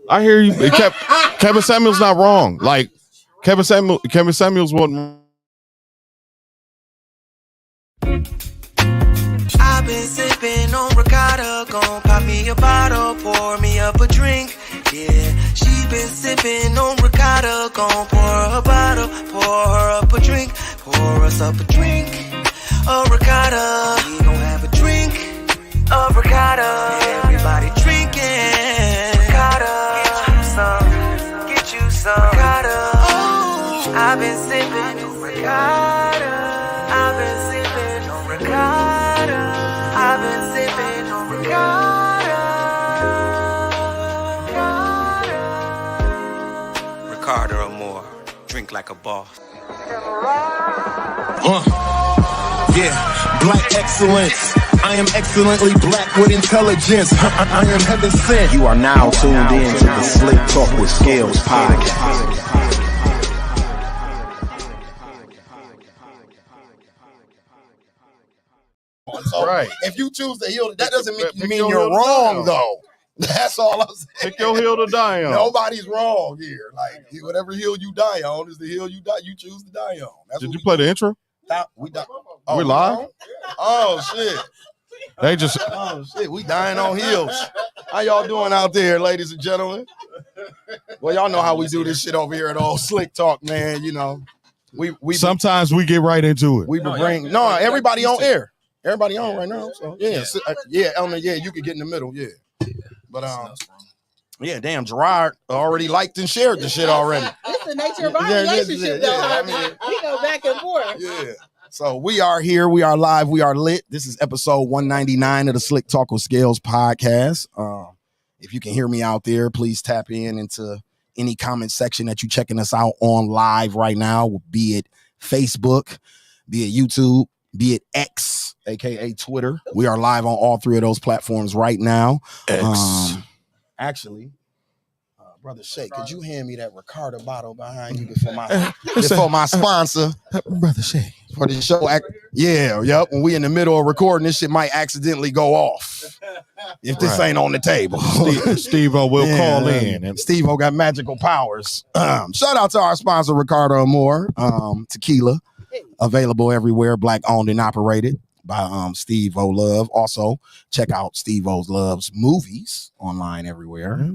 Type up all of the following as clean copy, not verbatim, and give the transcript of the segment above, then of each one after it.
I hear you. Kevin Samuels not wrong. Like Kevin Samuels wasn't. I've been sipping on ricotta, gon' pop me a bottle, pour me up a drink. Yeah, she been sipping on ricotta, gon' pour her a bottle, pour her up a drink, pour us up a drink. A ricotta, we gon' have a drink of ricotta. Everybody drinking ricotta. Get you some ricotta. Oh, I've been sipping on ricotta. I've been sipping on ricotta. I've been sipping on ricotta. Ricotta or more. Drink like a boss. Yeah, black excellence. I am excellently black with intelligence. I am heaven sent. You are now tuned in to the Slicktalk With Scalez Podcast. So Right. if you choose to heal, that doesn't mean you're wrong, though. That's all I'm saying. Pick your hill to die on. Nobody's wrong here. Like whatever hill you die on is the hill you choose to die on. That's Did you play the intro? We live? Oh shit. They just We dying on hills. How y'all doing out there, ladies and gentlemen? Well, y'all know how we do this shit over here at Old Slick Talk, man. You know, we sometimes we get right into it. we bring everybody on air. Everybody on right now. So Elmer, you could get in the middle, But yeah, damn, Gerard already liked and shared the shit already. It's the nature of our relationship, though. I mean, we go back and forth. Yeah. So we are here. We are live. We are lit. This is episode 199 of the Slicktalk With Scalez Podcast. If you can hear me out there, please tap into any comment section that you're checking us out on live right now, be it Facebook, be it YouTube, be it X, aka Twitter. We are live on all three of those platforms right now. X. Actually, Brother Shay, could you hand me that Ricardo bottle behind you before my sponsor, Brother Shay, for the show? When we in the middle of recording, this shit might accidentally go off if this ain't on the table. Steve-O will call in, and Steve-O got magical powers. Shout out to our sponsor, Ricardo Moore, tequila, available everywhere, black owned and operated by Steve-O Love. Also, check out Steve-O Love's movies online everywhere.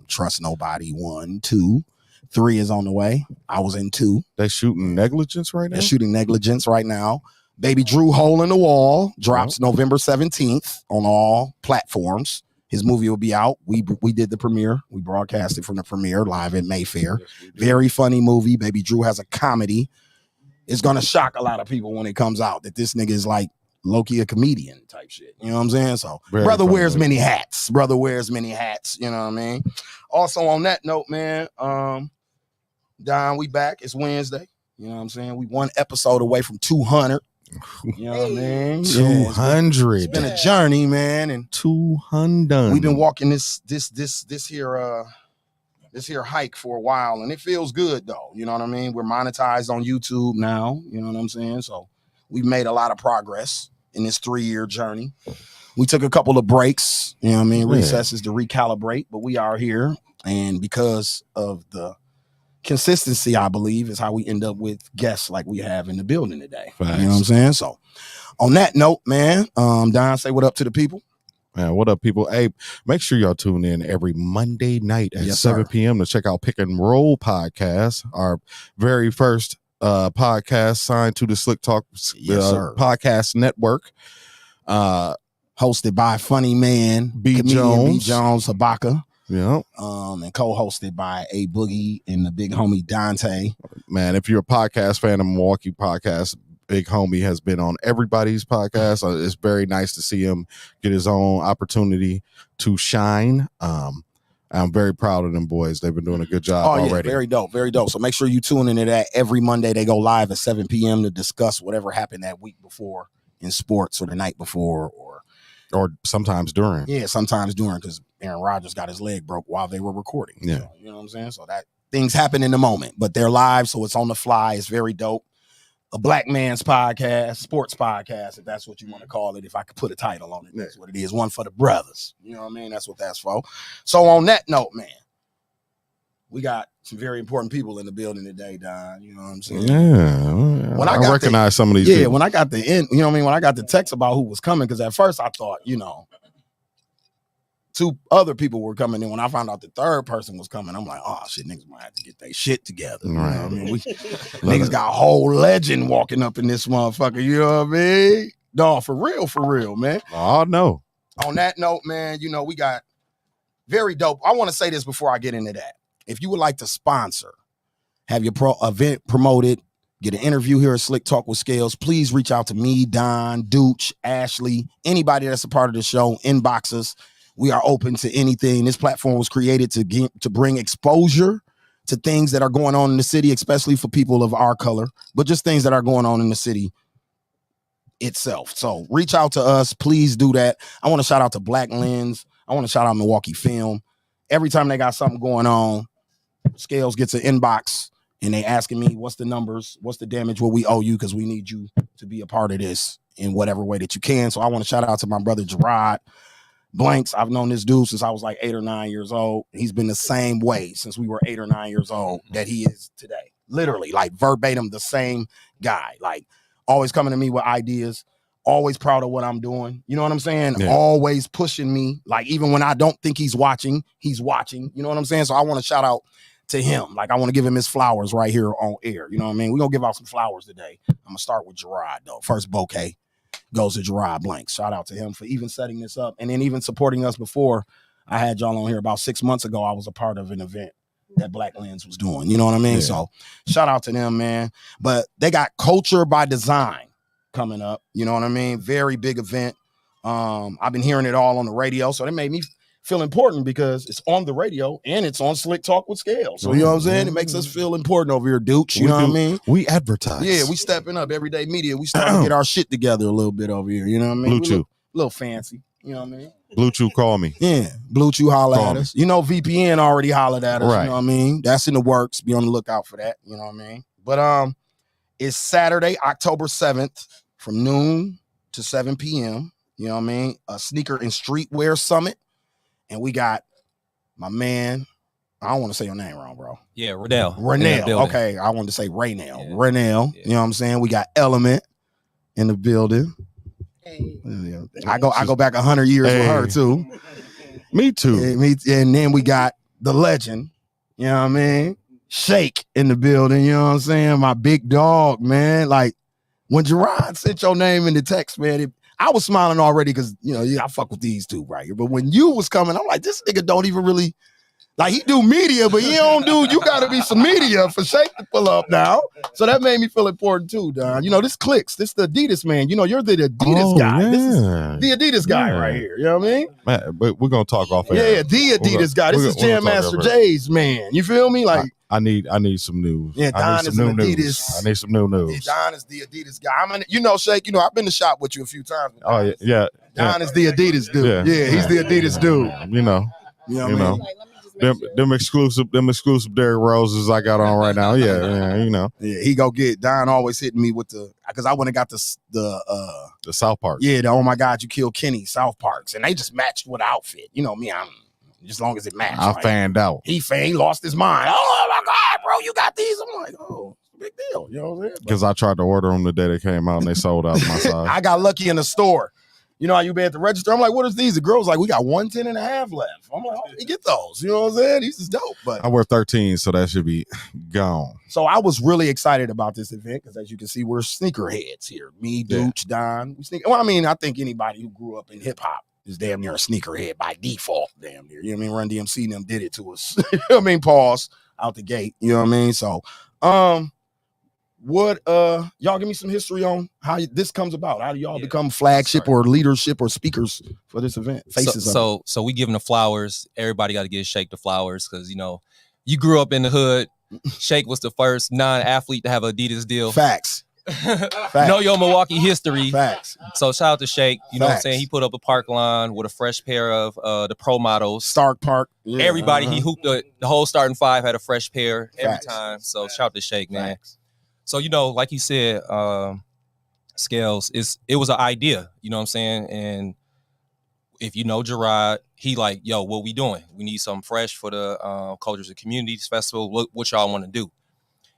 Trust Nobody 1, 2, 3 is on the way. I was in 2. They shooting Negligence right now? They're shooting Negligence right now. Baby Drew Hole in the Wall drops November 17th on all platforms. His movie will be out. We did the premiere. We broadcast it from the premiere live at Mayfair. Very funny movie. Baby Drew has a comedy. It's going to shock a lot of people when it comes out that this nigga is like low-key a comedian type shit. You know what I'm saying? So brother wears many hats. You know what I mean? Also on that note, man, Don, we back. It's Wednesday. You know what I'm saying? We one episode away from 200. You know what I mean? 200. It's been a journey, man. And 200. We've been walking this here hike for a while, and it feels good though. You know what I mean? We're monetized on YouTube now. You know what I'm saying? So we've made a lot of progress in this 3-year journey. We took a couple of breaks, you know what I mean? Recesses to recalibrate, but we are here. And because of the consistency, I believe, is how we end up with guests like we have in the building today. Facts. You know what I'm saying? So on that note, man, Don, say what up to the people. Man, what up, people? Hey, make sure y'all tune in every Monday night at 7 p.m. to check out Pick and Roll Podcast, our very first podcast signed to the Slicktalk Podcast Network. Hosted by funny man B. Jones Habaka. Yeah. And co-hosted by A Boogie and the big homie Dante. Man, if you're a podcast fan of Milwaukee Podcast, Big Homie has been on everybody's podcast. It's very nice to see him get his own opportunity to shine. I'm very proud of them boys. They've been doing a good job already. Very dope, very dope. So make sure you tune into that every Monday. They go live at 7 p.m. to discuss whatever happened that week before in sports or the night before or sometimes during. Yeah, sometimes during, because Aaron Rodgers got his leg broke while they were recording. Yeah. So, you know what I'm saying? So that things happen in the moment, but they're live, so it's on the fly. It's very dope. a black man's podcast, sports podcast, if that's what you want to call it. If I could put a title on it, that's what it is. One for the brothers. You know what I mean? That's what that's for. So on that note, man, we got some very important people in the building today, Don. You know what I'm saying? Yeah. When I recognize some of these people. when I got the end, you know what I mean? When I got the text about who was coming, because at first I thought, you know, 2 other people were coming in. When I found out the third person was coming, I'm like, oh shit, niggas might have to get their shit together. You know what I mean? Niggas got a whole legend walking up in this motherfucker. You know what I mean? No, for real, man. Oh no. On that note, man, you know, we got very dope. I want to say this before I get into that. If you would like to sponsor, have your event promoted, get an interview here at Slicktalk with Scalez, please reach out to me, Don, Dooch, Ashley, anybody that's a part of the show, inbox us. We are open to anything. This platform was created to bring exposure to things that are going on in the city, especially for people of our color, but just things that are going on in the city itself. So reach out to us. Please do that. I want to shout out to Black Lens. I want to shout out Milwaukee Film. Every time they got something going on, Scalez gets an inbox and they asking me, what's the numbers? What's the damage? What we owe you? Because we need you to be a part of this in whatever way that you can. So I want to shout out to my brother, Gerard Blanks. I've known this dude since I was like 8 or 9 years old. He's been the same way since we were 8 or 9 years old that he is today. Literally, like verbatim, the same guy. Like always coming to me with ideas, always proud of what I'm doing. You know what I'm saying? Yeah. Always pushing me. Like even when I don't think he's watching. You know what I'm saying? So I want to shout out to him. Like I want to give him his flowers right here on air. You know what I mean? We're going to give out some flowers today. I'm going to start with Gerard though. First bouquet goes to Gerard Blanks. Shout out to him for even setting this up and then even supporting us before I had y'all on here about 6 months ago. I was a part of an event that Black Lens was doing. You know what I mean? Yeah. So shout out to them, man. But they got Culture by Design coming up. You know what I mean? Very big event. I've been hearing it all on the radio. So that made me feel important because it's on the radio and it's on Slicktalk with Scalez. So you know what I'm saying? It makes us feel important over here, Dooch. You know what I mean? We advertise. Yeah, we stepping up. Everyday media. We starting to get our shit together a little bit over here. You know what I mean? Blue Chew. A little fancy. You know what I mean? Blue Chew, call me. Yeah, Blue Chew holla at us. You know, VPN already hollered at us. Right. You know what I mean? That's in the works. Be on the lookout for that. You know what I mean? But it's Saturday, October 7th from noon to 7 p.m. You know what I mean? A sneaker and streetwear summit. And we got my man, I don't want to say your name wrong, bro. Yeah, Ranell. Okay, I wanted to say Ranell. Yeah. Ranell, Yeah. you know what I'm saying? We got Element in the building. Hey. I go back 100 years with her too. Me too. And then we got the legend, you know what I mean? Shake in the building, you know what I'm saying? My big dog, man. Like when Gerard sent your name in the text, man, I was smiling already because, you know, I fuck with these two right here. But when you was coming, I'm like, this nigga don't even really, like he do media, but he don't do, you got to be some media for Shake to pull up now. So that made me feel important too, Don. You know, this clicks. This the Adidas man. You know, you're the Adidas guy. Yeah. This is the Adidas guy right here. You know what I mean? Man, but we're going to talk off air. Yeah, the Adidas guy. This is Jam Master J's man. You feel me? Like, I need some news. Yeah, Don is an Adidas. I need some new news. Yeah, Don is the Adidas guy. You know, Shake, you know, I've been to shop with you a few times. Oh, yeah. Don is the Adidas dude. Yeah, he's the Adidas dude. You know what I mean? Them exclusive Derrick Roses I got on right now. Yeah, you know. Yeah, he go get Don always hitting me with because I went and got the South Park. Yeah, the Oh My God, You Killed Kenny South Parks. And they just matched with the outfit. You know me, I'm as long as it matched. I fanned out. He lost his mind. Oh my God, bro, you got these. I'm like, oh, big deal. You know what I'm saying? Because I tried to order them the day they came out and they sold out my size. I got lucky in the store. You know how you be at the register? I'm like, what is these? The girl's like, we got 110.5 left. I'm like, oh, you get those. You know what I'm saying? These is dope. But I wear 13, so that should be gone. So I was really excited about this event because as you can see, we're sneakerheads here. Me, Dooch, Don. Well, I mean, I think anybody who grew up in hip hop is damn near a sneakerhead by default, damn near. You know what I mean? Run DMC and them did it to us. You know what I mean? Pause out the gate. You know what I mean? So, what y'all give me some history on how this comes about? How do y'all become flagship or leadership or speakers for this event? So we giving the flowers. Everybody got to give Shake the flowers because, you know, you grew up in the hood. Shake was the first non-athlete to have an Adidas deal. Facts. Know your Milwaukee history. Facts. So shout out to Shake. You know what I'm saying? He put up a park line with a fresh pair of the Pro models. Stark Park. Yeah, Everybody, he hooped the whole starting five had a fresh pair every Facts. time. So shout out to Shake, man. Facts. So, like you said, Scales, it was an idea, you know what I'm saying? And if you know Gerard, he like, yo, what we doing? We need something fresh for the Cultures and Communities Festival. What y'all want to do?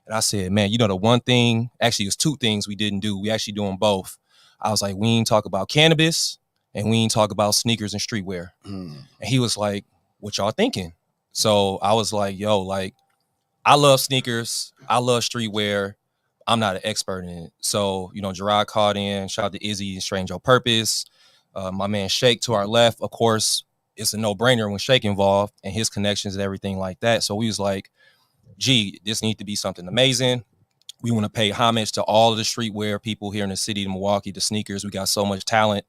And I said, man, the one thing, actually it's two things we didn't do. We actually doing both. I was like, we ain't talk about cannabis and we ain't talk about sneakers and streetwear. And he was like, what y'all thinking? So I was like, yo, like, I love sneakers. I love streetwear. I'm not an expert in it. So, Gerard called in, shout out to Izzy and Strange Your Purpose. My man Shake to our left, of course, it's a no-brainer when Shake involved and his connections and everything like that. So we was like, gee, this needs to be something amazing. We want to pay homage to all of the streetwear people here in the city of Milwaukee, the sneakers. We got so much talent.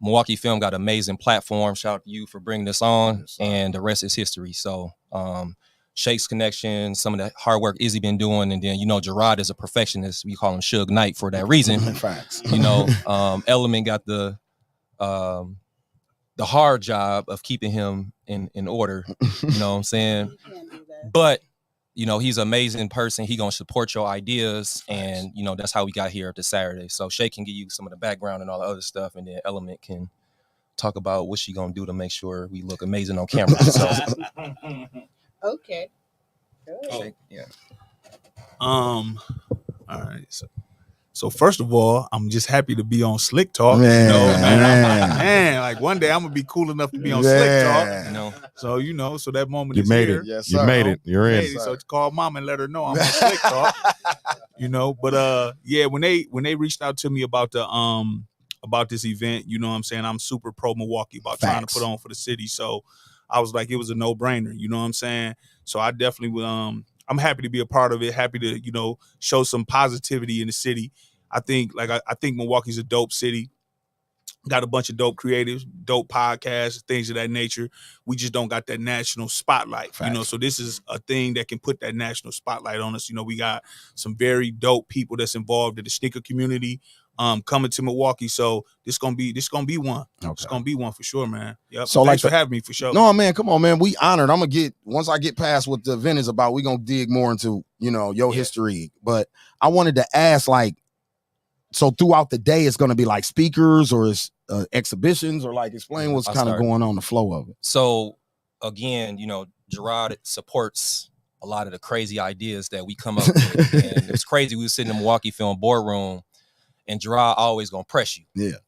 Milwaukee Film got an amazing platform. Shout out to you for bringing this on, and the rest is history. So Shake's connection, some of the hard work Izzy been doing, and then Gerard is a perfectionist. We call him Suge Knight for that reason. Facts. Element got the hard job of keeping him in order. You know what I'm saying? But he's an amazing person. He gonna support your ideas, and that's how we got here at the Saturday. So Shay can give you some of the background and all the other stuff, and then Element can talk about what she gonna do to make sure we look amazing on camera. So Okay. Shay, yeah. All right. So first of all, I'm just happy to be on Slick Talk. Man, man, like one day I'm gonna be cool enough to be on Slick Talk. So so that moment you is made here. it. Yes, you made it. You're in. So to call mom and let her know I'm on Slick Talk. But when they reached out to me about the about this event, you know what I'm saying, I'm super pro Milwaukee about trying to put on for the city. So I was like, it was a no-brainer, you know what I'm saying? So I definitely would I'm happy to be a part of it, happy to, show some positivity in the city. I think Milwaukee's a dope city. Got a bunch of dope creatives, dope podcasts, things of that nature. We just don't got that national spotlight, so this is a thing that can put that national spotlight on us. We got some very dope people that's involved in the sneaker community coming to Milwaukee. So this gonna be one. Okay. It's gonna be one for sure, man. Yep. So thanks for having me for sure. No, man, come on, man. We honored. Once I get past what the event is about, we're gonna dig more into, your history. But I wanted to ask, so throughout the day, it's going to be like speakers or exhibitions, or explain what's kind of going on, the flow of it. So again, Gerard supports a lot of the crazy ideas that we come up with. And it's crazy. We were sitting in the Milwaukee Film boardroom, and Gerard always going to press you. Yeah.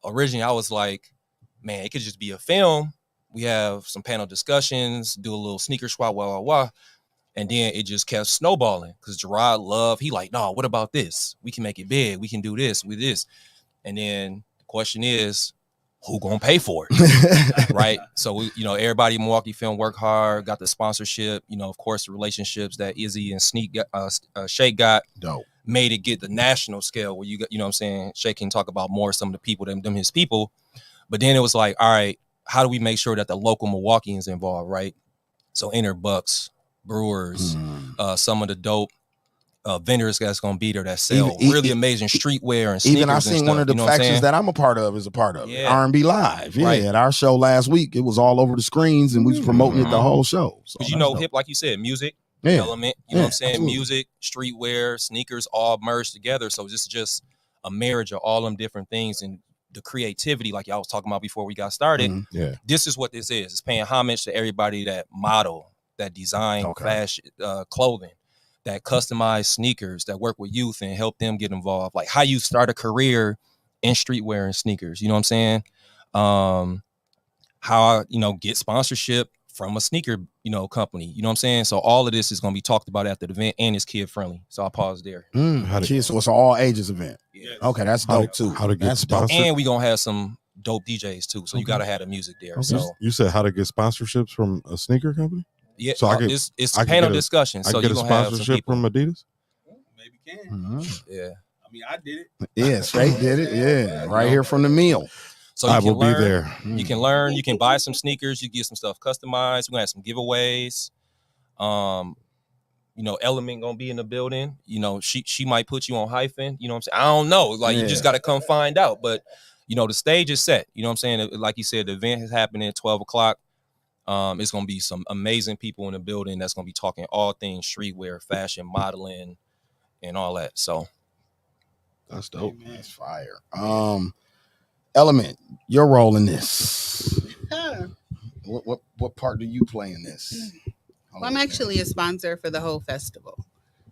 Originally I was like, man, it could just be a film. We have some panel discussions, do a little sneaker swap, And then it just kept snowballing because Gerard he like, no, what about this? We can make it big. We can do this with this. And then the question is, who gonna pay for it? Right? So we, everybody in Milwaukee Film work hard, got the sponsorship, of course, the relationships that Izzy and Shake got. Dope. Made it get the national scale where you got, what I'm saying, Shake can talk about more some of the people them his people. But then it was like, all right, how do we make sure that the local Milwaukeeans involved, right? So enter Bucks, Brewers, some of the dope vendors that's gonna be there that sell really amazing streetwear and sneakers. Even I seen one of the factions that I'm a part of is a part of it. R&B Live. Yeah, right. At our show last week, it was all over the screens and we was promoting it the whole show. So hip, like you said, music, Element, you know what I'm saying? Absolutely. Music, streetwear, sneakers all merged together. So this is just a marriage of all them different things, and the creativity, like y'all was talking about before we got started. This is what this is. It's paying homage to everybody that model, that design fashion, clothing, that customize sneakers, that work with youth and help them get involved. Like how you start a career in streetwear and sneakers, you know what I'm saying? How I, get sponsorship from a sneaker, company, you know what I'm saying? So all of this is going to be talked about after the event, and it's kid friendly. So I'll pause there. So it's an all ages event. Yeah. Okay, that's dope too. How to get sponsored. And we going to have some dope DJs too. So you got to have the music there. Okay. So you said how to get sponsorships from a sneaker company? Yeah, so it's panel discussion. So I get a sponsorship from Adidas? Maybe can. Yeah. I mean, I did it. Yeah, straight did it. Yeah, right here from the meal. So I will be there. You can learn. You can buy some sneakers. You get some stuff customized. We're gonna have some giveaways. Element gonna be in the building. She might put you on hyphen. You know what I'm saying? I don't know. You just gotta come find out. But the stage is set. You know what I'm saying? Like you said, the event is happening at 12 o'clock. It's gonna be some amazing people in the building that's gonna be talking all things streetwear, fashion, modeling, and all that. So That's dope. That's fire. Element, your role in this. What part do you play in this? Well, I'm actually a sponsor for the whole festival.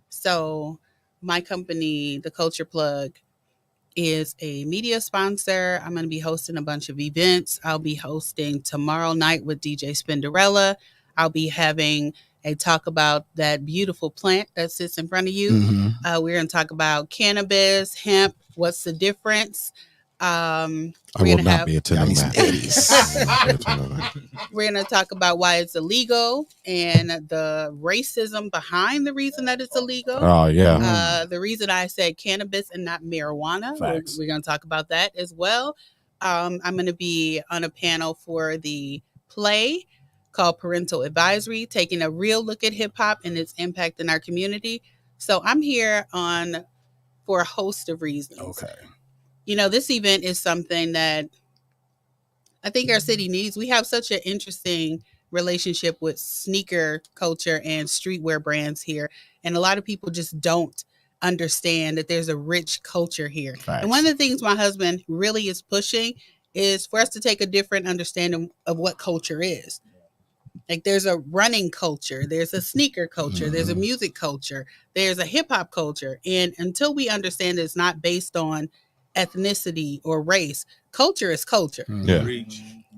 So my company, The Culture Plug, is a media sponsor. I'm going to be hosting a bunch of events. I'll be hosting tomorrow night with DJ Spinderella. I'll be having a talk about that beautiful plant that sits in front of you. Mm-hmm. We're going to talk about cannabis, hemp, what's the difference. I will not be attending that. We're going to talk about why it's illegal and the racism behind the reason that it's illegal. Oh, yeah. The reason I said cannabis and not marijuana. We're going to talk about that as well. I'm going to be on a panel for the play called Parental Advisory, taking a real look at hip hop and its impact in our community. So I'm here for a host of reasons. Okay. You know, this event is something that I think our city needs. We have such an interesting relationship with sneaker culture and streetwear brands here. And a lot of people just don't understand that there's a rich culture here. Facts. And one of the things my husband really is pushing is for us to take a different understanding of what culture is. Like there's a running culture, there's a sneaker culture, there's a music culture, there's a hip hop culture. And until we understand that it's not based on ethnicity or race, culture is culture. Yeah.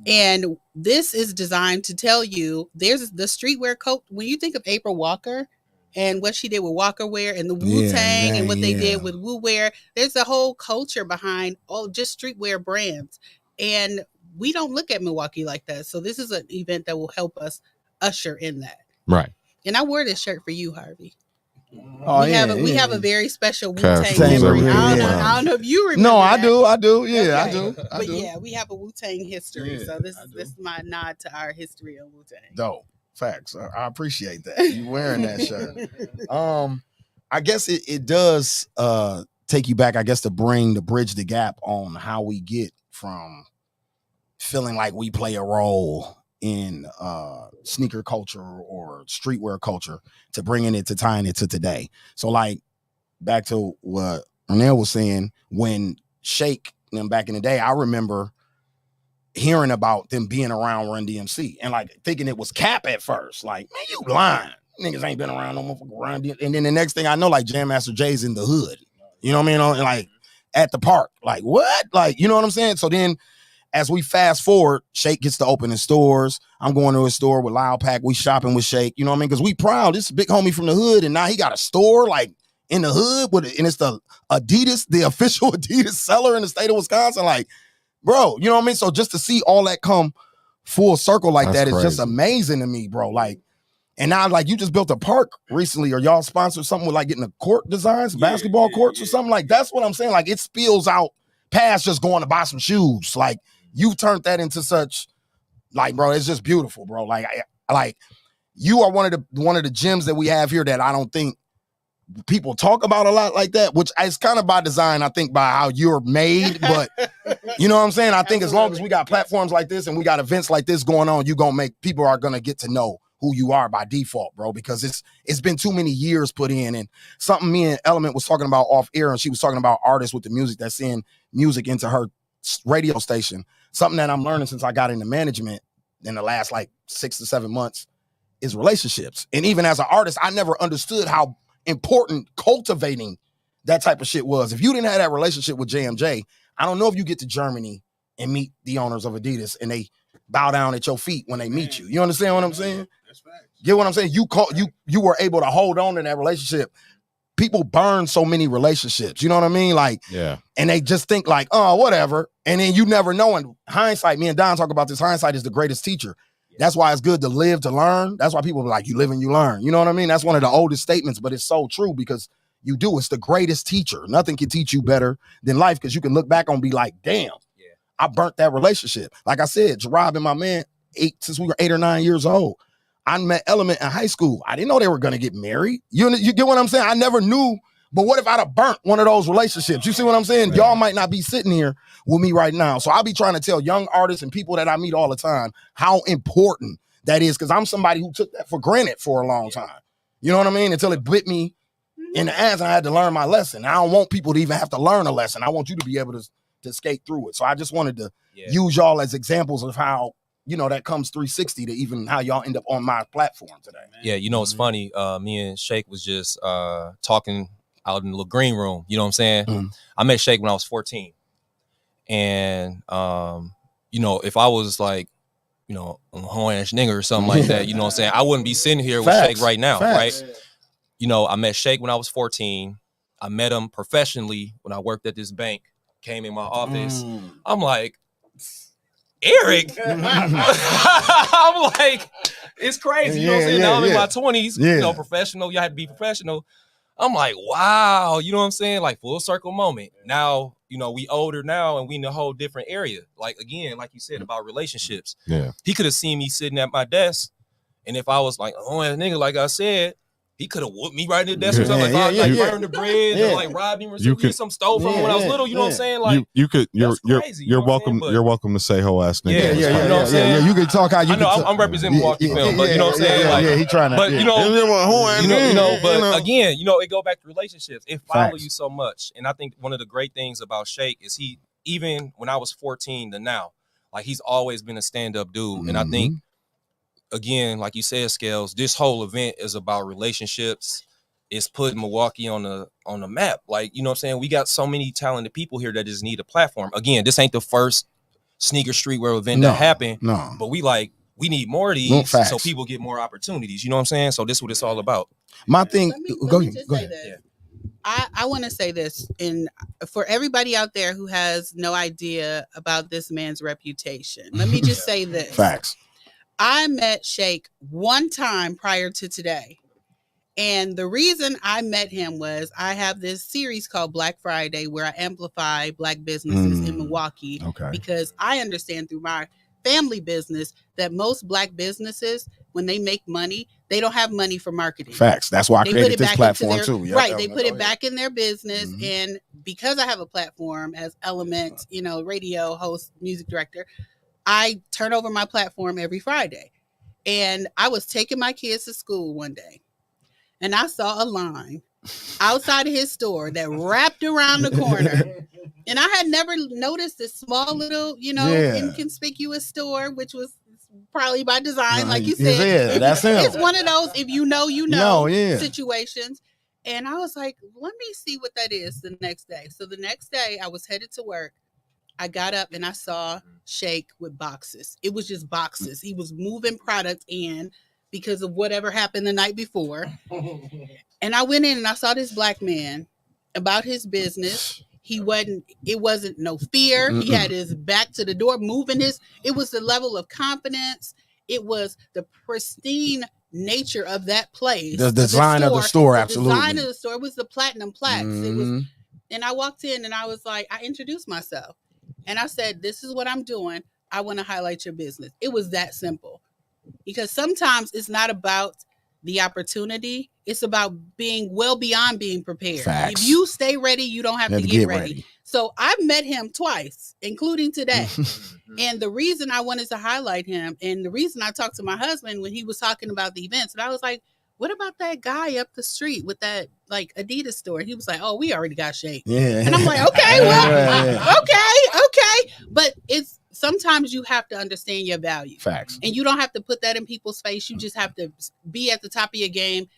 And this is designed to tell you there's the streetwear cult. When you think of April Walker and what she did with Walker Wear and the Wu-Tang and what they did with Wu Wear, there's a whole culture behind just streetwear brands. And we don't look at Milwaukee like that. So this is an event that will help us usher in that. Right. And I wore this shirt for you, Harvey. Oh, we have a very special Cash Wu-Tang rules memory. everything. I don't know if you remember. No, I that. do. Yeah, Okay. I do. Yeah, we have a Wu-Tang history. Yeah, So this is my nod to our history of Wu-Tang. Dope. Facts. I appreciate that. You wearing that shirt. I guess it does take you back, I guess, to bridge the gap on how we get from feeling like we play a role in sneaker culture or streetwear culture to bringing it to tying it to today. So like back to what Ranell was saying, when Shake them back in the day, I remember hearing about them being around Run DMC and like thinking it was cap at first. Like, man, you lying. Niggas ain't been around no motherfucking Run DMC. And then the next thing I know, like Jam Master Jay's in the hood. You know what I mean? Like at the park. Like what? Like, you know what I'm saying? So then as we fast forward, Shake gets to open his stores. I'm going to a store with Loud Pack. We shopping with Shake. You know what I mean? Because we proud. This is a big homie from the hood, and now he got a store like in the hood and it's the Adidas, the official Adidas seller in the state of Wisconsin. Like, bro, you know what I mean? So just to see all that come full circle like that is just amazing to me, bro. Like, and now like you just built a park recently, or y'all sponsored something with like getting a court designs, basketball courts or something. Like that's what I'm saying. Like it spills out past just going to buy some shoes. Like you've turned that into such, like, bro, it's just beautiful, bro. Like, like you are one of the gems that we have here that I don't think people talk about a lot like that, which is kind of by design, I think, by how you're made. But you know what I'm saying? I think as long as we got platforms like this and we got events like this going on, people are gonna get to know who you are by default, bro, because it's been too many years put in. And something me and Element was talking about off air, and she was talking about artists with the music that's send music into her radio station. Something that I'm learning since I got into management in the last like 6 to 7 months is relationships. And even as an artist, I never understood how important cultivating that type of shit was. If you didn't have that relationship with JMJ, I don't know if you get to Germany and meet the owners of Adidas and they bow down at your feet when they meet you. You understand what I'm saying? That's facts. Get what I'm saying? You were able to hold on to that relationship. People burn so many relationships. You know what I mean? Like, yeah. And they just think like, oh, whatever. And then you never know. And hindsight, me and Don talk about this. Hindsight is the greatest teacher. That's why it's good to live to learn. That's why people are like, you live and you learn. You know what I mean? That's one of the oldest statements, but it's so true because you do. It's the greatest teacher. Nothing can teach you better than life because you can look back on and be like, damn, I burnt that relationship. Like I said, Gerard and my man, since we were 8 or 9 years old. I met Element in high school. I didn't know they were going to get married. You get what I'm saying? I never knew. But what if I'd have burnt one of those relationships? You see what I'm saying? Y'all might not be sitting here with me right now. So I'll be trying to tell young artists and people that I meet all the time how important that is, because I'm somebody who took that for granted for a long time. You know what I mean? Until it bit me in the ass, and I had to learn my lesson. I don't want people to even have to learn a lesson. I want you to be able to skate through it. So I just wanted to use y'all as examples of how, you know, that comes 360 to even how y'all end up on my platform today, man. Yeah, you know, it's funny. Me and Shake was just talking out in the little green room. You know what I'm saying? I met Shake when I was 14. And, you know, if I was like, you know, a horn-ass nigga or something like that, you know what I'm saying? I wouldn't be sitting here with Shake right now, right? You know, I met Shake when I was 14. I met him professionally when I worked at this bank, came in my office. I'm like, Eric? I'm like, it's crazy. You know what I'm saying? Now I'm in my 20s, you know, professional. You had to be professional. I'm like, wow, you know what I'm saying? Like full circle moment. Now, you know, we older now and we in a whole different area. Like, again, like you said about relationships. Yeah. He could have seen me sitting at my desk. And if I was like, oh, that nigga, like I said, he could have whooped me right in the desk or something. Like burned the bridge or like robbed me or something. Some stole from him when I was little. You know what I'm saying? Like you're welcome. You're welcome to say whole ass nigga. You know what I'm saying? You can talk how you. I know I'm representing Milwaukee film, but you know what I'm saying? Like, he trying to. But you know, but again, you know, it go back to relationships. It follow you so much, and I think one of the great things about Shake is he, even when I was 14 to now, like he's always been a stand up dude, and I think. Again, like you said, Scales, this whole event is about relationships. It's putting Milwaukee on the map. Like, you know what I'm saying? We got so many talented people here that just need a platform. Again, this ain't the first sneaker streetwear event that happened. No. But we need more of these so people get more opportunities. You know what I'm saying? So this is what it's all about. My thing, go ahead. Yeah. I want to say this, and for everybody out there who has no idea about this man's reputation, let me just say this. Facts. I met Shake one time prior to today. And the reason I met him was I have this series called Black Friday where I amplify Black businesses in Milwaukee. Because I understand through my family business that most Black businesses, when they make money, they don't have money for marketing. Facts. That's why I created this platform too. Yep. Right. They put it back in their business. And because I have a platform as Element, you know, radio host, music director, I turn over my platform every Friday. And I was taking my kids to school one day and I saw a line outside of his store that wrapped around the corner. And I had never noticed this small little, you know, inconspicuous store, which was probably by design, like you said. That's him. It's one of those, if you know, situations. And I was like, let me see what that is the next day. So the next day I was headed to work. I got up and I saw Shake with boxes. It was just boxes. He was moving product in because of whatever happened the night before. And I went in and I saw this Black man about his business. It wasn't no fear. He had his back to the door, moving it was the level of confidence. It was the pristine nature of that place. The design of the store, absolutely. The design of the store was the platinum plaques. It was, and I walked in and I was like, I introduced myself. And I said, this is what I'm doing. I want to highlight your business. It was that simple. Because sometimes it's not about the opportunity. It's about being well beyond being prepared. Facts. If you stay ready, you don't have to get ready. So I've met him twice, including today. And the reason I wanted to highlight him, and the reason I talked to my husband when he was talking about the events, and I was like, what about that guy up the street with that like Adidas store? And he was like, oh, we already got Shake. Yeah. And I'm like, okay, well, okay. But it's sometimes you have to understand your value. Facts. And you don't have to put that in people's face. You just have to be at the top of your game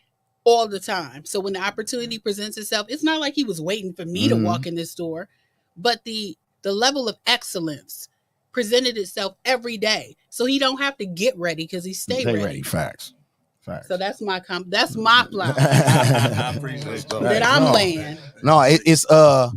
all the time. So when the opportunity presents itself, it's not like he was waiting for me to walk in this store, but the level of excellence presented itself every day. So he don't have to get ready because he stay ready. Facts. So that's my flower. I appreciate that I'm laying. No, it's a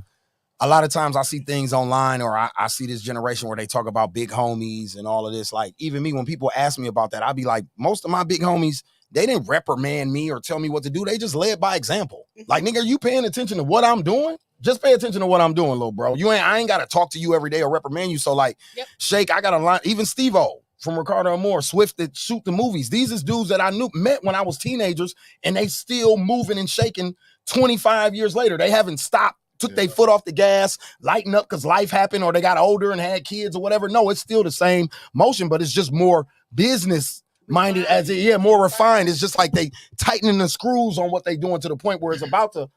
lot of times I see things online or I see this generation where they talk about big homies and all of this. Like even me, when people ask me about that, I'll be like, most of my big homies, they didn't reprimand me or tell me what to do. They just led by example. Like, nigga, are you paying attention to what I'm doing? Just pay attention to what I'm doing, little bro. I ain't got to talk to you every day or reprimand you. So like, Shake, I got a line, even Steve-O from Ricardo and Moore, Swift that shoot the movies. These is dudes that I met when I was teenagers and they still moving and shaking 25 years later. They haven't stopped, took their foot off the gas, lighten up because life happened or they got older and had kids or whatever. No, it's still the same motion, but it's just more business minded as it, more refined. It's just like they tightening the screws on what they doing to the point where it's about to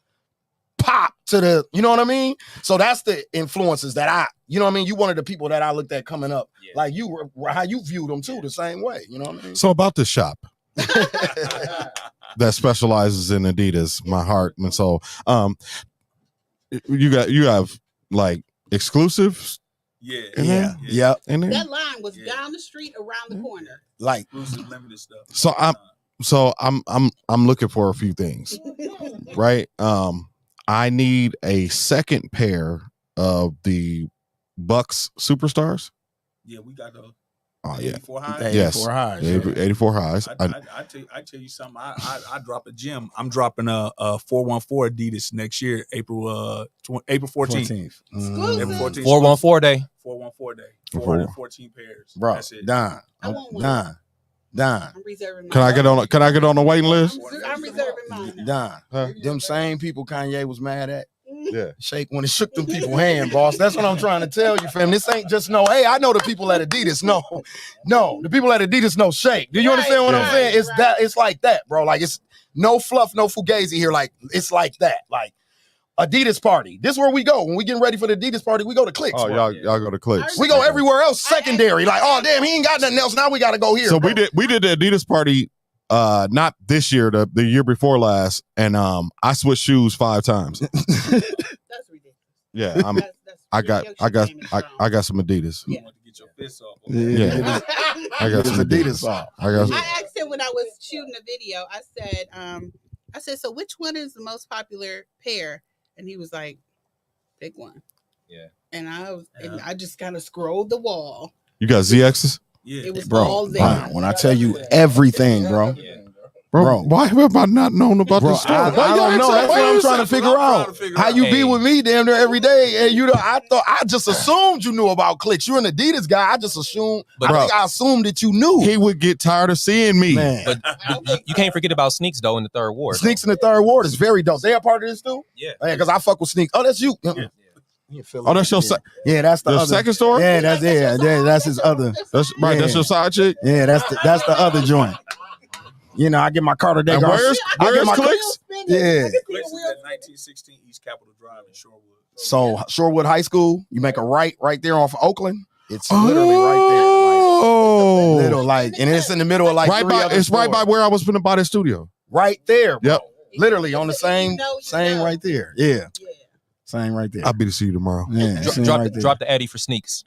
pop to the, you know what I mean? So that's the influences that you know what I mean? You one of the people that I looked at coming up, like you, how you viewed them too, the same way, you know what I mean? So about the shop that specializes in Adidas, my heart and soul. You have like exclusives. Yep. In there? That line was down the street, around the corner. Like Exclusive limited stuff. So I'm looking for a few things, right? I need a second pair of the Bucks Superstars. Yeah, we got those. Oh yeah, 84 highs. Yes, 84 highs. 84 highs. I tell you something. I drop a gem. I'm dropping a 414 Adidas next year, April 14th. April 14th. 14th. 414 day. 414 day. 414 pairs. Bro, That's it. Don. I want one. Don. I'm reserving mine. Can I get on the waiting list? I'm reserving mine. Don. Huh? Them same people Kanye was mad at. Yeah. Shake when it shook them people hand, boss. That's what I'm trying to tell you, fam. This ain't just no, hey, I know the people at Adidas. No, the people at Adidas know Shake. Do you understand what I'm saying? It's that, it's like that, bro. Like it's no fluff, no fugazi here. Like it's like that. Like Adidas party. This is where we go. When we getting ready for the Adidas party, we go to Clicks. Oh, y'all go to Clicks. We go everywhere else secondary. Like, oh damn, he ain't got nothing else. Now we gotta go here. So bro. we did the Adidas party not this year, the year before last, and I switched shoes 5 times. That's ridiculous. Yeah, I got some Adidas. Yeah. Want to get your fists off. Yeah. I got some Adidas off. I got I asked him when I was shooting a video. I said, so which one is the most popular pair? And he was like, pick one. Yeah. And I just kind of scrolled the wall. You got ZXs? Yeah. It was Bro, all there. wow, when I tell you everything, bro. Bro, why have I not known about Bro, this store? I don't know. That's what I'm trying to figure out. How you be with me damn near every day, and I just assumed you knew about Clicks. You're an Adidas guy. I just assumed. I assumed that you knew. He would get tired of seeing me. Man. But you can't forget about Sneaks though in the third ward. Sneaks in the third ward is very dope. They are part of this too. Yeah. Because I fuck with Sneaks. Oh, that's you. Oh, that's your Yeah, that's the your other second store? Yeah, that's his other. That's right. Yeah. That's your side chick. Yeah, that's the other joint. You know, I get my Carter Day. And where's Clicks? Yeah. Clicks is at 1916 East Capitol Drive in Shorewood. So Shorewood High School, you make a right there off of Oakland. It's literally right there. Oh, Like, little like, and it's in the middle of like right three by. other It's right by stores. where I was finna buy the studio. Right there. Bro. Yep. Literally on the same know. right there. Yeah. Same right there. I'll be to see you tomorrow. Yeah, same right there. Drop the Addy for Sneaks.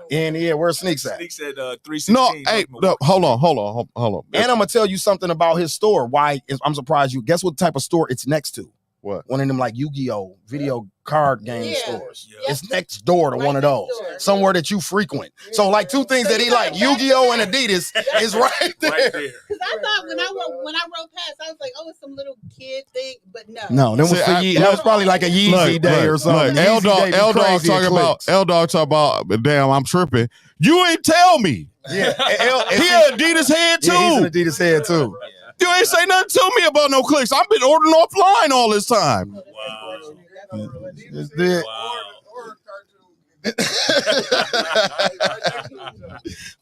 And yeah, where's Sneaks at? Sneaks at 316. No, hey, no, hold on. And I'm gonna tell you something about his store. Why I'm surprised you. Guess what type of store it's next to? What? One of them like Yu-Gi-Oh! Video card game stores. Yeah. It's next door to Right one of next those. door. Somewhere that you frequent. So like two things So that you he got like, a Yu-Gi-Oh! and back- Adidas is right there. Right there. Because I thought when I rode past, I was like, oh, it's some little kid thing, but no. No, that was See, for I- that was probably like a Yeezy day or something. Look, Yeezy day L be Dog crazy at talking about. Damn, I'm tripping. You ain't tell me. Yeah, He had Adidas head too. Yeah, he's an Adidas head too. You ain't say nothing to me about no Clicks. I've been ordering offline all this time. It's dead.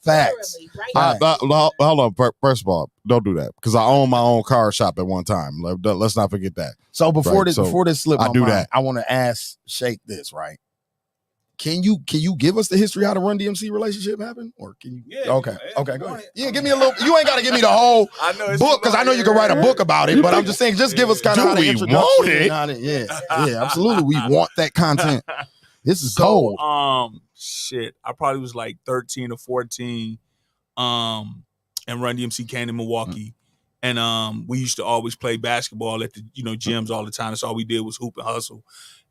Facts. Hold on. First of all, don't do that because I own my own car shop at one time. Let's not forget that. So before Right, before this slip, I my do mind, that. I want to ask Shake this, right? Can you give us the history how the Run DMC relationship happened, or can you? Yeah, Okay, yeah, go go ahead. ahead. Yeah, give me a little. You ain't got to give me the whole I know it's book because I know you can write a book about it. But I'm just saying, just give us kind of Do how the we introduction. want it? and how yeah, absolutely. We want that content. This is So, gold. shit, I probably was like 13 or 14. And Run DMC came to Milwaukee. And we used to always play basketball at the gyms all the time. That's all we did was hoop and hustle.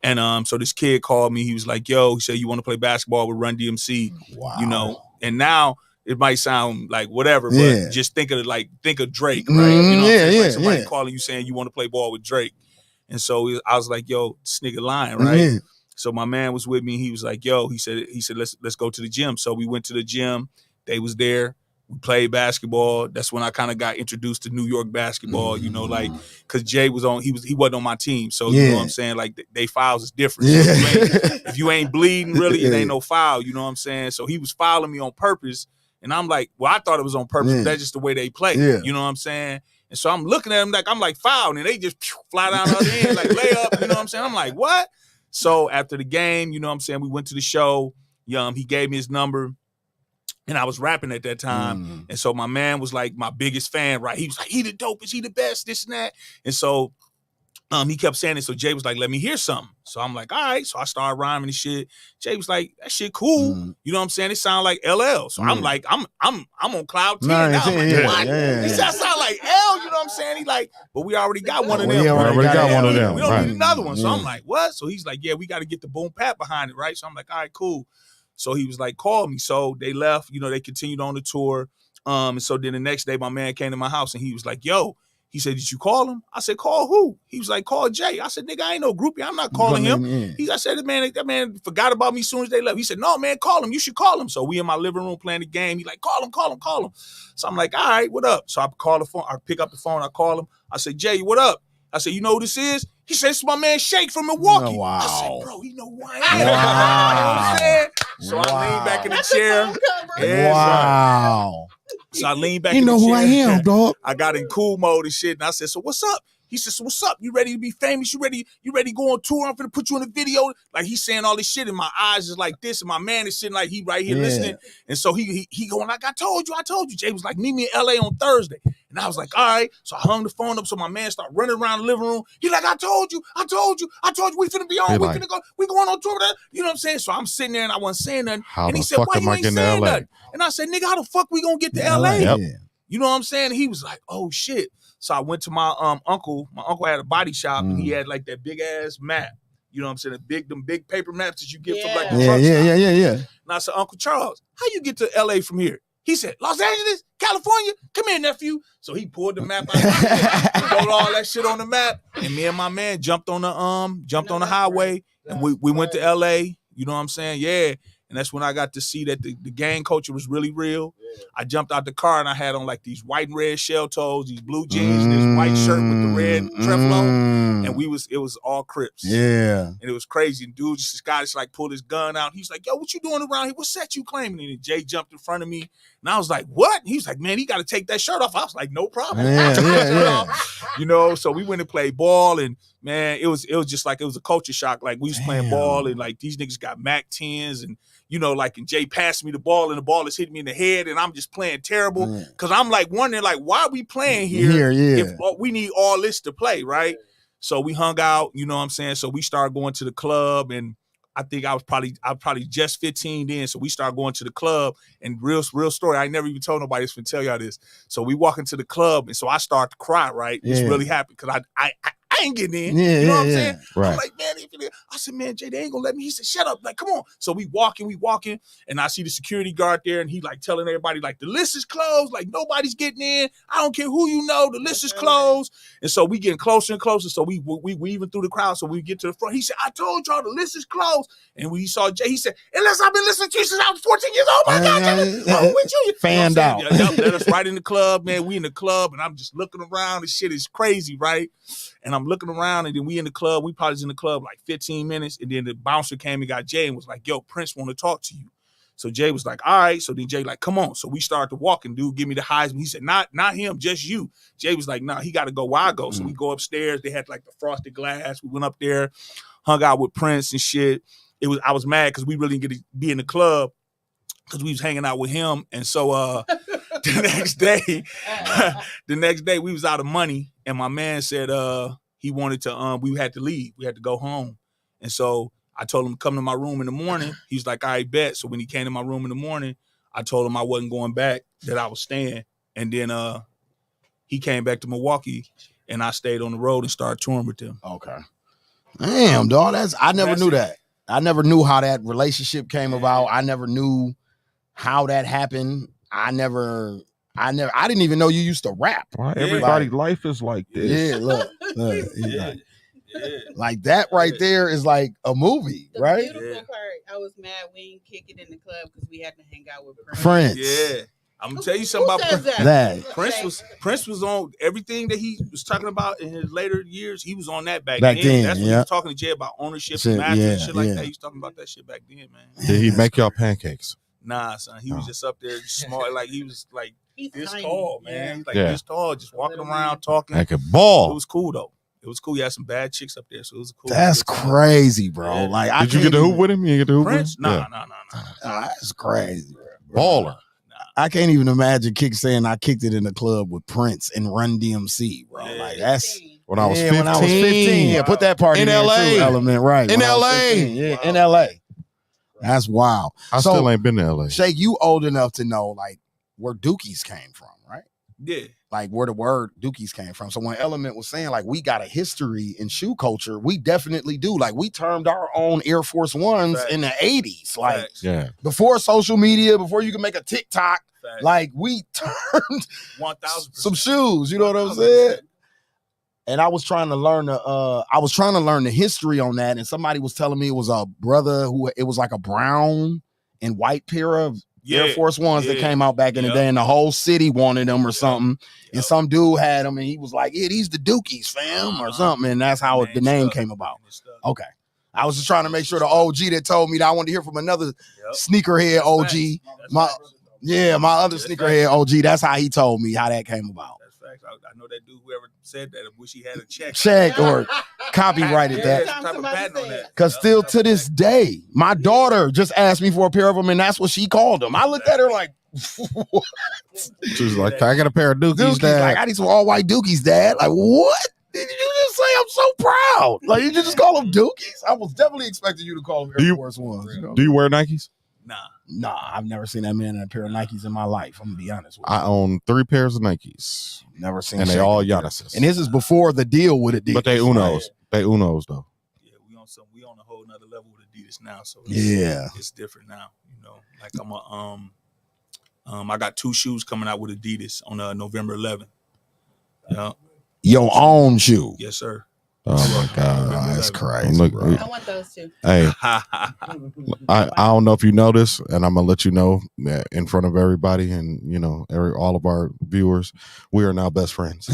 And so this kid called me. He was like, "Yo," he said, "You want to play basketball with Run DMC?" Wow. And now it might sound like whatever, but Yeah. just think of Drake, right? Mm, You know what I'm saying? yeah, Like somebody yeah. calling you saying you want to play ball with Drake. And so I was like, "Yo, this nigga lying, right?" Yeah. So my man was with me. He was like, "Yo," he said, let's go to the gym. So we went to the gym. They was there. We played basketball. That's when I kind of got introduced to New York basketball, like, because Jay was he wasn't on my team. So, you know what I'm saying? Like, they fouls is different. Yeah. So if you ain't bleeding, really, it ain't no foul, you know what I'm saying? So he was fouling me on purpose And I'm like, well, I thought it was on purpose. Yeah. That's just the way they play. Yeah. You know what I'm saying? And so I'm looking at them like, I'm like foul. And they just fly down the other end, like lay up. You know what I'm saying? I'm like, what? So after the game, you know what I'm saying? We went to the show. He gave me his number. And I was rapping at that time. And so my man was like my biggest fan, right? He was like, he the dopest, he the best, this and that. And so he kept saying it. So Jay was like, let me hear something. So I'm like, all right. So I started rhyming and shit. Jay was like, that shit cool. You know what I'm saying? It sounded like LL. So I'm like, I'm on cloud 10 now. I'm like, what? He said, I sound like L, you know what I'm saying? He like, but we already got one of them. We already got one of them. We don't need another one. So I'm like, what? So he's like, yeah, we got to get the boom pat behind it, right? So I'm like, all right, cool. So he was like, call me. So they left, they continued on the tour. And so then the next day, my man came to my house and he was like, yo, he said, did you call him? I said, call who? He was like, call Jay. I said, nigga, I ain't no groupie. I'm not calling him. I said, that man forgot about me as soon as they left. He said, no, man, call him. You should call him. So we in my living room playing the game. He like, call him. So I'm like, all right, what up? So I call the phone. I pick up the phone. I call him. I said, Jay, what up? I said, you know who this is? He said, it's my man Shake from Milwaukee. Oh, wow. I said, bro, he know who I am. Wow. You know what I'm saying? So I leaned back in the chair. Yeah, Wow. So I leaned back You in the know chair. who I am, dog. I got in cool mode and shit. And I said, so what's up? He said, so what's up? You ready to be famous? You ready to go on tour? I'm finna put you in a video. Like he's saying all this shit and my eyes is like this. And my man is sitting like he right here listening. And so he going like, I told you. Jay was like, meet me in LA on Thursday. And I was like, all right. So I hung the phone up. So my man started running around the living room. He like, I told you. We finna be on. We going on tour with that. You know what I'm saying? So I'm sitting there and I wasn't saying nothing. How and he the said, fuck why am you I ain't getting to saying LA? nothing? And I said, nigga, how the fuck we gonna get to LA? Yep. You know what I'm saying? He was like, oh shit. So I went to my uncle. My uncle had a body shop and he had like that big ass map. You know what I'm saying? Them big paper maps that you get from like the truck stop. Yeah. And I said, Uncle Charles, how you get to LA from here? He said, Los Angeles, California, come here, nephew. So he pulled the map out. He wrote all that shit on the map. And me and my man jumped on the highway and we went to LA. You know what I'm saying? Yeah. And that's when I got to see that the gang culture was really real. I jumped out the car and I had on like these white and red shell toes, these blue jeans, and this white shirt with the red Treflo. And it was all Crips. Yeah. And it was crazy. And dude, this guy just like pulled his gun out. He's like, yo, what you doing around here? What set you claiming? And Jay jumped in front of me. And I was like, what? And he was like, man, he got to take that shirt off. I was like, no problem. Yeah. So we went and played ball and man, it was just like, it was a culture shock. Like we was playing ball and like these niggas got MAC 10s and and Jay passed me the ball and the ball is hitting me in the head and I'm just playing terrible. Cause I'm like wondering like, why are we playing here if we need all this to play, right? So we hung out, you know what I'm saying? So we started going to the club and I think I was probably just 15 then. So we started going to the club and real story. I never even told nobody this, to tell y'all this. So we walk into the club and so I start to cry, right? It's really happy because I ain't getting in. You know what I'm saying? Right. I'm like, man, I said, man, Jay, they ain't gonna let me. He said, shut up. Like, come on. So we walking, and I see the security guard there, and he like telling everybody, like, the list is closed, like nobody's getting in. I don't care who you know, the list is closed. And so we getting closer and closer. So we weaving through the crowd. So we get to the front. He said, I told y'all the list is closed. And when he saw Jay, he said, unless I've been listening to you since I was 14 years old, my God, I'm with you. Fanned out. Yep, let us right in the club, man. We in the club, and I'm just looking around. This shit is crazy, right? And I'm looking around, and then we in the club. We probably was in the club like 15 minutes, and then the bouncer came and got Jay and was like, yo, Prince want to talk to you. So Jay was like, all right. So then Jay like, come on. So we started to walk, and dude, give me the Heisman. He said, not him, just you. Jay was like, nah, he got to go where I go. So we go upstairs. They had like the frosted glass. We went up there, hung out with Prince and shit. I was mad because we really didn't get to be in the club because we was hanging out with him. And so the next day we was out of money, and my man said he wanted to we had to leave. We had to go home. And so I told him to come to my room in the morning. He was like, I bet. So when he came to my room in the morning, I told him I wasn't going back, that I was staying. And then he came back to Milwaukee, and I stayed on the road and started touring with them. Okay. Damn, dog. I never knew that. I never knew how that relationship came about. I never knew how that happened. I didn't even know you used to rap. Why everybody's life is like this. Yeah, look. Like that right there is like a movie, the right? Beautiful part, I was mad we didn't kick it in the club because we had to hang out with Friends. Yeah. I'm gonna tell you something about Prince. Prince was on everything that he was talking about in his later years. He was on that back then. That's when he was talking to Jay about ownership and masters and shit like that. He was talking about that shit back then, man. Did he make y'all pancakes? Nah, son. He was just up there smart. Like he was like He's this tiny. tall, man. He's like Yeah. this tall, just walking around talking. Like a It ball. was cool though. It was cool. He had some bad chicks up there, so it was cool. That's Good time. crazy, bro. Yeah. Like, I Did you get the hoop with him? You didn't get the hoop Prince? with him? Nah. That's crazy, Baller. I can't even imagine saying I kicked it in the club with Prince and Run DMC, bro. Yeah. Like that's When I was 15. when I was 15. Yeah, put that party In there, LA. too, Element, right? In When I was LA. 15. Yeah, in LA. That's wild. I So- still ain't been to LA. Shake, you old enough to know like where Dookies came from, right? Yeah. Like where the word Dookies came from. So when Element was saying like we got a history in shoe culture, we definitely do. Like we termed our own Air Force Ones Facts. in the 80s. Like Facts. Yeah. before social media, before you can make a TikTok, Facts. like we turned 1,000%. some shoes. You know what I'm saying? And I was trying to learn the history on that, and somebody was telling me it was a brother who it was like a brown and white pair of Air Force Ones that came out back in the day, and the whole city wanted them or something. And some dude had them, and he was like, "Yeah, these the Dookies, fam," or something. And that's how the name came about. Okay, I was just trying to make sure the OG that told me that I wanted to hear from another sneakerhead OG. My other sneakerhead OG. That's how he told me how that came about. That's facts. I know that dude, whoever said that, I wish he had a check. Check or copyrighted that. Some type of patent on that. Because still to this day, my daughter just asked me for a pair of them, and that's what she called them. I looked at her like, what? She was like, "Can I get a pair of Dookies, Dookies, Dad?" like, I need some all white Dookies, Dad. Like, what did you just say? I'm so proud. Like, you just call them Dookies? I was definitely expecting you to call them Air Force Ones. You know? Do you wear Nikes? Nah, I've never seen that man in a pair of Nikes in my life. I'm gonna be honest with you. I own 3 pairs of Nikes, Never seen, and they Shake all in a pair. Giannis's. And this is before the deal with Adidas. But they Unos. They Unos though. yeah, we on a whole nother level with Adidas now. So Yeah. it's different now. You know, like I got 2 shoes coming out with Adidas on November 11th. Yeah, Your own shoe. yes, sir. Oh my God. That's crazy, Look, bro. I want those too. Hey, I don't know if you know this, and I'm gonna let you know in front of everybody, and you know, all of our viewers, we are now best friends.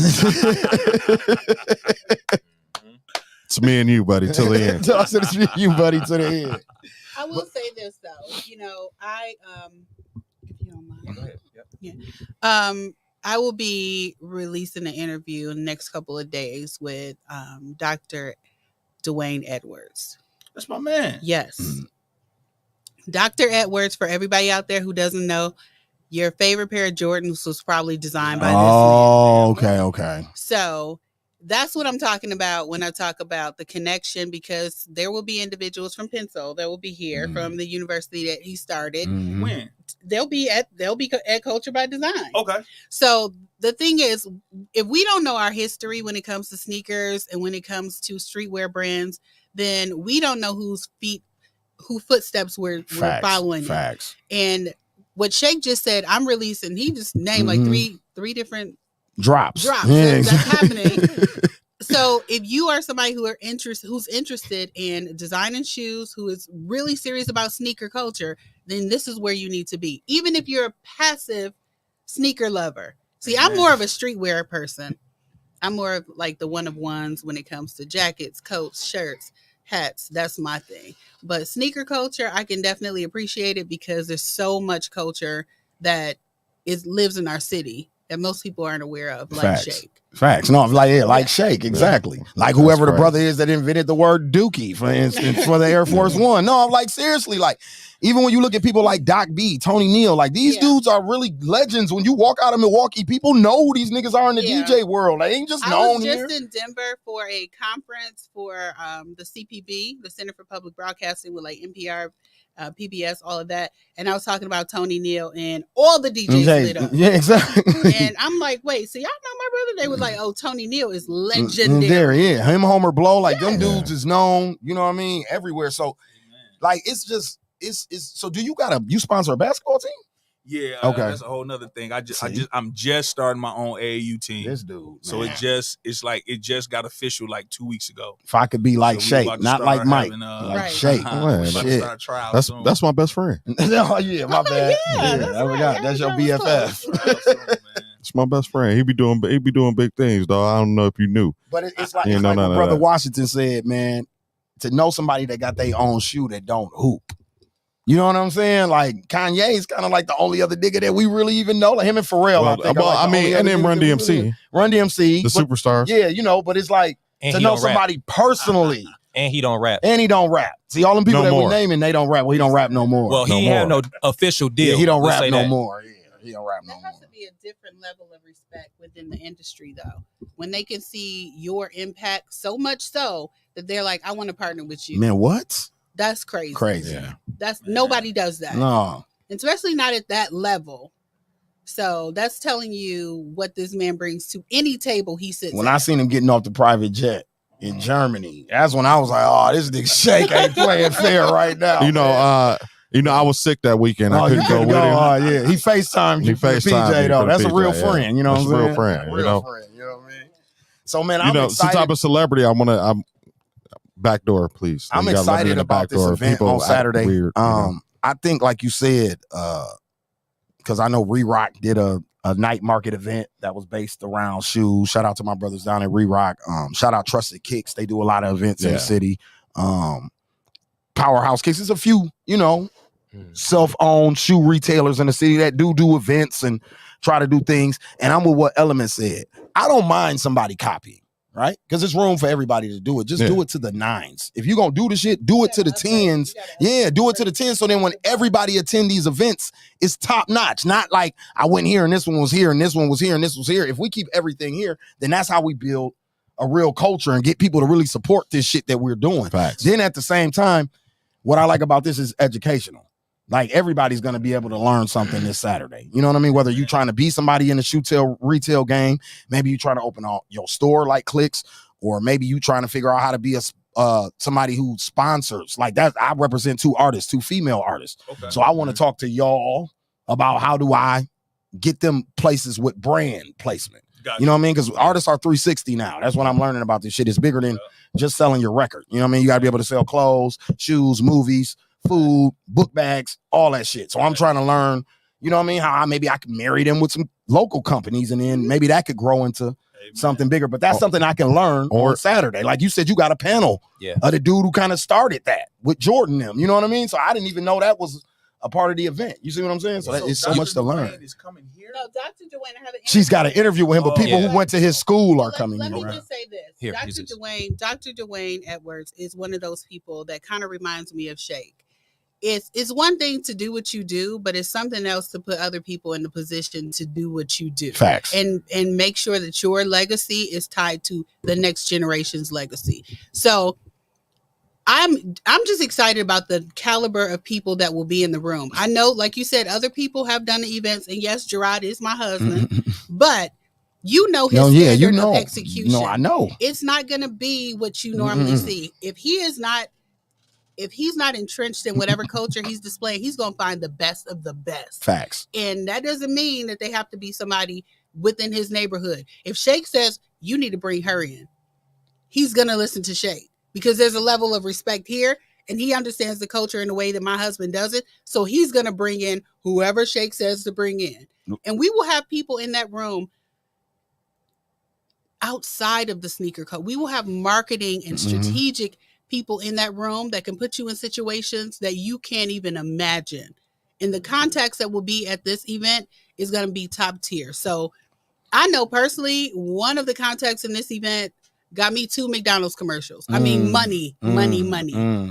It's me and you, buddy, till the end. I said it's me and you, buddy, to the end. I will say this though, you know, if you don't mind. Go ahead. Yep. Yeah. I will be releasing an interview in the next couple of days with Dr. Dwayne Edwards. That's my man. Yes. Dr. Edwards, for everybody out there who doesn't know, your favorite pair of Jordans was probably designed by this man. Oh, okay. So that's what I'm talking about when I talk about the connection, because there will be individuals from Pencil that will be here from the university that he started. Mhm. When? They'll be at Culture by Design. Okay. So the thing is, if we don't know our history when it comes to sneakers and when it comes to streetwear brands, then we don't know who footsteps we're following. Facts. And what Shake just said, I'm releasing. He just named like three different Drops. Yeah, that's exactly. happening. So if you are somebody who's interested in designing shoes, who is really serious about sneaker culture, then this is where you need to be. Even if you're a passive sneaker lover. See, I'm more of a streetwear person. I'm more of like the one of ones when it comes to jackets, coats, shirts, hats. That's my thing. But sneaker culture, I can definitely appreciate it because there's so much culture that lives in our city that most people aren't aware of, like Shake. Facts. No, like Shake, exactly. Like whoever the brother is that invented the word Dookie, for instance, for the Air Force One. No, I'm like, seriously, like, even when you look at people like Doc B, Tony Neal, like these dudes are really legends. When you walk out of Milwaukee, people know who these niggas are in the DJ world. They ain't just known here. I was just in Denver for a conference for the CPB, the Center for Public Broadcasting, with like NPR, PBS, all of that. And I was talking about Tony Neal, and all the DJs lit up. Yeah, exactly. And I'm like, wait, so y'all know my brother? They was like, oh, Tony Neal is legendary. Yeah, him, Homer Blow, like them dudes is known, you know what I mean, everywhere. So, like, it's just, so do you sponsor a basketball team? Yeah, okay. That's a whole nother thing. I'm just starting my own AAU team. This dude, so man. it just got official like 2 weeks ago. If I could be like Shake, not like Mike, having, like Shake. That's my best friend. Oh yeah, my bad. I forgot. That's your BFF. It's my best friend. He be doing big things, dog. I don't know if you knew. But it's like, what Brother Washington said, man. To know somebody that got their own shoe that don't hoop, You know what I'm saying? Like Kanye's kind of like the only other nigga that we really even know. Like him and Pharrell. Well, and then Run DMC. Run DMC. The superstars. Yeah, but it's like And to know somebody personally. And he don't rap. See, all them people No that more. we naming, they don't rap. Well, he don't rap no more. Well, he ain't have no official deal. Yeah, he don't Let's rap say no that. more. Yeah, he don't rap no There more. has to be a different level of respect within the industry, though, when they can see your impact so much so that they're like, I want to partner with you. Man, what? That's crazy. Crazy. Yeah. That's nobody does that. No. Especially not at that level. So that's telling you what this man brings to any table he sits When at. I seen him getting off the private jet in Germany, that's when I was like, oh, this nigga Shake ain't playing fair right now. You know, I was sick that weekend. I couldn't go with him. Yeah, he FaceTimed you for PJ though. That's a real friend. You know what I'm saying? Real friend. Real You know. friend. You know what I mean? So man, You I'm know, excited. some type of celebrity. I'm backdoor, please. I'm You gotta let me in excited the about back this door. event People on act Saturday. weird, you know. I think, like you said, because I know Re-Rock did a night market event that was based around shoes. Shout out to my brothers down at Re-Rock. Shout out Trusted Kicks. They do a lot of events in the city. Powerhouse Kicks. There's a few, self-owned shoe retailers in the city that do events and try to do things. And I'm with what Element said. I don't mind somebody copying. Right? Because there's room for everybody to do it. Just do it to the 9s. If you're going to do the shit, do it to the 10s. Yeah, do it to the 10s. So then when everybody attend these events, it's top notch. Not like I went here and this one was here and this one was here and this was here. If we keep everything here, then that's how we build a real culture and get people to really support this shit that we're doing. Facts. Then at the same time, what I like about this is educational. Like everybody's going to be able to learn something this Saturday. You know what I mean? Whether you're trying to be somebody in the retail game, maybe you're trying to open your store like Clicks, or maybe you trying to figure out how to be somebody who sponsors. Like that, I represent 2 female artists. Okay. So I want to talk to y'all about how do I get them places with brand placement. Gotcha. You know what I mean? Because artists are 360 now. That's what I'm learning about this shit. It's bigger than just selling your record. You know what I mean? You got to be able to sell clothes, shoes, movies, food, book bags, all that shit. So I'm trying to learn, you know what I mean, how maybe I can marry them with some local companies and then maybe that could grow into something bigger. But that's something I can learn on Saturday. Like you said, you got a panel of the dude who kind of started that with Jordan them. You know what I mean? So I didn't even know that was a part of the event. You see what I'm saying? So it's so much to learn. Is coming here? No, Dr. Dwayne, I have an She's got an interview with him, but people who went to his school are coming Let here. me just say this. Dr. Dwayne Edwards is one of those people that kind of reminds me of Shake. It's one thing to do what you do, but it's something else to put other people in the position to do what you do. Facts. And make sure that your legacy is tied to the next generation's legacy. So I'm just excited about the caliber of people that will be in the room. I know, like you said, other people have done the events, and yes, Gerard is my husband, but you know his standard of execution. No, I know. It's not going to be what you normally see. If he's not entrenched in whatever culture he's displaying, he's going to find the best of the best. Facts. And that doesn't mean that they have to be somebody within his neighborhood. If Shake says, you need to bring her in, he's going to listen to Shake because there's a level of respect here and he understands the culture in the way that my husband does it. So he's going to bring in whoever Shake says to bring in. And we will have people in that room outside of the sneaker code. We will have marketing and strategic people in that room that can put you in situations that you can't even imagine. And the contacts that will be at this event is going to be top tier. So I know personally, one of the contacts in this event got me 2 McDonald's commercials. I mean, money.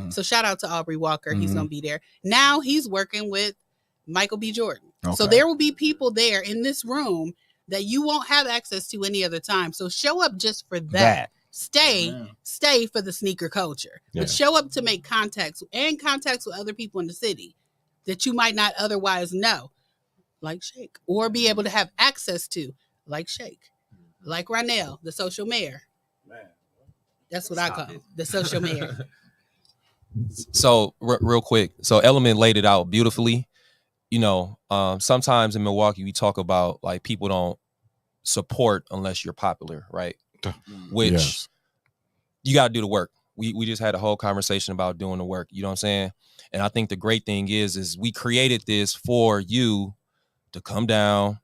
So shout out to Aubrey Walker. He's going to be there. Now he's working with Michael B. Jordan. Okay. So there will be people there in this room that you won't have access to any other time. So show up just for that. Stay for the sneaker culture, but show up to make contacts with other people in the city that you might not otherwise know, like Shake, or be able to have access to, like Shake, like Ranell, the social mayor. That's what I call him, the social mayor. So real quick, so Element laid it out beautifully. You know, sometimes in Milwaukee we talk about like people don't support unless you're popular, right? Which you got to do the work. We just had a whole conversation about doing the work. You know what I'm saying? And I think the great thing is we created this for you to come down,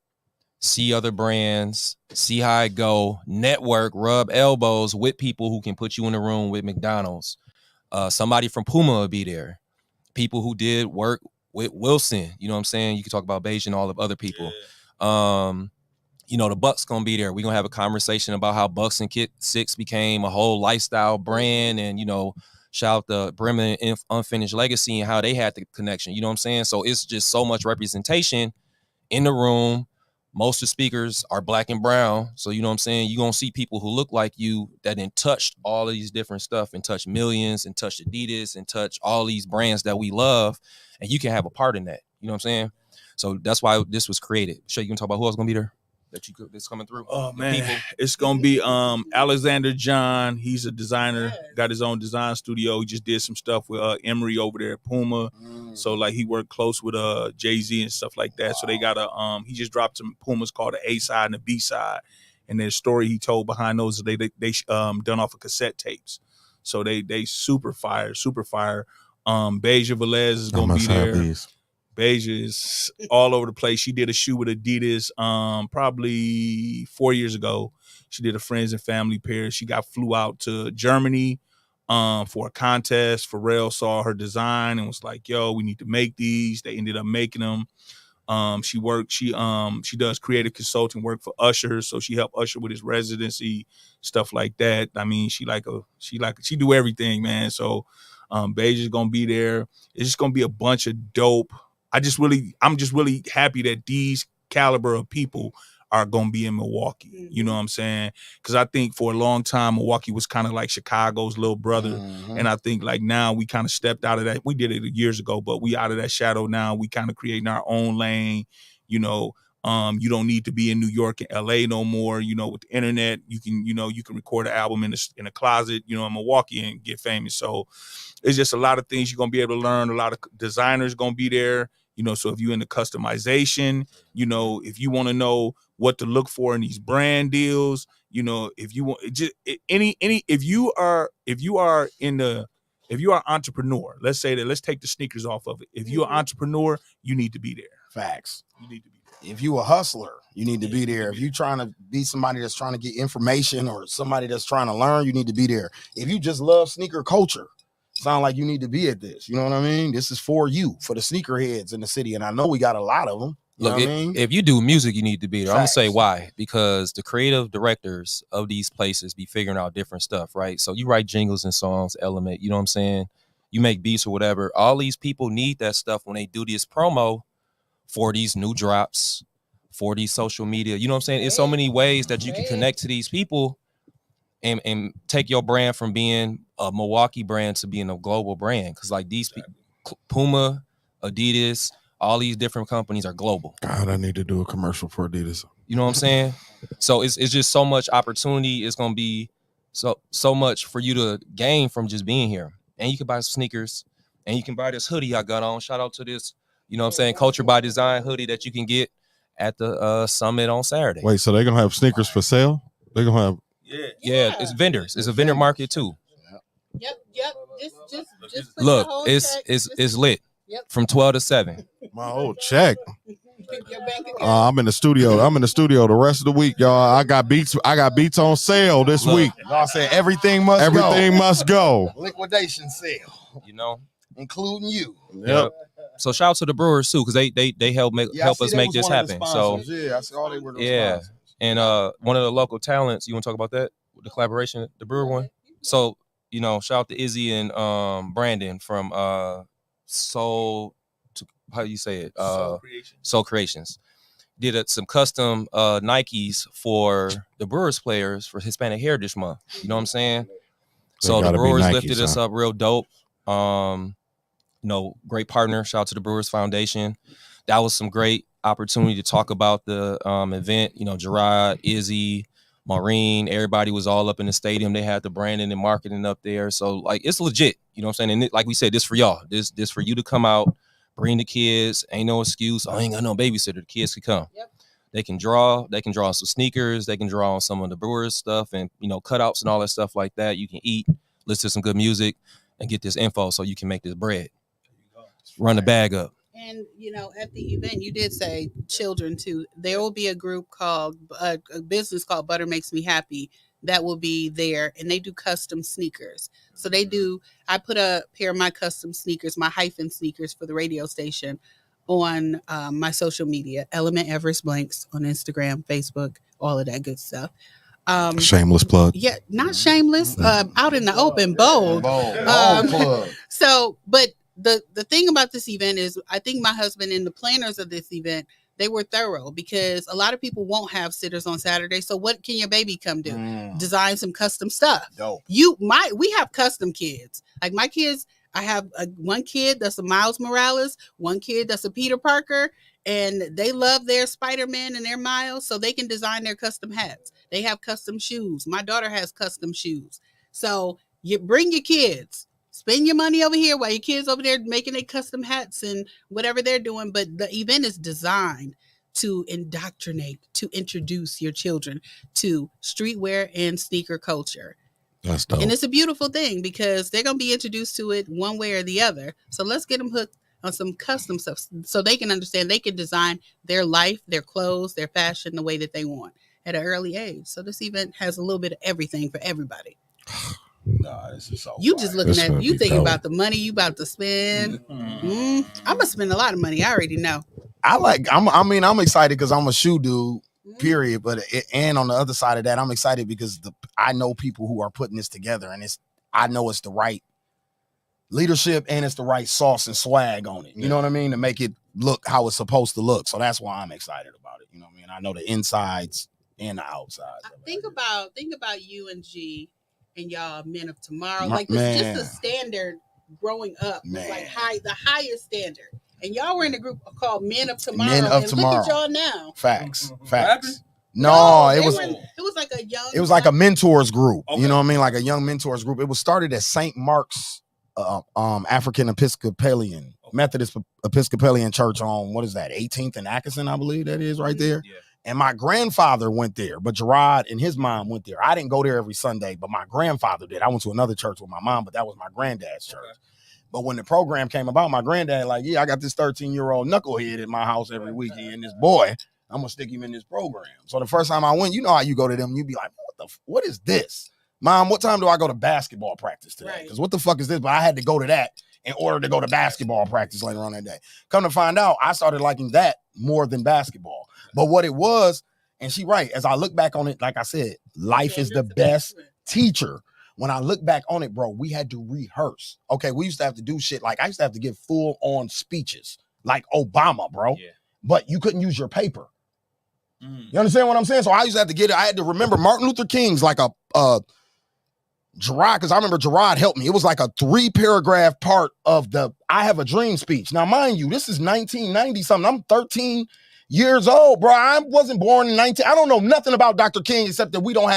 see other brands, see how it go, network, rub elbows with people who can put you in a room with McDonald's. Somebody from Puma will be there. people who did work with Wilson. You know what I'm saying? You can talk about Beige and all the other people. You know, the Bucks gonna be there. We're gonna have a conversation about how Bucks and Kit 6 became a whole lifestyle brand, and, you know, shout out to Bremen and Unfinished Legacy and how they had the connection. You know what I'm saying? So it's just so much representation in the room. Most of the speakers are black and brown. So, you know what I'm saying? You're going to see people who look like you that then touched all of these different stuff and touched Millions and touched Adidas and touched all these brands that we love. And you can have a part in that. You know what I'm saying? So that's why this was created. Sure, you can talk about who else going to be there that's coming through? Oh, man. It's going to be Alexander John. He's a designer, got his own design studio. He just did some stuff with Emery over there at Puma. So, like, he worked close with Jay-Z and stuff like that. So they got he just dropped some Pumas called the A side and the B side. And there's story he told behind those, they done off of cassette tapes. So they super fire. Beija Velez is going to be there. Beija is all over the place. She did a shoe with Adidas probably 4 years ago. She did a friends and family pair. She flew out to Germany for a contest. Pharrell saw her design and was like, yo, we need to make these. They ended up making them. She does creative consulting work for Usher. So she helped Usher with his residency, stuff like that. I mean, she do everything, man. So Beija's gonna be there. It's just gonna be a bunch of dope. I'm just really happy that these caliber of people are going to be in Milwaukee. You know what I'm saying? Because I think for a long time, Milwaukee was kind of like Chicago's little brother. And I think like now we kind of stepped out of that. We did it years ago, but we out of that shadow now. We kind of creating our own lane. You know, you don't need to be in New York and LA no more. You know, with the internet, you can record an album in a closet, you know, in Milwaukee and get famous. So it's just a lot of things you're going to be able to learn. A lot of designers going to be there. You know, so if you're into customization, you know, if you want to know what to look for in these brand deals, you know, if you want just if you are entrepreneur, let's take the sneakers off of it. If you're an entrepreneur, you need to be there. Facts. You need to be there. If you a hustler, you need to be there. If you're trying to be somebody that's trying to get information or somebody that's trying to learn, you need to be there. If you just love sneaker culture, sound like you need to be at this. You know what I mean? This is for you, for the sneakerheads in the city. And I know we got a lot of them. Look, if you do music, you need to be there. Facts. I'm going to say why. Because the creative directors of these places be figuring out different stuff, right? So you write jingles and songs, Element, you know what I'm saying? You make beats or whatever. All these people need that stuff when they do this promo for these new drops, for these social media. You know what I'm saying? It's so many ways that you can connect to these people and take your brand from being a Milwaukee brand to being a global brand. Because like these people, Puma, Adidas, all these different companies are global. God, I need to do a commercial for Adidas. You know what I'm saying? So it's just so much opportunity. It's going to be so much for you to gain from just being here. And you can buy some sneakers and you can buy this hoodie I got on. Shout out to this, you know what I'm saying, Culture by Design hoodie that you can get at the summit on Saturday. Wait, so they're going to have sneakers for sale? They're going to have... Yeah, it's vendors. It's a vendor market too. Yep. Just put look, the whole it's lit. Yep. From 12 to 7. My old check. Your bank account. I'm in the studio the rest of the week, y'all. I got beats on sale this week. Y'all said everything must go. Liquidation sale. You know, including you. Yep. So shout out to the Brewers too, because they help us make this happen. So yeah, I saw they were those sponsors. And one of the local talents, you want to talk about that? The collaboration, the Brewer one? So, you know, shout out to Izzy and Brandon from Soul Creations. Did some custom Nikes for the Brewers players for Hispanic Heritage Month. You know what I'm saying? So the Brewers lifted us up real dope. You know, great partner. Shout out to the Brewers Foundation. That was some great opportunity to talk about the event. You know, Gerard, Izzy, Maureen, everybody was all up in the stadium. They had the branding and marketing up there. So like, it's legit. You know what I'm saying? And like we said, this for y'all. This for you to come out, bring the kids. Ain't no excuse. I ain't got no babysitter. The kids can come. Yep. They can draw. They can draw on some sneakers. They can draw on some of the Brewers stuff and, you know, cutouts and all that stuff like that. You can eat, listen to some good music, and get this info so you can make this bread. Run the bag up. And, you know, at the event, you did say children, too. There will be a group called, a business called Butter Makes Me Happy that will be there, and they do custom sneakers. So I put a pair of my custom sneakers, my hyphen sneakers for the radio station on my social media, Element Everest Blanks on Instagram, Facebook, all of that good stuff. Shameless plug. Yeah, not shameless. Out in the open, bold. Plug. So, but the thing about this event is, I think my husband and the planners of this event, they were thorough, because a lot of people won't have sitters on Saturday. So what can your baby come do? Design some custom stuff. Dope. We have custom kids. Like my kids, I have one kid that's a Miles Morales, one kid that's a Peter Parker, and they love their Spider-Man and their Miles, so they can design their custom hats. They have custom shoes. My daughter has custom shoes. So you bring your kids. Spend your money over here while your kids over there making their custom hats and whatever they're doing. But the event is designed to indoctrinate, to introduce your children to streetwear and sneaker culture. That's dope. And it's a beautiful thing, because they're going to be introduced to it one way or the other. So let's get them hooked on some custom stuff so they can understand they can design their life, their clothes, their fashion the way that they want at an early age. So this event has a little bit of everything for everybody. No, this is so You fire. just looking This at, gonna you be thinking dope. about the money you about to spend. I'm gonna spend a lot of money. I already know. I'm excited because I'm a shoe dude, period. But and on the other side of that, I'm excited because I know people who are putting this together, and I know it's the right leadership and it's the right sauce and swag on it. You know what I mean? To make it look how it's supposed to look. So that's why I'm excited about it. You know what I mean? I know the insides and the outsides. Think about you and G and y'all Men of Tomorrow. Like Man. it's just a standard growing up. It's Man. like the highest standard. And y'all were in a group called Men of Tomorrow. Men of and Tomorrow. Look at y'all now. Facts. No, it was like a young. It was like a mentors group. Okay. You know what I mean? Like a young mentors group. It was started at St. Mark's African Episcopalian Methodist Episcopalian Church on, what is that, 18th and Atkinson, I believe that is right there. Yeah. And my grandfather went there, but Gerard and his mom went there. I didn't go there every Sunday, but my grandfather did. I went to another church with my mom, but that was my granddad's church. Okay. But when the program came about, my granddad like, I got this 13-year-old knucklehead at my house every weekend. This boy, I'm gonna stick him in this program. So the first time I went, you know how you go to them, you be like, what is this? Mom, what time do I go to basketball practice today? Because what the fuck is this? But I had to go to that in order to go to basketball practice later on that day. Come to find out, I started liking that more than basketball. But what it was, and she right, as I look back on it, like I said, life is the best teacher. When I look back on it, bro, we had to rehearse. Okay, we used to have to do shit. Like I used to have to give full-on speeches, like Obama, bro. Yeah. But you couldn't use your paper. You understand what I'm saying? So I used to have to get it. I had to remember Martin Luther King's like a Gerard, because I remember Gerard helped me. It was like a 3-paragraph part of the I Have a Dream speech. Now, mind you, this is 1990 something. I'm 13 years old, bro. I wasn't born in 19. I don't know nothing about Dr. King except that we don't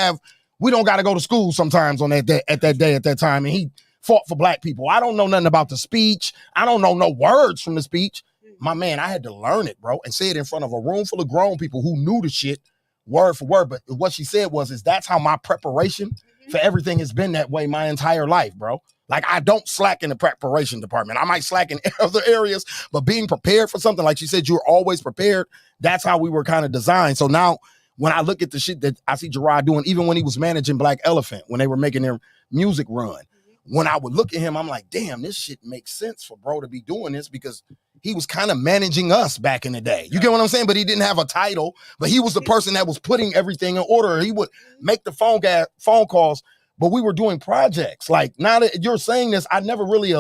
got to go to school sometimes on that day, at that time. And he fought for black people. I don't know nothing about the speech. I don't know no words from the speech. My man, I had to learn it, bro, and say it in front of a room full of grown people who knew the shit word for word. But what she said was that's how my preparation for everything has been that way my entire life, bro. Like I don't slack in the preparation department. I might slack in other areas, but being prepared for something, like she said, you're always prepared. That's how we were kind of designed. So now when I look at the shit that I see Gerard doing, even when he was managing Black Elephant, when they were making their music run, when I would look at him, I'm like, damn, this shit makes sense for bro to be doing this, because he was kind of managing us back in the day. You get what I'm saying? But he didn't have a title, but he was the person that was putting everything in order. He would make the phone calls, but we were doing projects. Like now that you're saying this, I never really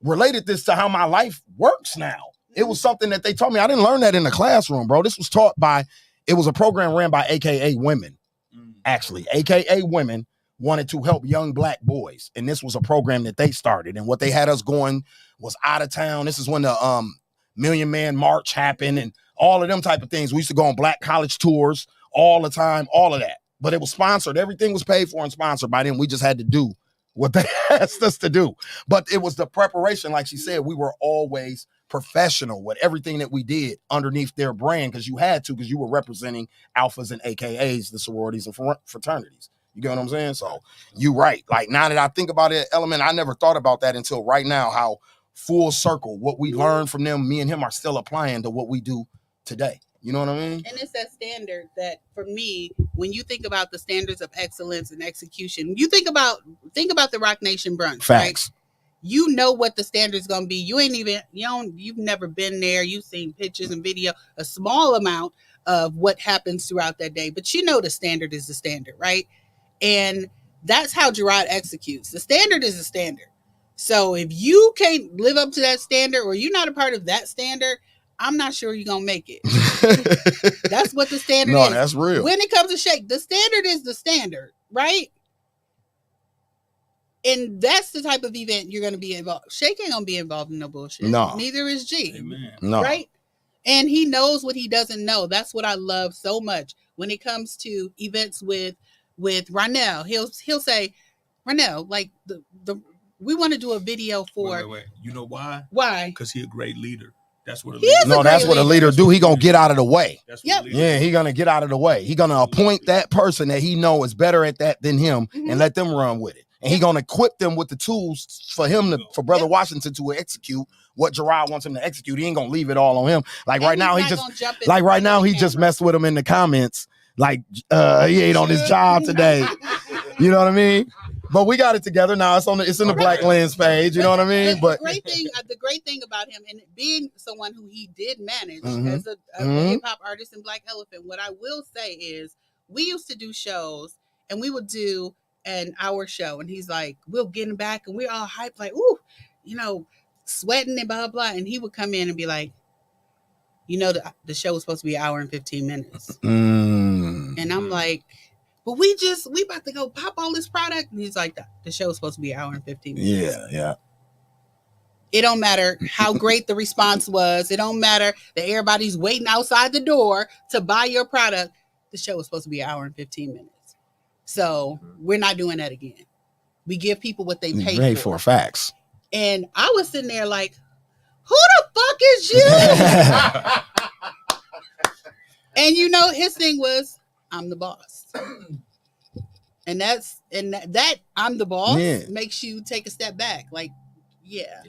related this to how my life works now. It was something that they taught me. I didn't learn that in the classroom, bro. This was taught it was a program ran by AKA women, actually. AKA women wanted to help young Black boys. And this was a program that they started. And what they had us going was out of town. This is when the Million Man March happened and all of them type of things. We used to go on Black college tours all the time, all of that. But it was sponsored. Everything was paid for and sponsored by them. We just had to do what they asked us to do. But it was the preparation. Like she said, we were always professional with everything that we did underneath their brand, because you had to, because you were representing alphas and AKAs, the sororities and fraternities. You get what I'm saying? So you right. Like now that I think about it, Element, I never thought about that until right now, how full circle what we learned from them, me and him are still applying to what we do today. You know what I mean? And it's that standard that, for me, when you think about the standards of excellence and execution, you think about the Rock Nation brunch. Facts. Right? You know what the standard's gonna be. You've never been there. You've seen pictures and video, a small amount of what happens throughout that day, but you know the standard is the standard, right? And that's how Gerard executes. The standard is the standard. So if you can't live up to that standard, or you're not a part of that standard, I'm not sure you're gonna make it. That's what the standard is. No, that's real. When it comes to Shake, the standard is the standard, right? And that's the type of event you're gonna be involved. Shake ain't gonna be involved in no bullshit. No. Neither is G. Amen. No. Right? And he knows what he doesn't know. That's what I love so much. When it comes to events with Ranell, he'll say, Ranell, like we want to do a video for. Wait. You know why? Why? Because he's a great leader. That's what a He is leader. a That's what a leader do. He gonna get out of the way. That's what Yep. a leader Yeah, he gonna get out of the way. He gonna appoint that person that he know is better at that than him, Mhm. and let them run with it. And he gonna equip them with the tools for Brother Yep. Washington to execute what Gerard wants him to execute. He ain't gonna leave it all on him. Like And right now, he's he not just gonna jump in like front right of now the he just camera. messed with him in the comments. Like he ain't on his job today. You know what I mean? But we got it together now. It's in the Black Lens page. You know what I mean? And But the great thing about him, and being someone who he did manage Mhm. as a Mhm. hip hop artist in Black Elephant, what I will say is, we used to do shows, and we would do an hour show, and he's like, we'll get him back, and we're all hyped, like, ooh, sweating and blah blah, and he would come in and be like, the show was supposed to be an hour and 15 minutes, and I'm like, but we about to go pop all this product, and he's like, the show was supposed to be an hour and 15 minutes. yeah. It don't matter how great the response was. It don't matter that everybody's waiting outside the door to buy your product. The show was supposed to be an hour and 15 minutes. So we're not doing that again. We give people what they pay for. Facts. And I was sitting there like, who the fuck is you? And his thing was, I'm the boss. And that I'm the boss makes you take a step back. Like, yeah.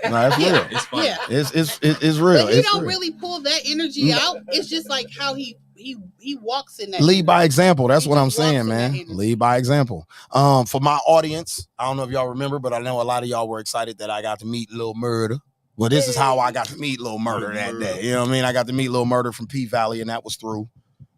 No, that's real. It's funny. Yeah. It's real. But he It's don't real. really pull that energy out. It's just like how he walks in that. Lead by example. That's He what I'm just walks saying, in that man. energy. Lead by example. For my audience, I don't know if y'all remember, but I know a lot of y'all were excited that I got to meet Lil Murder. Well, this is how I got to meet Lil Murder that day. You know what I mean? I got to meet Lil Murder from P Valley, and that was through,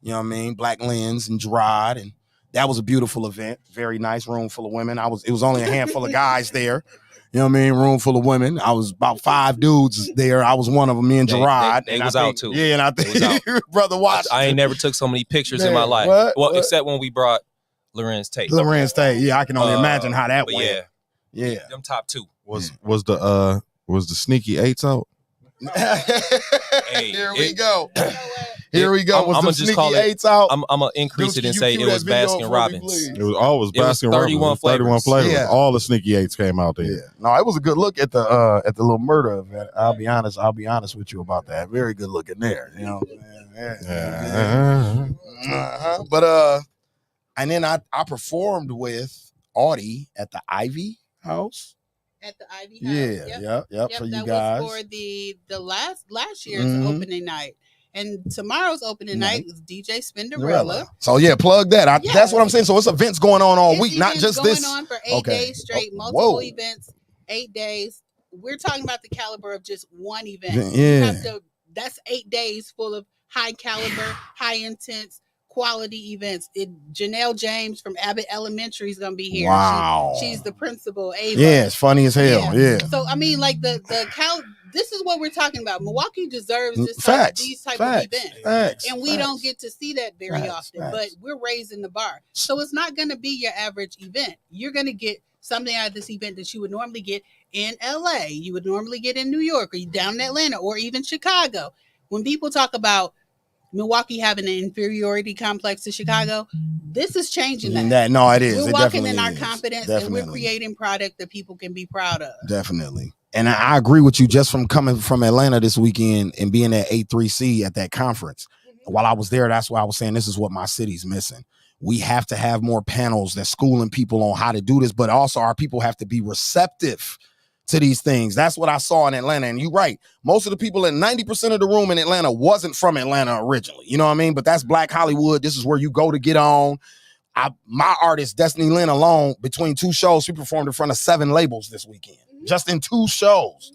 you know what I mean, Black Lens and Gerard, and that was a beautiful event. Very nice, room full of women. It was only a handful of guys there. You know what I mean? Room full of women. I was about 5 dudes there. I was one of them, me and Gerard. They and was I out think, too. Yeah, and I They was think Brother Washington. I ain't never took so many pictures in my Man, life. what? Except when we brought Lorenz Tate. Lorenz Tate. Yeah, I can only imagine how that but went. Yeah. them top two. Was the sneaky eights out? Hey, Here we it- go. You know what? Here we go. Was I'ma the just sneaky call it- eights out? I'm gonna increase it and say it was Baskin Robbins. It was always It was Baskin 31 Robbins. 31 flavors. Yeah. All the sneaky eights came out there. Yeah. No, it was a good look at the Little Murder event. I'll be honest with you about that. Very good looking there. You know. Yeah. But and then I performed with Audie at the Ivy House. At the Ivy House. Yeah. Yep. For you that guys. was for the last year's Mhm. opening night. And tomorrow's opening night is DJ Spinderella. So yeah, plug that. Yeah. That's what I'm saying. So it's events going on all It's week, not events just going this. on for 8 Okay. days straight, Oh, multiple whoa. events, 8 days. We're talking about the caliber of just one event. Yeah. That's 8 days full of high caliber, high intense, quality events. Janelle James from Abbott Elementary is gonna be here. Wow. She's the principal. Ava. Yeah, it's funny as hell. Yeah. So I mean, like this is what we're talking about. Milwaukee deserves these Facts. type of events. Facts. And we don't get to see that very Facts, often, but we're raising the bar. So it's not going to be your average event. You're going to get something out of this event that you would normally get in LA, you would normally get in New York, or down in Atlanta, or even Chicago. When people talk about Milwaukee having an inferiority complex to Chicago, this is changing that. No, it is. We're It walking definitely in our is. confidence, Definitely. and we're creating product that people can be proud of. Definitely. And I agree with you just from coming from Atlanta this weekend and being at A3C at that conference. While I was there, that's why I was saying this is what my city's missing. We have to have more panels that's schooling people on how to do this, but also our people have to be receptive to these things. That's what I saw in Atlanta. And you're right. Most of the people, 90% of the room in Atlanta wasn't from Atlanta originally. You know what I mean? But that's Black Hollywood. This is where you go to get on. My artist, Destiny Lynn, alone, between 2 shows, she performed in front of 7 labels this weekend. Just in 2 shows.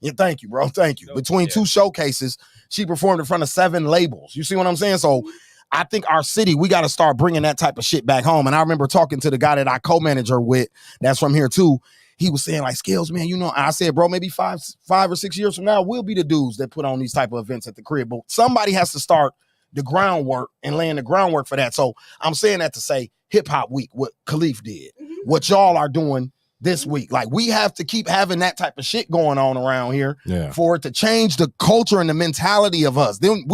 Yeah, thank you, bro. Thank you. Between 2 showcases, she performed in front of 7 labels. You see what I'm saying? So I think our city, we got to start bringing that type of shit back home. And I remember talking to the guy that I co-manager with, that's from here too. He was saying like, Scalez, man, you know, I said, bro, maybe 5 or 6 years from now, we'll be the dudes that put on these type of events at the crib. But somebody has to start the groundwork and laying the groundwork for that. So I'm saying that to say Hip Hop Week, what Khalif did, what y'all are doing this week. Like, we have to keep having that type of shit going on around here for it to change the culture and the mentality of us. Then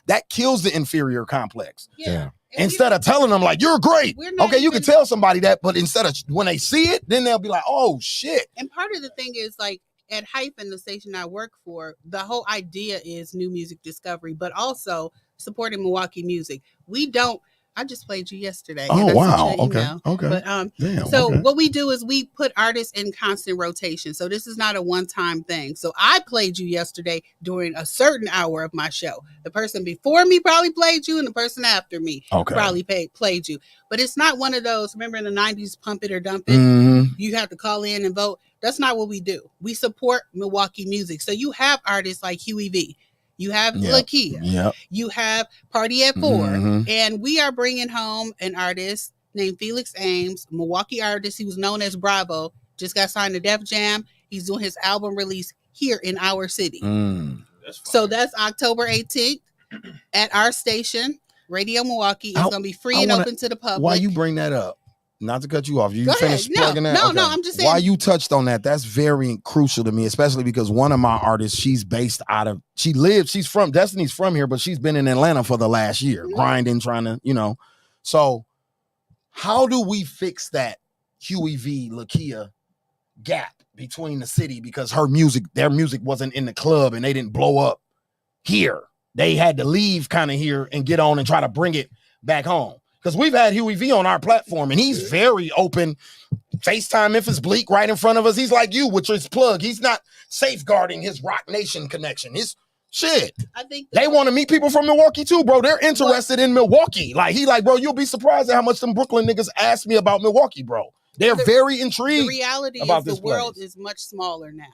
that kills the inferior complex. Yeah. Instead of telling them like, you're great. Okay, you can tell somebody that, but instead of when they see it, then they'll be like, oh shit. And part of the thing is like at Hyphen, the station I work for, the whole idea is new music discovery, but also supporting Milwaukee music. I just played you yesterday. Oh, wow. Okay. But what we do is we put artists in constant rotation. So this is not a one-time thing. So I played you yesterday during a certain hour of my show. The person before me probably played you, and the person after me probably played you. But it's not one of those, remember in the 90s, pump it or dump it? You have to call in and vote. That's not what we do. We support Milwaukee music. So you have artists like Huey V. You have Lakia. You have Party at 4. And we are bringing home an artist named Felix Ames, Milwaukee artist. He was known as Bravo. Just got signed to Def Jam. He's doing his album release here in our city. So that's October 18th at our station, Radio Milwaukee. It's going to be free and open to the public. Why you bring that up? Not to cut you off. You finished plugging that? No, I'm just saying. Why you touched on that, that's very crucial to me, especially because one of my artists, she's from, Destiny's from here, but she's been in Atlanta for the last year, grinding, trying to, So how do we fix that Huey V, Lakia gap between the city? Because their music wasn't in the club and they didn't blow up here. They had to leave kind of here and get on and try to bring it back home. Because we've had Huey V on our platform, and he's very open. FaceTime Memphis Bleak right in front of us. He's like you with his plug. He's not safeguarding his Rock Nation connection. His shit. I think they want to meet people from Milwaukee too, bro. They're interested in Milwaukee. Bro, you'll be surprised at how much them Brooklyn niggas ask me about Milwaukee, bro. They're very intrigued. The reality is the world is much smaller now.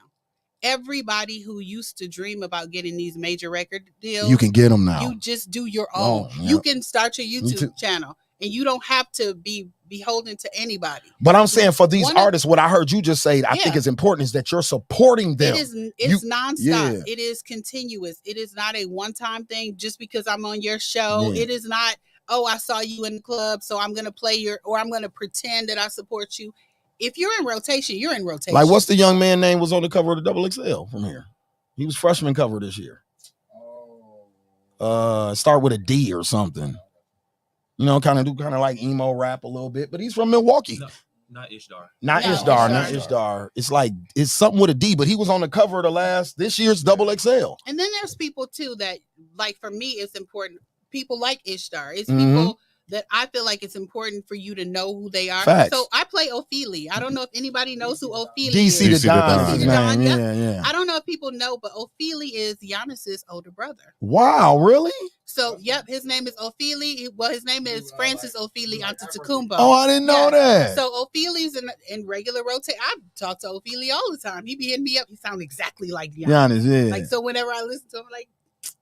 Everybody who used to dream about getting these major record deals, you can get them now. You just do your own. You can start your YouTube channel, and you don't have to be beholden to anybody. But I'm saying for these artists, what I heard you just say, I think is important, is that you're supporting them. It's nonstop. Yeah. It is continuous. It is not a one-time thing. Just because I'm on your show, it is not. Oh, I saw you in the club, so I'm going to play or I'm going to pretend that I support you. If you're in rotation, you're in rotation. Like, what's the young man name was on the cover of the XXL from here? He was freshman cover this year. Start with a D or something. Kind of like emo rap a little bit, but he's from Milwaukee. No, not Ishdar. Not Ishdar. It's something with a D, but he was on the cover of this year's XXL. And then there's people too that, like, for me, it's important. People like Ishtar. It's people that I feel like it's important for you to know who they are. Facts. So I play Ophelia. I don't know if anybody knows who Ophelia DC is. the Don. Yeah. I don't know if people know, but Ophelia is Giannis's older brother. Wow, really? So, his name is Ophelia. Well, his name is Francis Ophelia Antetokounmpo. Oh, I didn't know that. So Ophelia's in regular rotation. I talk to Ophelia all the time. He be hitting me up. He sounds exactly like Giannis. Yeah. Like, so whenever I listen to him, I'm like,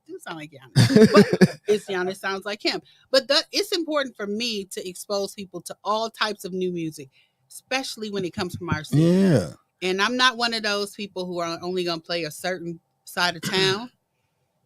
do sound like Giannis. But Giannis sounds like him. But it's important for me to expose people to all types of new music, especially when it comes from our city. Yeah. And I'm not one of those people who are only going to play a certain side of town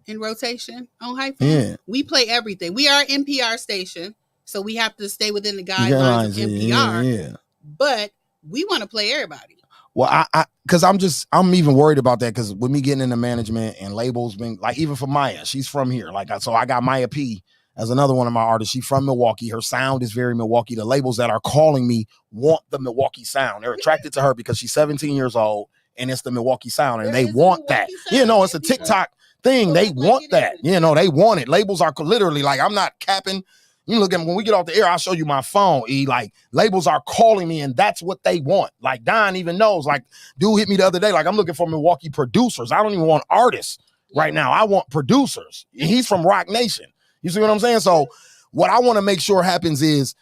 in rotation on Hyphen. Yeah. We play everything. We are an NPR station, so we have to stay within the guidelines of NPR. Yeah. But we want to play everybody. Well, because I'm even worried about that, because with me getting into management and labels, being like, even for Maya, she's from here. So I got Maya P as another one of my artists. She's from Milwaukee. Her sound is very Milwaukee. The labels that are calling me want the Milwaukee sound. They're attracted to her because she's 17 years old and it's the Milwaukee sound, and they want that. It's a TikTok thing. They want that. They want it. Labels are literally like, I'm not capping. You look at when we get off the air, I'll show you my phone. Like labels are calling me, and that's what they want. Like Don even knows. Like dude hit me the other day. Like I'm looking for Milwaukee producers. I don't even want artists right now. I want producers. He's from Rock Nation. You see what I'm saying? So what I want to make sure happens is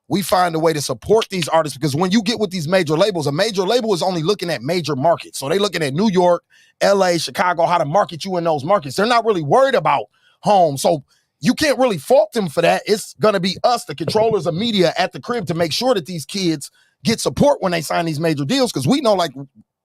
we find a way to support these artists, because when you get with these major labels, a major label is only looking at major markets. So they're looking at New York, LA, Chicago, how to market you in those markets. They're not really worried about home. So you can't really fault them for that. It's going to be us, the controllers of media at the crib, to make sure that these kids get support when they sign these major deals. Because we know, like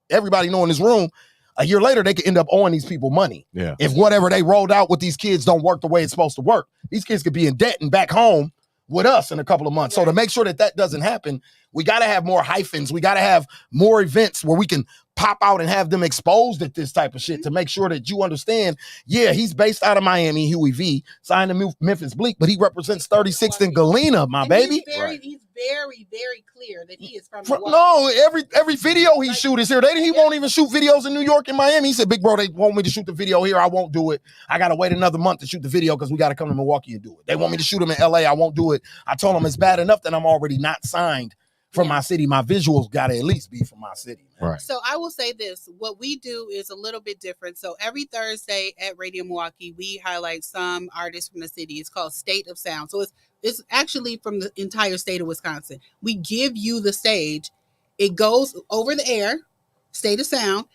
everybody know in this room, a year later, they could end up owing these people money. Yeah. If whatever they rolled out with these kids don't work the way it's supposed to work. These kids could be in debt and back home with us in a couple of months. So to make sure that that doesn't happen, we got to have more hyphens. We got to have more events where we can pop out and have them exposed at this type of shit to make sure that you understand, yeah, he's based out of Miami, Huey V, signed to Memphis Bleak, but he represents 36th and Galena, my baby. He's very, very clear that he is from No, every video he shoot is here. He won't even shoot videos in New York and Miami. He said, big bro, they want me to shoot the video here. I won't do it. I got to wait another month to shoot the video because we got to come to Milwaukee and do it. They want me to shoot them in LA. I won't do it. I told them it's bad enough that I'm already not signed from my city. My visuals got to at least be from my city. Right. So I will say this, what we do is a little bit different. So every Thursday at Radio Milwaukee, we highlight some artists from the city. It's called State of Sound. So it's actually from the entire state of Wisconsin. We give you the stage. It goes over the air, State of Sound.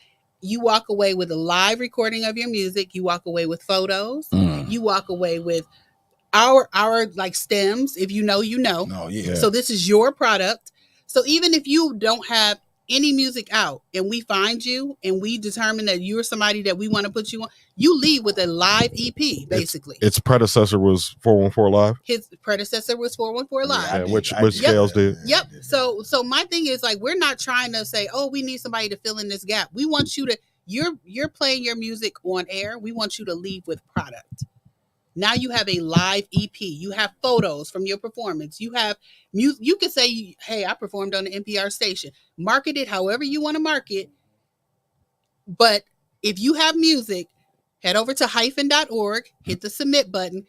You walk away with a live recording of your music. You walk away with photos. You walk away with our like stems. If you know, you know. Oh, yeah. So this is your product. So even if you don't have any music out and we find you and we determine that you're somebody that we want to put you on, you leave with a live EP, basically. Its predecessor was 414 Live. His predecessor was 414 Live. Yeah, which Scalez did. Yep. So my thing is, like, we're not trying to say, oh, we need somebody to fill in this gap. We want you to, you're playing your music on air. We want you to leave with product. Now you have a live EP. You have photos from your performance. You have music. You can say, hey, I performed on the NPR station. Market it however you want to market. But if you have music, head over to hyphen.org, hit the submit button,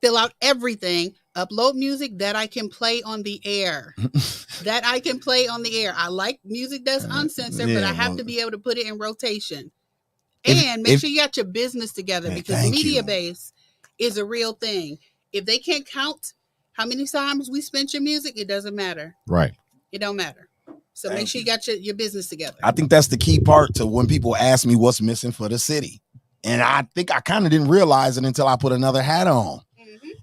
fill out everything, upload music that I can play on the air. I like music that's uncensored, but I have to be able to put it in rotation. And make sure you got your business together, because media base is a real thing. If they can't count how many times we spent your music, it doesn't matter. Right. It don't matter. So make sure you got your business together. I think that's the key part to when people ask me what's missing for the city. And I think I kind of didn't realize it until I put another hat on.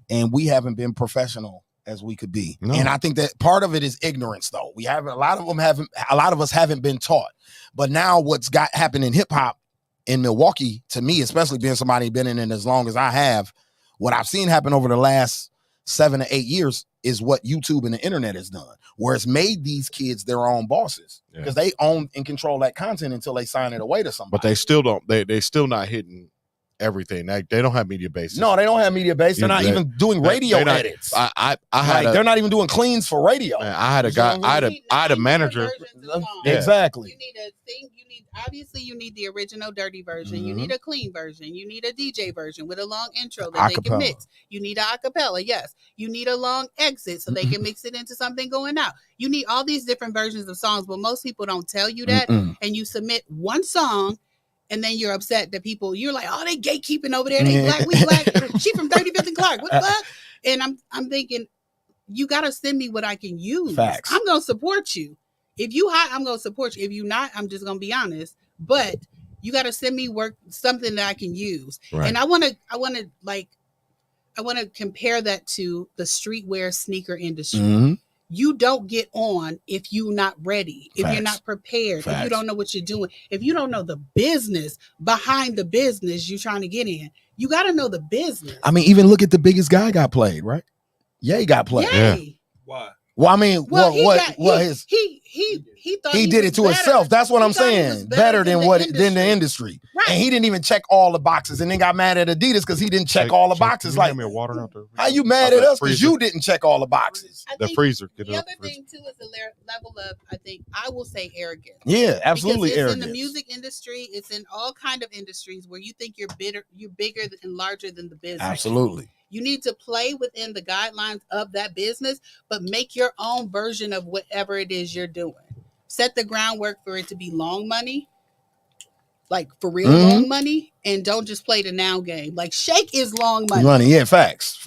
And we haven't been professional as we could be. No. And I think that part of it is ignorance, though. A lot of us haven't been taught. But now what's happened in hip hop in Milwaukee, to me, especially being somebody been in it as long as I have, what I've seen happen over the last 7 to 8 years is what YouTube and the internet has done, where it's made these kids their own bosses because they own and control that content until they sign it away to somebody. But they still don't. They still not hitting everything. They don't have media bases. No, they don't have media base. They're not even doing radio edits. They're not even doing cleans for radio. Man, I had a guy. I had a manager. Exactly. You need a thing. Obviously, you need the original dirty version. You need a clean version. You need a DJ version with a long intro that they can mix. You need an acapella. Yes. You need a long exit so they can mix it into something going out. You need all these different versions of songs, but most people don't tell you that. And you submit one song, and then you're upset that you're like, oh, they gatekeeping over there. They black, we black. She from 35th and Clark. What the fuck? And I'm thinking, you got to send me what I can use. Facts. I'm going to support you. If you hot, I'm going to support you. If you not, I'm just going to be honest. But you got to send me something that I can use. Right. And I want to compare that to the streetwear sneaker industry. You don't get on if you're not ready, if you're not prepared, if you don't know what you're doing, if you don't know the business behind the business you're trying to get in. You got to know the business. I mean, even look at the biggest guy got played, right? Yeah, he got played. Yeah. Why? Well, I mean, he thought he did it to himself. That's what I'm saying. Better than the industry. Right. And he didn't even check all the boxes, and then got mad at Adidas because he didn't check all the boxes. Like, water out there. How you mad at us because you didn't check all the boxes? The freezer. The other thing too is the level of, I will say, arrogance. Yeah, absolutely because it's arrogance. in the music industry, it's in all kind of industries where you think you're bigger and larger than the business. Absolutely. You need to play within the guidelines of that business, but make your own version of whatever it is you're doing. Set the groundwork for it to be long money, like for real long money, and don't just play the now game. Like Shake is long money. Yeah, facts.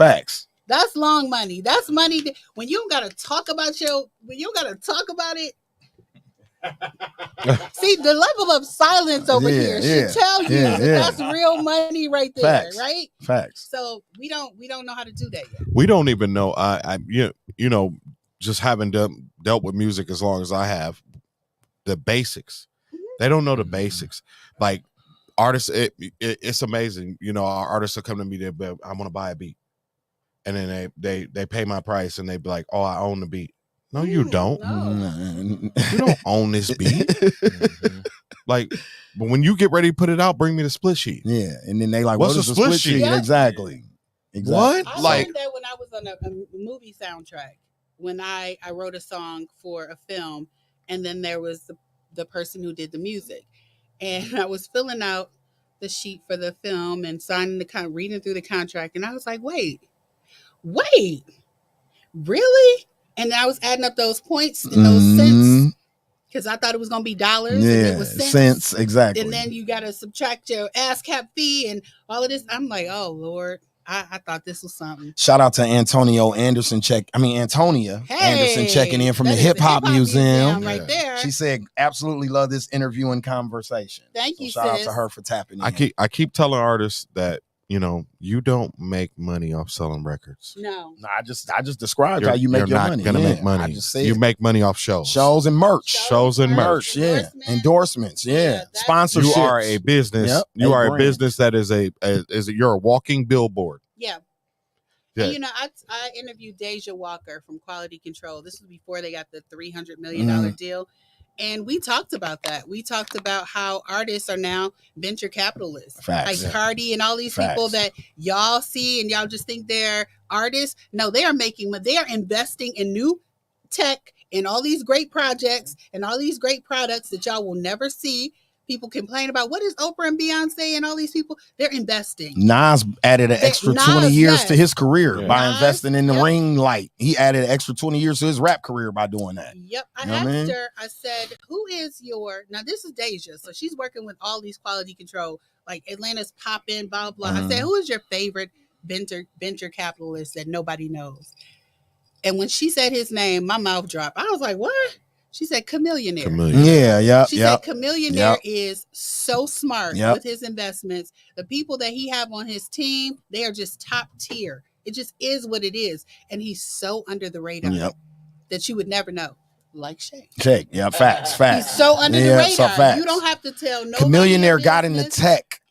That's long money. That's money when you don't gotta talk about it. See, the level of silence over here should tell you that's real money right there, right? Facts. So we don't know how to do that yet. We don't even know. Just having dealt with music as long as I have, the basics. They don't know the basics. Like artists, it's amazing. Our artists will come to me. They're like, I want to buy a beat, and then they pay my price, and they be like, "Oh, I own the beat." No, you don't. No. You don't own this beat. Like, but when you get ready to put it out, bring me the split sheet. Yeah, and then they like, what's what is a the split split sheet? sheet? Exactly. What? I Like learned that when I was on a movie soundtrack. When I wrote a song for a film, and then there was the person who did the music, and I was filling out the sheet for the film and signing reading through the contract, and I was like, wait, really? And I was adding up those points and those cents because I thought it was going to be dollars. And it was cents. Exactly. And then you got to subtract your ASCAP fee and all of this. I'm like, oh, Lord, I thought this was something. Shout out to Antonia Anderson Anderson checking in from the Hip Hop Museum. Right there. She said, absolutely love this interview and conversation. Thank you, shout out sis. to her for tapping in. I keep telling artists that, you don't make money off selling records. No. I just described how you make your money. You're not gonna make money. I just said you make money off shows. Shows and merch. Shows and merch. Yeah. Endorsements. Yeah. Sponsorships. You are a business. Yep. You are a brand. business that you're a walking billboard. Yeah. Yeah. And, I interviewed Deja Walker from Quality Control. This was before they got the $300 million deal. And we talked about that. We talked about how artists are now venture capitalists. Facts. Like Cardi and all these people that y'all see and y'all just think they're artists. No, they are investing in new tech and all these great projects and all these great products that y'all will never see. People complain about what is Oprah and Beyonce and all these people. They're investing. Nas added an extra 20 years to his career by investing in the ring light. He added an extra 20 years to his rap career by doing that. Yep. I asked her, I said, who is now this is Deja. So she's working with all these quality control, like Atlanta's Poppin', blah, blah. I said, who is your favorite venture capitalist that nobody knows? And when she said his name, my mouth dropped. I was like, what? She said Chameleonaire. Yeah. She said Chameleonaire is so smart with his investments. The people that he have on his team, they are just top tier. It just is what it is. And he's so under the radar that you would never know. Like Shake. Yeah, facts. He's so under the radar. You don't have to tell nobody. Chameleonaire got into tech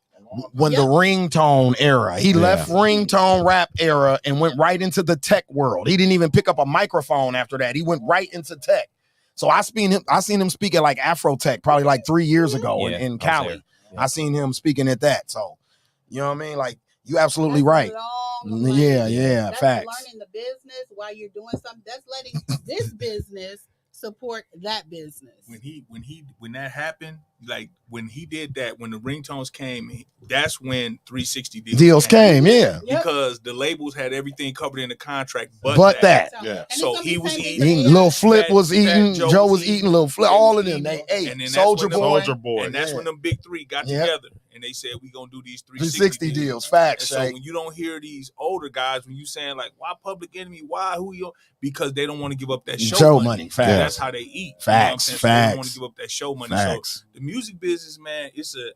when the ringtone era. He left ringtone rap era and went right into the tech world. He didn't even pick up a microphone after that. He went right into tech. So I seen him speak at like Afrotech probably like 3 years ago in Cali. I seen him speaking at that. So, you know what I mean? Like, you absolutely right. That's facts. Learning the business while you're doing something. That's letting this business support that business. When that happened, like when he did that, when the ringtones came, that's when 360 deals came. Because the labels had everything covered in the contract, but that. Yeah. So he was eating. Lil Flip was eating. Joe was eating. Lil Flip. All of them. They ate. And then Soldier Boy. And that's when them big three got together. And they said, we gonna do these 360 deals. Facts. So when you don't hear these older guys, when you saying like, why Public Enemy? Why who you? Because they don't want to give up that show money. Facts. That's how they eat. Facts. So Facts. they don't want to give up that show money. Facts. So the music business, man, it's a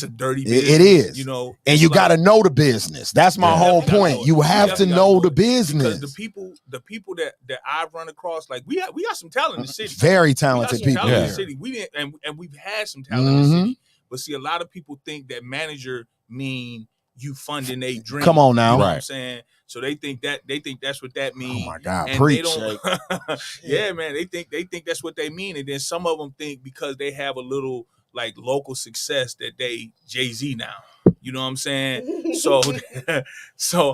dirty business. It is. And you like, got to know the business. That's my whole point. You have to know the business. Because the people that I've run across, like we got some talent in the city. Very talented people in the city. We didn't, and we've had some talent in the city. But see, a lot of people think that manager mean you funding a dream. Come on now. You know what I'm saying? So they think that's what that means. Oh my God, and preach. Yeah, man. They think that's what they mean. And then some of them think because they have a little like local success that they Jay-Z now. You know what I'm saying? So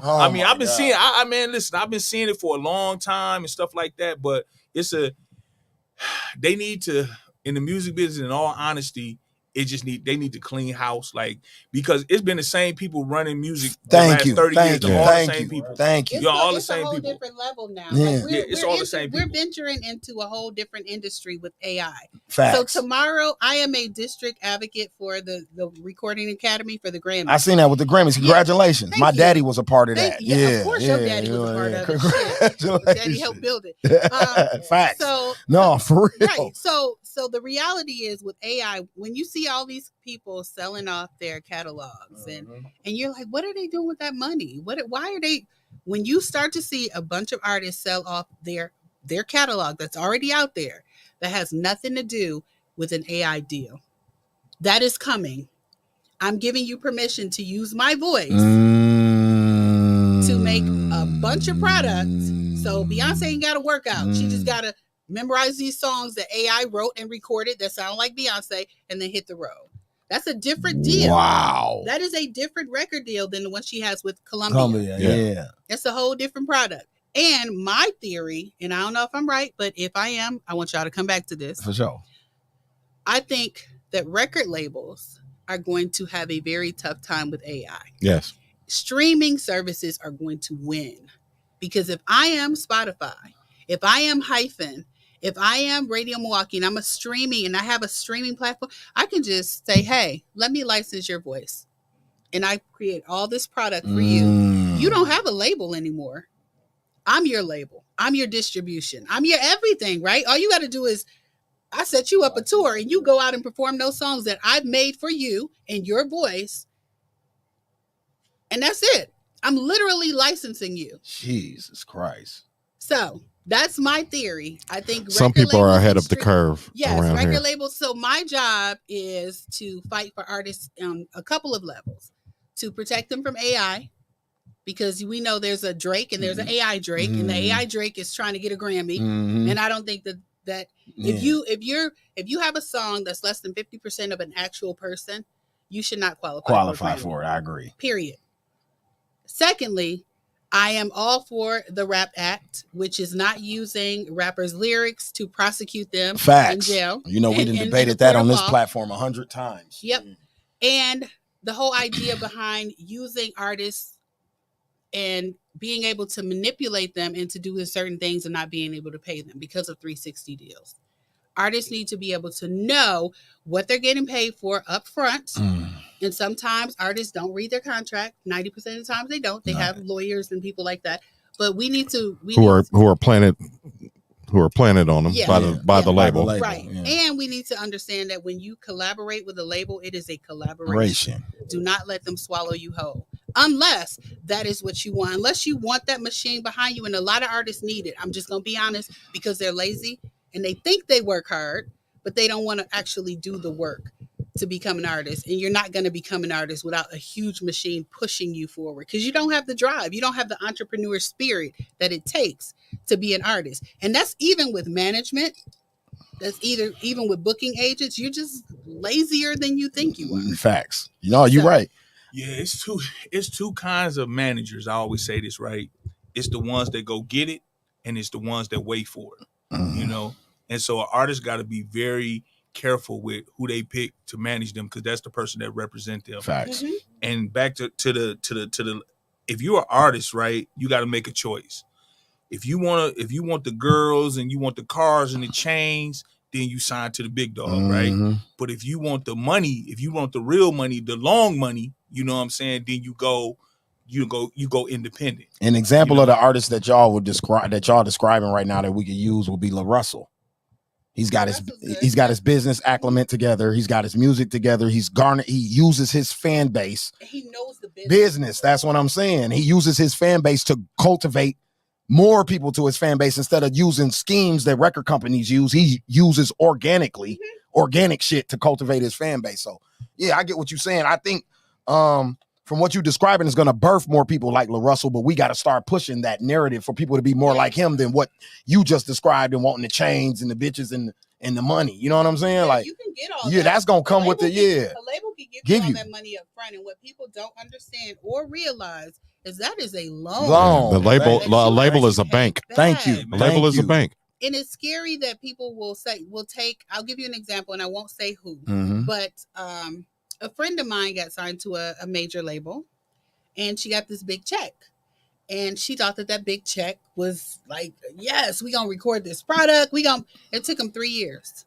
I mean, I've been seeing. I mean, listen, I've been seeing it for a long time and stuff like that. But they need to, in the music business, in all honesty, they need to clean house, like, because it's been the same people running music the last 30 years. All the same people. Thank you. It's all the it's same a whole people. different level now. Yeah. Like It's all the same We're people. venturing into a whole different industry with AI. Facts. So tomorrow, I am a district advocate for the Recording Academy for the Grammys. I seen that with the Grammys. Congratulations. Thank My you. daddy was a part of that. Yeah, of course your daddy was a part of it. Shit. Congratulations. Daddy helped build it. Facts. So No, for real. right. So the reality is with AI, when you see all these people selling off their catalogs and you're like, what are they doing with that money? Why are they, when you start to see a bunch of artists sell off their catalog that's already out there that has nothing to do with an AI deal, that is coming. I'm giving you permission to use my voice to make a bunch of products. So Beyonce ain't got to work out. She just got to memorize these songs that AI wrote and recorded that sound like Beyonce and then hit the road. That's a different deal. Wow. That is a different record deal than the one she has with Columbia. Yeah. That's a whole different product. And my theory, and I don't know if I'm right, but if I am, I want y'all to come back to this. For sure. I think that record labels are going to have a very tough time with AI. Yes. Streaming services are going to win. Because if I am Spotify, if I am Hyphen, if I am Radio Milwaukee and I'm a streaming and I have a streaming platform, I can just say, hey, let me license your voice. And I create all this product for you. You don't have a label anymore. I'm your label. I'm your distribution. I'm your everything, right? All you got to do is I set you up a tour and you go out and perform those songs that I've made for you in your voice. And that's it. I'm literally licensing you. Jesus Christ. So that's my theory. I think some people are ahead of the curve. Yes, around record here. labels. So my job is to fight for artists on a couple of levels, to protect them from AI, because we know there's a Drake and there's an AI Drake, and the AI Drake is trying to get a Grammy, and I don't think that if you have a song that's less than 50% of an actual person, you should not qualify for it. I agree. Period. Secondly, I am all for the Rap Act, which is not using rappers' lyrics to prosecute them Facts. in jail. You know, we done debated that on this platform 100 times. Yep. And the whole idea behind using artists and being able to manipulate them into doing certain things and not being able to pay them because of 360 deals. Artists need to be able to know what they're getting paid for up front. And sometimes artists don't read their contract. 90% of the times they don't. They have lawyers and people like that. But we need to who are planted on them by the label. Right. Yeah. And we need to understand that when you collaborate with a label, it is a collaboration. Do not let them swallow you whole. Unless that is what you want. Unless you want that machine behind you. And a lot of artists need it. I'm just going to be honest, because they're lazy and they think they work hard, but they don't want to actually do the work to become an artist. And you're not going to become an artist without a huge machine pushing you forward, because you don't have the drive. You don't have the entrepreneur spirit that it takes to be an artist. And that's even with management. That's even with booking agents. You're just lazier than you think you are. Facts. You know, you're right. Yeah, it's two kinds of managers. I always say this, right? It's the ones that go get it, and it's the ones that wait for it. You know? And so an artist got to be very careful with who they pick to manage them, because that's the person that represents them. Facts. And back to the if you're an artist, right, you got to make a choice. If you want the girls and you want the cars and the chains, then you sign to the big dog, right? But if you want the money, if you want the real money, the long money, you know what I'm saying, then you go independent. An example of the artist that y'all would describe, that y'all describing right now, that we could use would be La Russell. He's got his business acclimate together. He's got his music together. He uses his fan base. He knows the business. That's what I'm saying. He uses his fan base to cultivate more people to his fan base instead of using schemes that record companies use. He uses organic shit to cultivate his fan base. So yeah, I get what you're saying. I think from what you're describing, is going to birth more people like La Russell, but we got to start pushing that narrative for people to be more like him than what you just described, and wanting the chains and the bitches and and the money. You know what I'm saying? Yeah, Like, you can get all yeah, that. that's gonna come with the A label can give you all that money up front, and what people don't understand or realize is that is a loan. The label is a bank. Thank you. A label is a bank. And it's scary that people will take. I'll give you an example, and I won't say who, but a friend of mine got signed to a major label, and she got this big check. And she thought that big check was like, yes, we gonna record this product. It took them 3 years.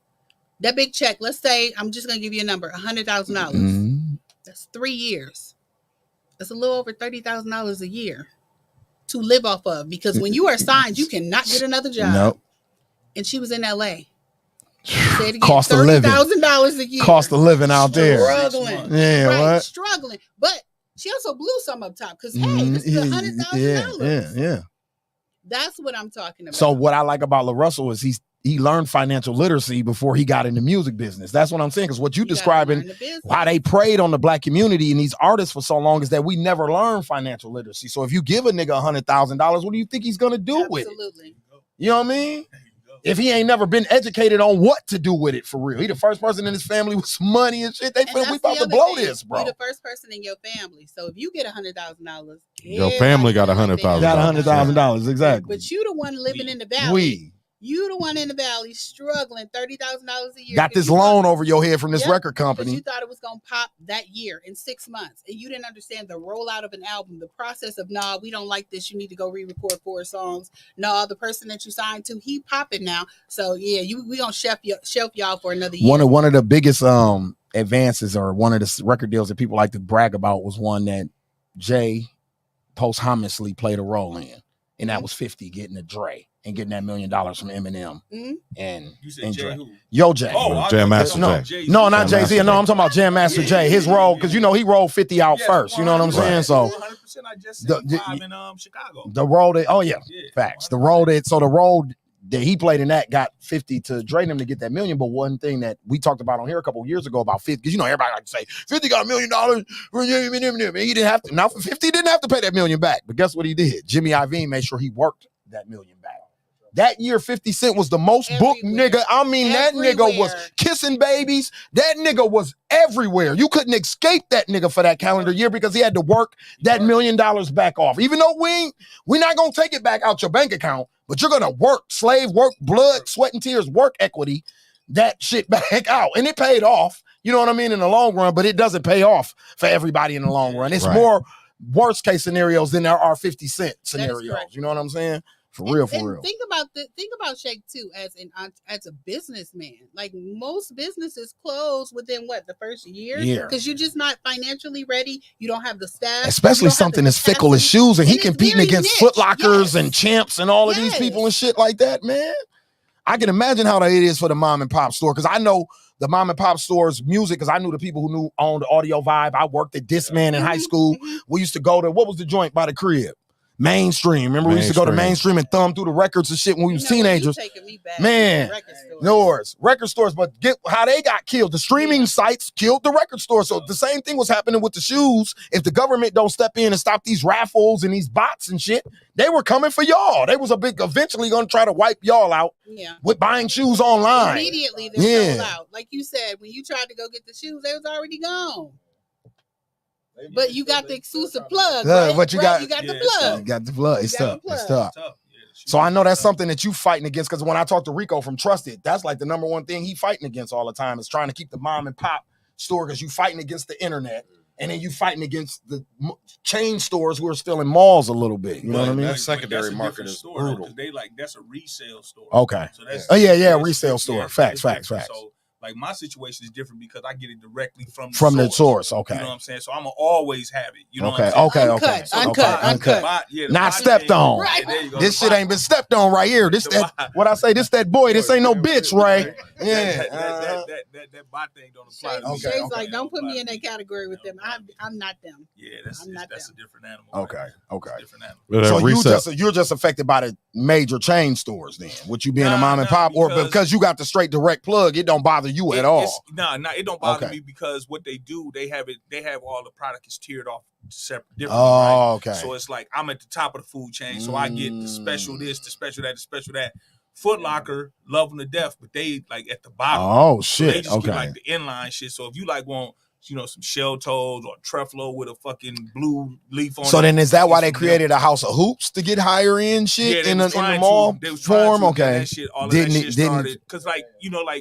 That big check, let's say, I'm just gonna give you a number, $100,000. That's 3 years. That's a little over $30,000 a year to live off of. Because when you are signed, you cannot get another job. Nope. And she was in LA. Cost of living. $30,000 a year. Cost of living out there. Struggling. Yeah, right, what? struggling. But she also blew some up top because hey, this is $100,000. Yeah. That's what I'm talking about. So what I like about LaRussell is he learned financial literacy before he got in the music business. That's what I'm saying. Because what you describing, how they preyed on the black community and these artists for so long is that we never learned financial literacy. So if you give a nigga $100,000, what do you think he's gonna do with it? Absolutely. You know what I mean? If he ain't never been educated on what to do with it for real. He the first person in his family with some money and shit. They feel we about to blow this, bro. You're the first person in your family. So if you get $100,000, your family got $100,000. Got $100,000, exactly. But you the one living in the valley. You the one in the valley struggling, $30,000 a year. Got this loan over your head from this record company. You thought it was gonna pop that year in 6 months, and you didn't understand the rollout of an album, the process of we don't like this. You need to go re-record 4 songs. The person that you signed to, he popping now. So yeah, we gonna shelf y'all for another year. One of the biggest advances or one of the record deals that people like to brag about was one that Jay posthumously played a role in, and that was 50 getting a Dre. And getting that $1 million from Eminem and you said Jay Dre. who? Yo Jay. Jam Master Jay. No, not Jay-Z. No, I'm talking about Jam Master Jay. His role, because he rolled 50 out first. You know what I'm saying? So 100%. I just said 5 in Chicago. The role that facts. The role that he played in that got 50 to Dre them to get that $1 million. But one thing that we talked about on here a couple of years ago about 50, because everybody like to say 50 got $1 million. And he didn't have to. Now 50 didn't have to pay that $1 million back. But guess what he did? Jimmy Iovine made sure he worked that $1 million back. That year, 50 Cent was the most booked nigga. I mean, that nigga was kissing babies. That nigga was everywhere. You couldn't escape that nigga for that calendar year because he had to work that $1 million back off. Even though we're not going to take it back out your bank account, but you're going to work, slave work, blood, sweat, and tears, work equity, that shit back out. And it paid off, you know what I mean, in the long run, but it doesn't pay off for everybody in the long run. It's more worst case scenarios than there are 50 Cent scenarios. You know what I'm saying? For real. Think about Shake too as a businessman. Like most businesses close within the first year because you're just not financially ready. You don't have the staff, especially something as fickle as shoes, and he competing against Foot Lockers and Champs and all of these people and shit like that. Man, I can imagine how that it is for the mom and pop store because I know the mom and pop store's music because I knew the people who owned Audio Vibe. I worked at Discman in high school. We used to go to what was the joint by the crib? Mainstream. Remember we used to go to Mainstream and thumb through the records and shit when we was teenagers. Man, record stores, but get how they got killed. The streaming sites killed the record store. So the same thing was happening with the shoes. If the government don't step in and stop these raffles and these bots and shit, they were coming for y'all. They was eventually going to try to wipe y'all out with buying shoes online. Immediately they're sold out. Like you said, when you tried to go get the shoes, they was already gone. But you got the exclusive plug, right? But you got the plug. You got the plug. It's tough. It's tough. So I know that's something that you fighting against because when I talk to Rico from Trusted, that's like the number one thing he fighting against all the time is trying to keep the mom and pop store because you fighting against the internet and then you fighting against the chain stores who are still in malls a little bit. You know what I mean? That secondary market is brutal. That's a resale store. Okay. So that's, resale store. Facts. So, like my situation is different because I get it directly from the source. Okay. You know what I'm saying? So I'm always have it. You know what I'm saying? Uncut. Not stepped on. Right. This shit ain't been stepped on right here. This that boy. This ain't no bitch, Ray. Yeah. That bot thing don't apply to me. Shay's like, don't put me in that category with them. I'm not them. Yeah, that's a different animal. Okay. Different animal. So you're just affected by the major chain stores then, with you being a mom and pop, or because you got the straight direct plug, it don't bother you at all. It don't bother me because what they do, they have all the product is tiered off differently. Oh, right? Okay. So it's like I'm at the top of the food chain, so I get the special this, the special that, the special that Foot Locker love them to death, but they like at the bottom. Oh So they shit. just Okay. get like the inline shit. So if you like want, some shell toes or Treflo with a fucking blue leaf on it. So then is that why they it's created a house of hoops to get higher end shit they in was the trying mall to. They was trying form? to, Okay. that shit, all of that shit started because like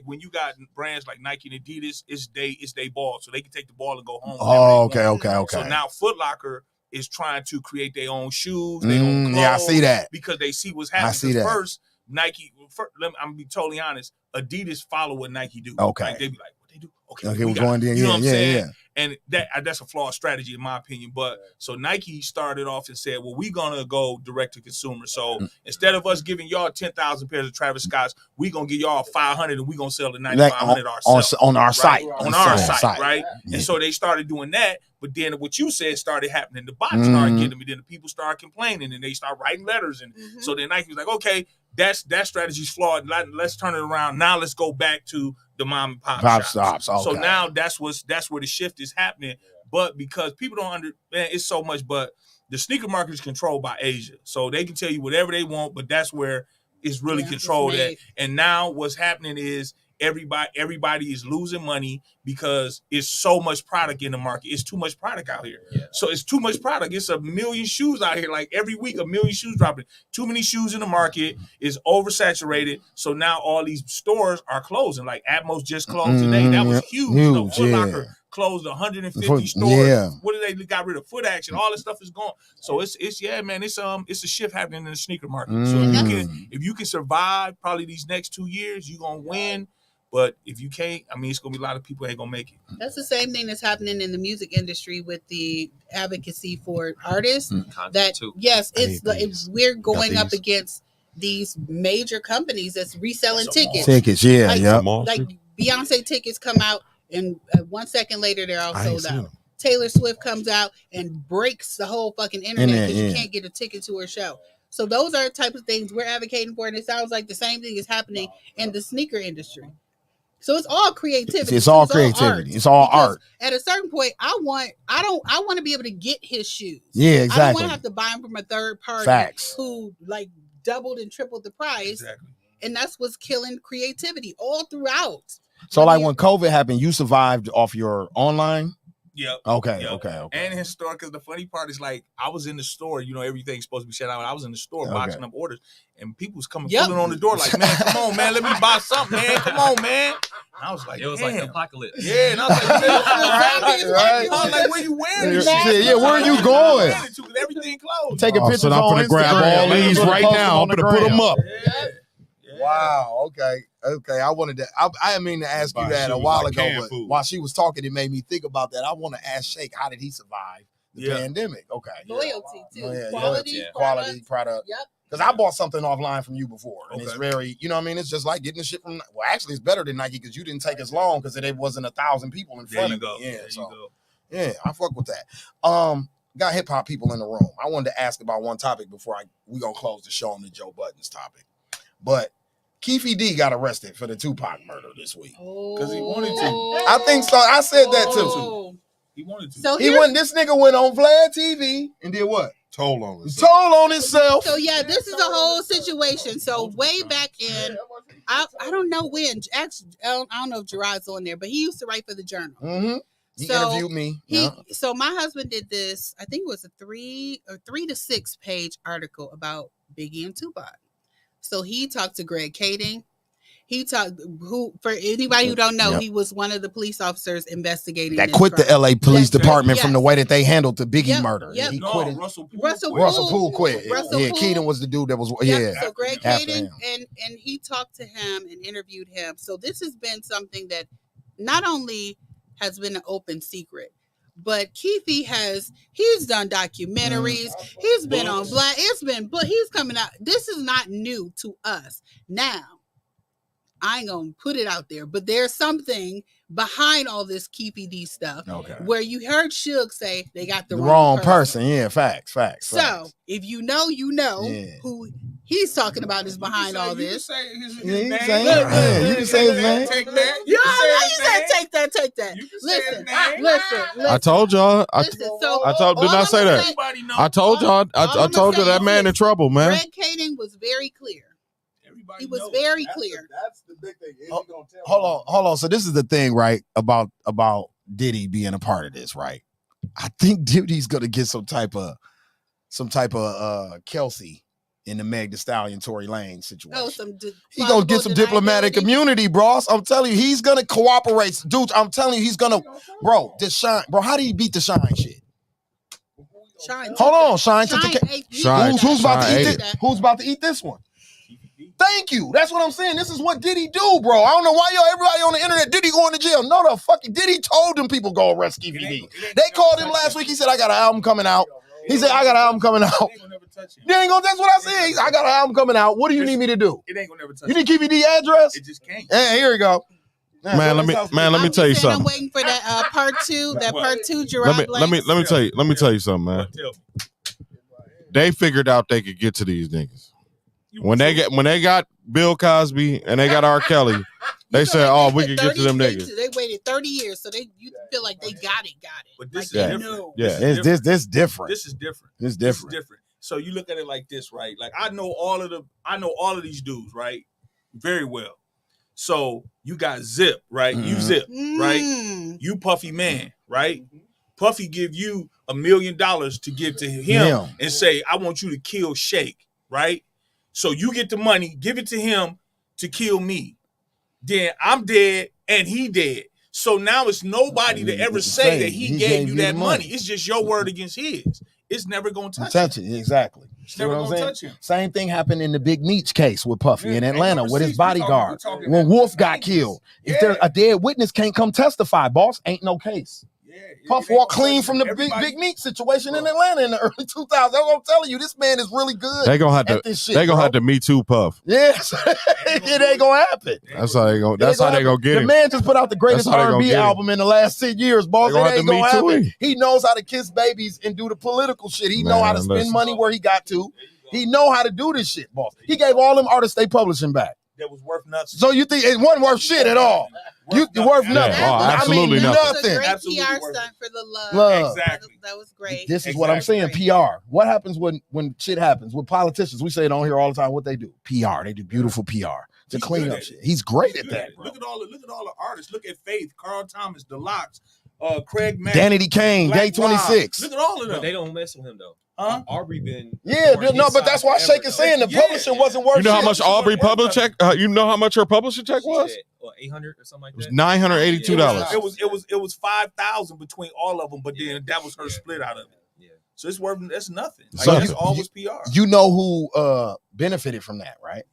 when you got brands like Nike and Adidas, it's they ball, so they can take the ball and go home. Oh, okay. So now Foot Locker is trying to create their own shoes, their own clothes. Yeah, I see that because they see what's happening. I see that. First, Nike. I'm gonna be totally honest. Adidas follow what Nike do. Okay. Like, they be like, what they do? Okay, we're going there. You know what I'm saying? Yeah. And that's a flawed strategy in my opinion. But so Nike started off and said, well, we're gonna go direct to consumer. So instead of us giving y'all 10,000 pairs of Travis Scotts, we're gonna give y'all 500 and we're gonna sell the 9,500 ourselves. On our right? site. On our site, right? Yeah. And so they started doing that. But then what you said started happening. The bots started getting them, and then the people started complaining, and they started writing letters. And so then Nike was like, okay, that strategy's flawed. Let's turn it around. Now let's go back to the mom and pop shops. Okay. So now that's where the shift is happening. But because people don't understand, it's so much. But the sneaker market is controlled by Asia, so they can tell you whatever they want. But that's where it's really controlled at. And now what's happening is everybody is losing money because it's so much product in the market. It's too much product out here. Yeah. So it's too much product. It's 1 million shoes out here. Like every week, 1 million shoes dropping. Too many shoes in the market. Is oversaturated. So now all these stores are closing. Like Atmos just closed today. That was huge. Foot Locker closed 150 stores. Yeah. What did they got rid of? Foot Action. All this stuff is gone. So it's a shift happening in the sneaker market. So if you can survive probably these next 2 years, you're gonna win. But if you can't, it's going to be a lot of people ain't going to make it. That's the same thing that's happening in the music industry with the advocacy for artists. We're going up against these major companies that's reselling tickets. Like Beyonce tickets come out, and 1 second later, they're all sold out. Taylor Swift comes out and breaks the whole fucking internet because you can't get a ticket to her show. So those are the types of things we're advocating for, and it sounds like the same thing is happening in the sneaker industry. So it's all creativity. It's all creativity. It's all art. At a certain point, I want to be able to get his shoes. Yeah, exactly. I don't want to have to buy them from a third party who like doubled and tripled the price. Exactly. And that's what's killing creativity all throughout. So like when COVID happened, you survived off your online? Yep. Okay. And his store, because the funny part is like I was in the store, everything's supposed to be shut out. I was in the store boxing up orders, and people was coming pulling on the door like, man, come on, man, let me buy something, man. Come on, man. And I was like, it was like an apocalypse. Yeah, and I was like, right. I was like, where you wearing this shit? Yeah, where are you going? Everything closed. Taking pictures so I'm on gonna grab all these right now. I'm gonna put them up. Yeah. Wow. Okay. I wanted to. I didn't mean to ask you that a while ago, but while she was talking, it made me think about that. I want to ask Shake, how did he survive the pandemic? Okay. Loyalty too. Quality product. Yep. Because I bought something offline from you before, and it's very, it's just like getting the shit from. Well, actually, it's better than Nike because you didn't take as long because it wasn't 1,000 people in front of you. Yeah, I fuck with that. Got hip hop people in the room. I wanted to ask about one topic before we gonna close the show on the Joe Buttons topic, but. Keefe D got arrested for the Tupac murder this week. Because he wanted to. I think so. I said that too. He wanted to. So this nigga went on Vlad TV and did what? Told on himself. So yeah, this is a whole situation. So way back in, I don't know when. Actually, I don't know if Gerard's on there, but he used to write for the Journal. Mm-hmm. He interviewed me. So my husband did this. I think it was a 3 to 6 page article about Biggie and Tupac. So he talked to Greg Kading. For anybody who don't know, he was one of the police officers investigating that quit the LA Police Department from the way that they handled the Biggie murder. Yep. He quit. Russell Poole quit. Kading was the dude that was So Greg Kading and he talked to him and interviewed him. So this has been something that not only has been an open secret, but Keefe he's done documentaries. He's been on Black. But he's coming out. This is not new to us. Now, I ain't gonna put it out there, but there's something behind all this Keefe D stuff. Where you heard Suge say they got the wrong person. Yeah, facts. So if you know who he's talking about is behind all this. You can say his name. Take that. Take that. Listen. I told y'all. Did not say that. I told y'all. I told you that man in trouble, man. Greg Kading was very clear. He was very clear. That's the big thing. Is he gonna tell Hold on. So this is the thing, right? About Diddy being a part of this, right? I think Diddy's gonna get some type of Kelsey in the Meg Thee Stallion Tory Lane situation. Oh, He gonna get some diplomatic immunity, bros. I'm telling you, he's gonna cooperate, dude. I'm telling you, he's gonna, bro. This Shine, bro. How do you beat the Shine shit? Shine. Hold on, Shine. Who's about to eat that. it? Who's about to eat this one? Thank you. That's what I'm saying. This is what Diddy do, bro. I don't know why everybody on the internet, Diddy going to jail. No, the fucking Diddy told them people go arrest DVD. They called him last week. He said, I got an album coming out. He said, I got an album coming out. They ain't gonna, that's what I said. I got an album coming out. What do you need me to do? It ain't gonna never touch You need KVD address? It just can't. Hey, here we go. Man, let me tell you something. I'm waiting for that part two. That part two, Gerard. Let me tell you something, man. They figured out they could get to these niggas. When they got Bill Cosby and they got R. Kelly, they said, "Oh, we can get to them niggas." They waited 30 years, so you feel like they got it. But this like, is different. Yeah, this different. This is different. It's different. This is different. So you look at it like this, right? Like I know all of these dudes, right? Very well. So you got Zip, right? You Zip, right? You Puffy Man, right? Puffy give you $1 million to give to him and say, I want you to kill Shake, right? So you get the money, give it to him to kill me. Then I'm dead and he dead. So now it's nobody to ever say that he gave you that money. It's just your word against his. It's never going to touch it. Exactly. It's never going to touch him. Same thing happened in the Big Meech case with Puffy in Atlanta with his bodyguard. When Wolf got killed. If there a dead witness can't come testify, boss, ain't no case. Puff walked clean from the Big Meech situation in Atlanta in the early 2000s. I'm telling you, this man is really good. They gonna have to. This shit, they gonna have to Me Too Puff. Yes, it ain't gonna happen. That's how they gonna. That's how they gonna get the him. The man just put out the greatest R&B album in the last 10 years, boss. It ain't gonna happen. He knows how to kiss babies and do the political shit. He know how to spend money where he got to. He know how to do this shit, boss. He gave all them artists they publishing back. That was worth nothing. So you think it wasn't worth shit at all? Worth nothing. Absolutely nothing. That was a great Absolutely PR stunt for the love. Exactly. That was great. This is what I'm saying. PR. What happens when shit happens with politicians? We say it on here all the time. What they do? PR. They do beautiful PR to clean up shit. He's great at that. Look at all the artists. Look at Faith, Carl Thomas, Deluxe, Craig Mack, Danny Kane, Day 26. Look at all of them. But they don't mess with him though. Huh? Aubrey been but that's why Shake is saying the publishing wasn't worth. You know how much Aubrey public check? You know how much her publishing check was? Or 800 or something like that. It was $982. It was 5,000 between all of them, but then that was her split out of it. Yeah. So it's worth. That's nothing. Like, So it's always PR. You know who benefited from that, right?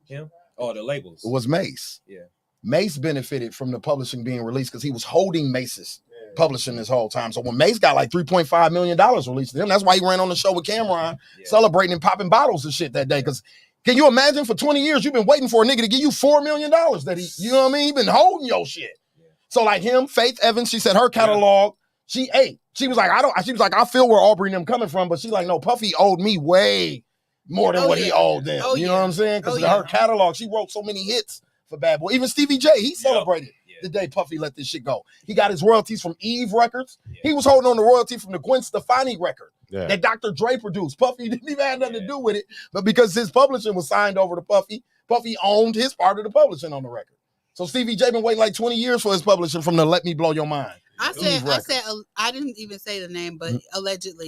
Him? Oh, the labels. It was Mace. Yeah. Mace benefited from the publishing being released because he was holding Mace's publishing this whole time. So when Mace got like $3.5 million released to him, that's why he ran on the show with Cameron, celebrating and popping bottles and shit that day. Because can you imagine for 20 years you've been waiting for a nigga to give you $4 million that he, you know what I mean? He been holding your shit. Yeah. So like him, Faith Evans, she said her catalog, she ate. She was like, I feel where Aubrey and them coming from, but she like, no, Puffy owed me way more than what he owed them. You know what I'm saying? Because her catalog, she wrote so many hits for Bad Boy. Even Stevie J, he celebrated the day Puffy let this shit go. He got his royalties from Eve Records. He was holding on the royalty from the Gwen Stefani record that Dr. Dre produced. Puffy didn't even have nothing to do with it, but because his publishing was signed over to Puffy, Puffy owned his part of the publishing on the record. So Stevie J been waiting like 20 years for his publishing from the Let Me Blow Your Mind. I didn't even say the name, but allegedly.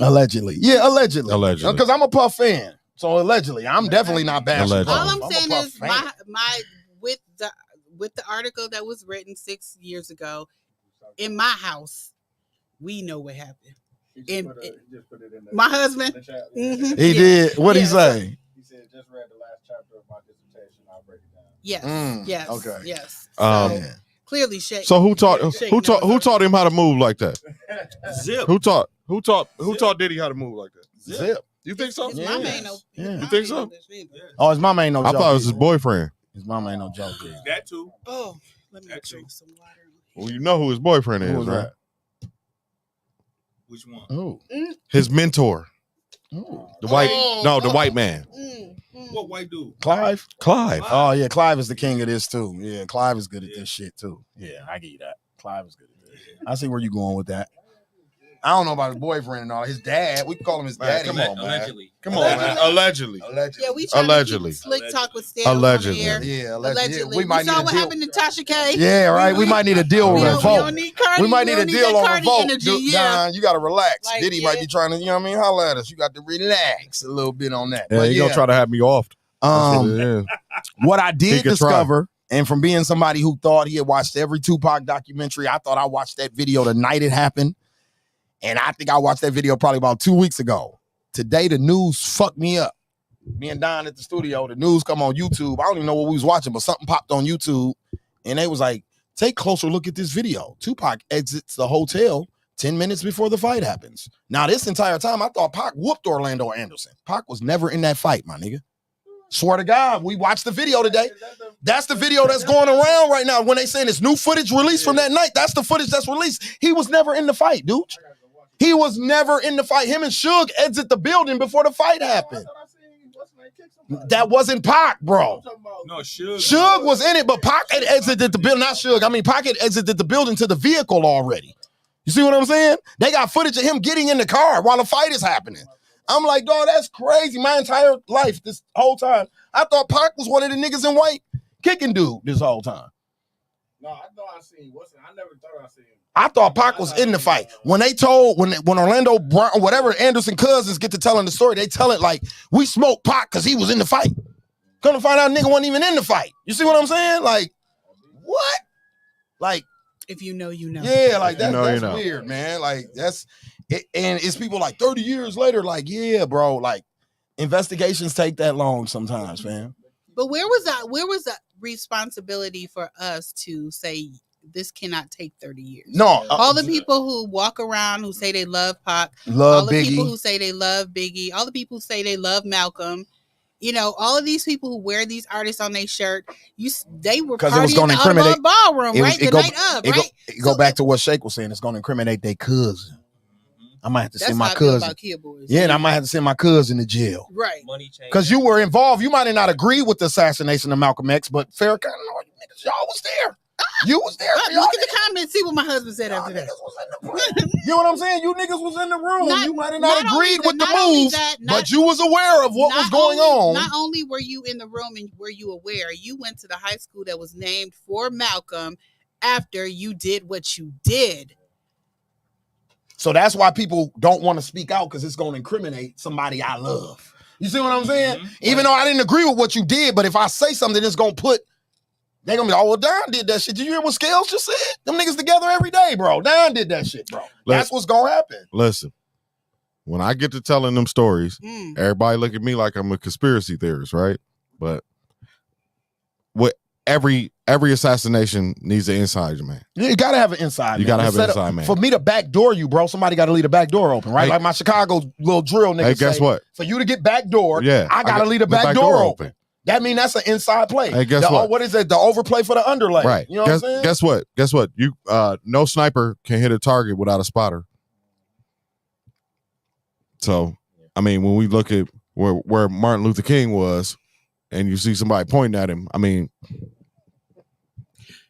Yeah, allegedly. Because I'm a Puff fan. So allegedly. I'm definitely not bashing Puff. All I'm saying is my with the article that was written 6 years ago, in my house, we know what happened. My husband, he did. What'd he say? He said, just read the last chapter of my dissertation. I'll break it down. Yes. Okay. Yes. Clearly, Shake. So who taught him how to move like that? Zip. Who taught Diddy how to move like that? Zip. You think so? His mama ain't no. You think so? Oh, his mama ain't no joke. I thought it was his boyfriend. His mama ain't no joke. That too. Oh, let me drink some water. Well, you know who his boyfriend is, Who was right? That? Which one? Oh. His mentor. Oh. The white man. What white dude? Clive. Clive. Oh yeah, Clive is the king of this too. Yeah, Clive is good at this shit too. Yeah, I get you that. Clive is good at this. I see where you going with that. I don't know about his boyfriend and all. His dad, we can call him his daddy. Come on, man. Allegedly. Come on, man. Allegedly. Yeah, we trying Allegedly. to keep Slick Talk with Scalez Allegedly. on the air. Yeah, Allegedly. We might saw need to what deal. happened to Tasha K. Yeah, right. We might need a deal with We revolt. don't need Cardi. We might need a deal on revolt. Yeah. You got to relax. Like, Diddy might be trying to, you know what I mean? Holla at us. You got to relax a little bit on that. Yeah, But he gonna try to have me off. What I He did could discover, and from being somebody who thought he had watched every Tupac documentary, I thought I watched that video the night it happened. And I think I watched that video probably about 2 weeks ago. Today, the news fucked me up. Me and Don at the studio, the news come on YouTube. I don't even know what we was watching, but something popped on YouTube. And they was like, take a closer look at this video. Tupac exits the hotel 10 minutes before the fight happens. Now, this entire time, I thought Pac whooped Orlando Anderson. Pac was never in that fight, my nigga. Swear to God, we watched the video today. That's the video that's going around right now. When they saying it's new footage released from that night, that's the footage that's released. He was never in the fight, dude. He was never in the fight. Him and Suge exit the building before the fight happened. That wasn't Pac, bro. No, Suge. Suge was in it, but Pac had exited the building. Not Suge. I mean, Pac had exited the building to the vehicle already. You see what I'm saying? They got footage of him getting in the car while the fight is happening. I'm like, dog, that's crazy. My entire life, this whole time, I thought Pac was one of the niggas in white kicking dude this whole time. No, I know I seen Wilson. I never thought I seen him. I thought Pac was in the fight. When they told, when Orlando Brown, whatever Anderson cousins get to telling the story, they tell it like, we smoked Pac because he was in the fight. Come to find out nigga wasn't even in the fight. You see what I'm saying? Like, what? Like, if you know, you know. Yeah, like that's You know. weird, man. Like that's it, and it's people like 30 years later, like, yeah, bro, like investigations take that long sometimes, man. But where was that responsibility for us to say this cannot take 30 years? No, all the people who walk around who say they love Pac, love all the Biggie, people who say they love Biggie, all the people who say they love Malcolm, you know, all of these people who wear these artists on their shirt, they were because it was going to partying in the incriminate Audubon ballroom, right? The night of, right? Go back to what Shake was saying. It's going to incriminate their cousin. I might have to send my cousin. Yeah, and I might have to send my cousin to jail. Right. Because you were involved. You might have not agreed with the assassination of Malcolm X, but Farrakhan, y'all was there. You was there. Look at the comments. See what my husband said after that. You know what I'm saying? You niggas was in the room. You might have not agreed with the move, but you was aware of what was going on. Not only were you in the room and were you aware, you went to the high school that was named for Malcolm after you did what you did. So that's why people don't want to speak out, because it's going to incriminate somebody I love. You see what I'm saying? Mm-hmm. Even though I didn't agree with what you did, but if I say something, it's going to put, they're going to be, oh, well, Don did that shit. Did you hear what Scalez just said? Them niggas together every day, bro. Don did that shit, bro. That's what's going to happen. Listen, when I get to telling them stories, everybody look at me like I'm a conspiracy theorist, right? But what every assassination needs an inside man. You gotta have an inside. You gotta have an inside man. For me to backdoor you, bro, somebody gotta leave the back door open, right? Hey, like my Chicago little drill nigga. Hey, guess what? For you to get backdoored, yeah, I gotta leave the back door open. That means that's an inside play. Hey, guess what? What is it? The overplay for the underlay. Right. You know what I'm saying? Guess what? Guess what? You no sniper can hit a target without a spotter. So, I mean, when we look at where Martin Luther King was, and you see somebody pointing at him, I mean,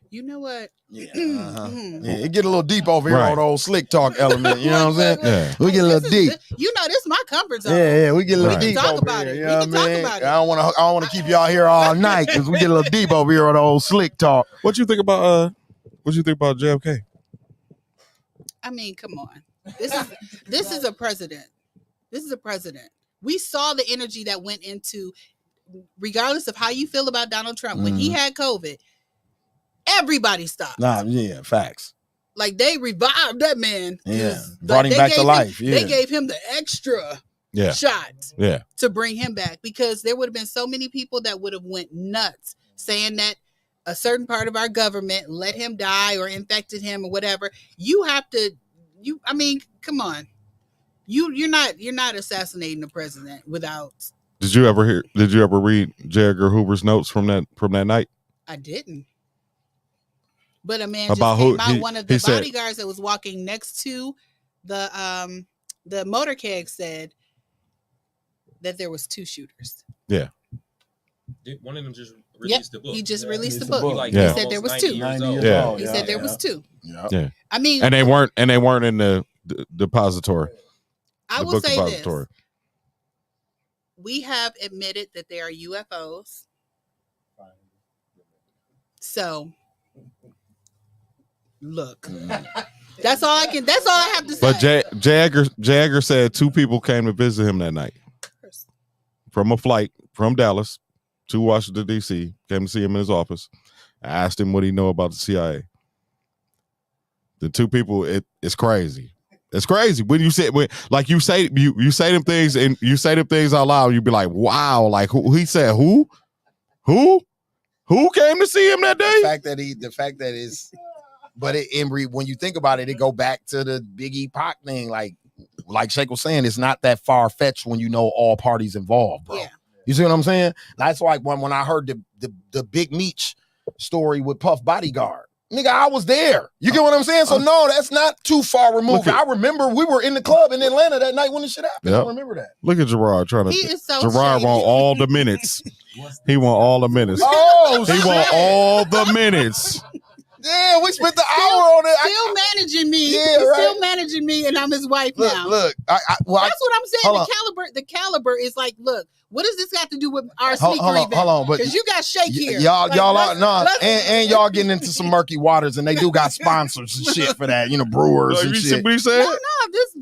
you know what? Yeah, yeah, it get a little deep over here on the old slick talk element. You know what I'm saying? Yeah, we get a little deep. You know, this is my comfort zone. Yeah, we get a little we deep. Talk over about here, it. You We know can what I talk mean? about it. I don't want to keep y'all here all night because we get a little deep over here on the old slick talk. What you think about JFK? I mean, come on. This is a president. This is a president. We saw the energy that went into, regardless of how you feel about Donald Trump, when he had COVID, everybody stopped. Yeah, facts. Like they revived that man. Yeah, brought him back to life. They gave him the extra shot to bring him back, because there would have been so many people that would have went nuts saying that a certain part of our government let him die or infected him or whatever. You have to. I mean, come on. You're not assassinating the president without. Did you ever read J. Edgar Hoover's notes from that night? I didn't. But a man just came out. One of the bodyguards that was walking next to the motorcade said that there was 2 shooters. Yeah. One of them just released the book. He just released the book. Like, he said there was 2. Yeah. He said there was 2. Yeah. Yeah. I mean, and they weren't in the depository. I The will book say depository. this. We have admitted that there are UFOs. So, look. That's all I have to say. But Jagger said 2 people came to visit him that night from a flight from Dallas to Washington, D.C. Came to see him in his office. I asked him what he know about the CIA. The 2 people, it's crazy. It's crazy when you say you say them things and you say them things out loud. You be like, wow, like who he said who came to see him that day? The fact that is, but when you think about it, it go back to the Biggie Pac thing. Like Shake was saying, it's not that far fetched when you know all parties involved, bro. Yeah. You see what I'm saying? That's like when I heard the Big Meech story with Puff Bodyguard. Nigga, I was there. You get what I'm saying? So no, that's not too far removed. I remember we were in the club in Atlanta that night when this shit happened. Yep. I remember that. Look at Gerard trying to. He is so Gerard shady. want all the minutes. He want all the minutes. Oh, he want all the minutes. Yeah, we spent the hour on it. Still managing me. Yeah, He's right. still managing me, and I'm his wife now. Look. That's what I'm saying. hold The caliber is like, look, what does this got to do with our Hold sneaker event? on, but because you got Shake here. Y'all are no, let's- and y'all getting into some murky waters, and they do got sponsors and shit for that, brewers and You see shit. what he said? No,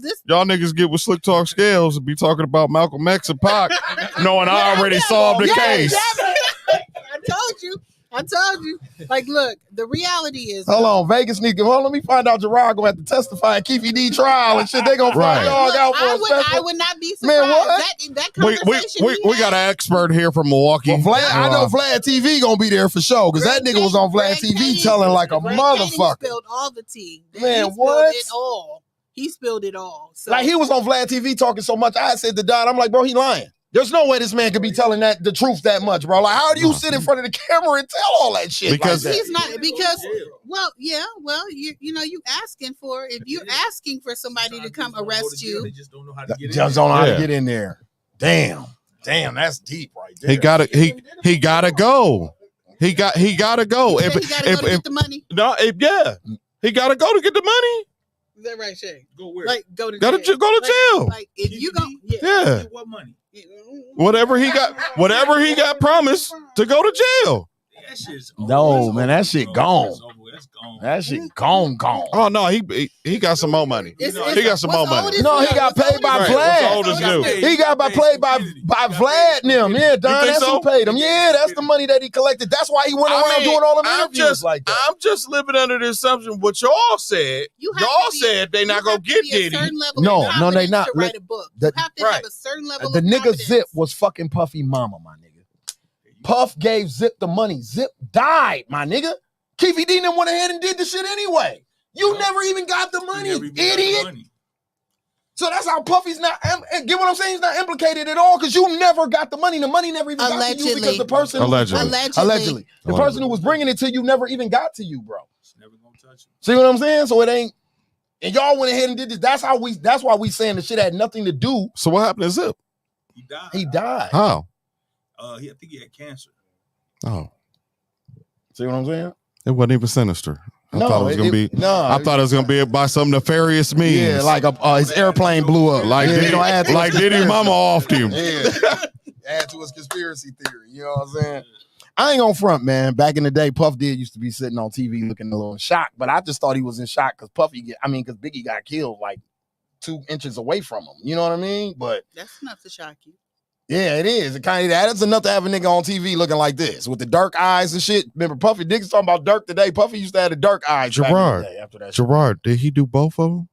this. Y'all niggas get with Slicktalk Scales and be talking about Malcolm X and Pac, knowing I already solved the case. I told you. Like, look, the reality is. Hold on, Vegas sneaker. Hold on, let me find out Gerard gonna have to testify at Keefy D trial and shit. They gonna find dog out for a special. I would not be surprised. Man, what? That conversation We got an expert here from Milwaukee. Well, Vlad, I know Vlad TV gonna be there for sure because that nigga was on Vlad TV telling like a motherfucker. He spilled all the tea. Man, he what? Spilled it all. He spilled it all. So. Like he was on Vlad TV talking so much. I said to Don, I'm like, bro, he lying. There's no way this man could be telling the truth that much, bro. Like, how do you sit in front of the camera and tell all that shit? Because like that? He's not you asking for if you're asking for somebody to come arrest you. They just don't know how to get Just don't know how to get in there. Damn, that's deep right there. He gotta go. He gotta go. He gotta go to get the money. No, he gotta go to get the money. Is that right, Shay? Go where? Like go to Go to jail. Like if you go, Yeah. What money? Whatever he got promised to go to jail. That shit's No, man, that shit gone. That's gone. That shit gone. Oh no, he got some more money. He got some more money. No, he got paid by Right, Vlad. what's old as new? He got paid by Vlad and them. Yeah, Don, think that's so? who paid him. Yeah, that's the money that he collected. That's why he went around doing all them interviews like that. I'm just living under the assumption what y'all said. Y'all said they not gonna get Diddy. No, they not. To write a book. The- You have to have a certain level The of nigga confidence. Zip was fucking Puffy mama, my nigga. Puff gave Zip the money. Zip died, my nigga. Keefy D then went ahead and did the shit anyway. You never even got the money, idiot. So that's how Puffy's not, get what I'm saying? He's not implicated at all because you never got the money. The money never even got to you because the person allegedly. The person who was bringing it to you never even got to you, bro. It's never gonna touch you. See what I'm saying? So it ain't, and y'all went ahead and did this. That's why we saying the shit had nothing to do. So what happened to Zip? He died. How? I think he had cancer. Oh. See what I'm saying? It wasn't even sinister. I thought it was gonna be. I thought it was gonna be by some nefarious means. Yeah, like his airplane blew up. Like Diddy mama offed him. Yeah. Add to his conspiracy theory. You know what I'm saying? I ain't gonna front, man. Back in the day, Puff used to be sitting on TV looking a little in shock, but I just thought he was in shock because because Biggie got killed like 2 inches away from him. You know what I mean? But that's enough to shock you. yeah, it is. It kind of that's enough to have a nigga on TV looking like this with the dark eyes and shit. Remember, Puffy Dick's talking about Dirk today. Puffy used to have the dark eyes. Gerard, after that Gerard, did he do both of them?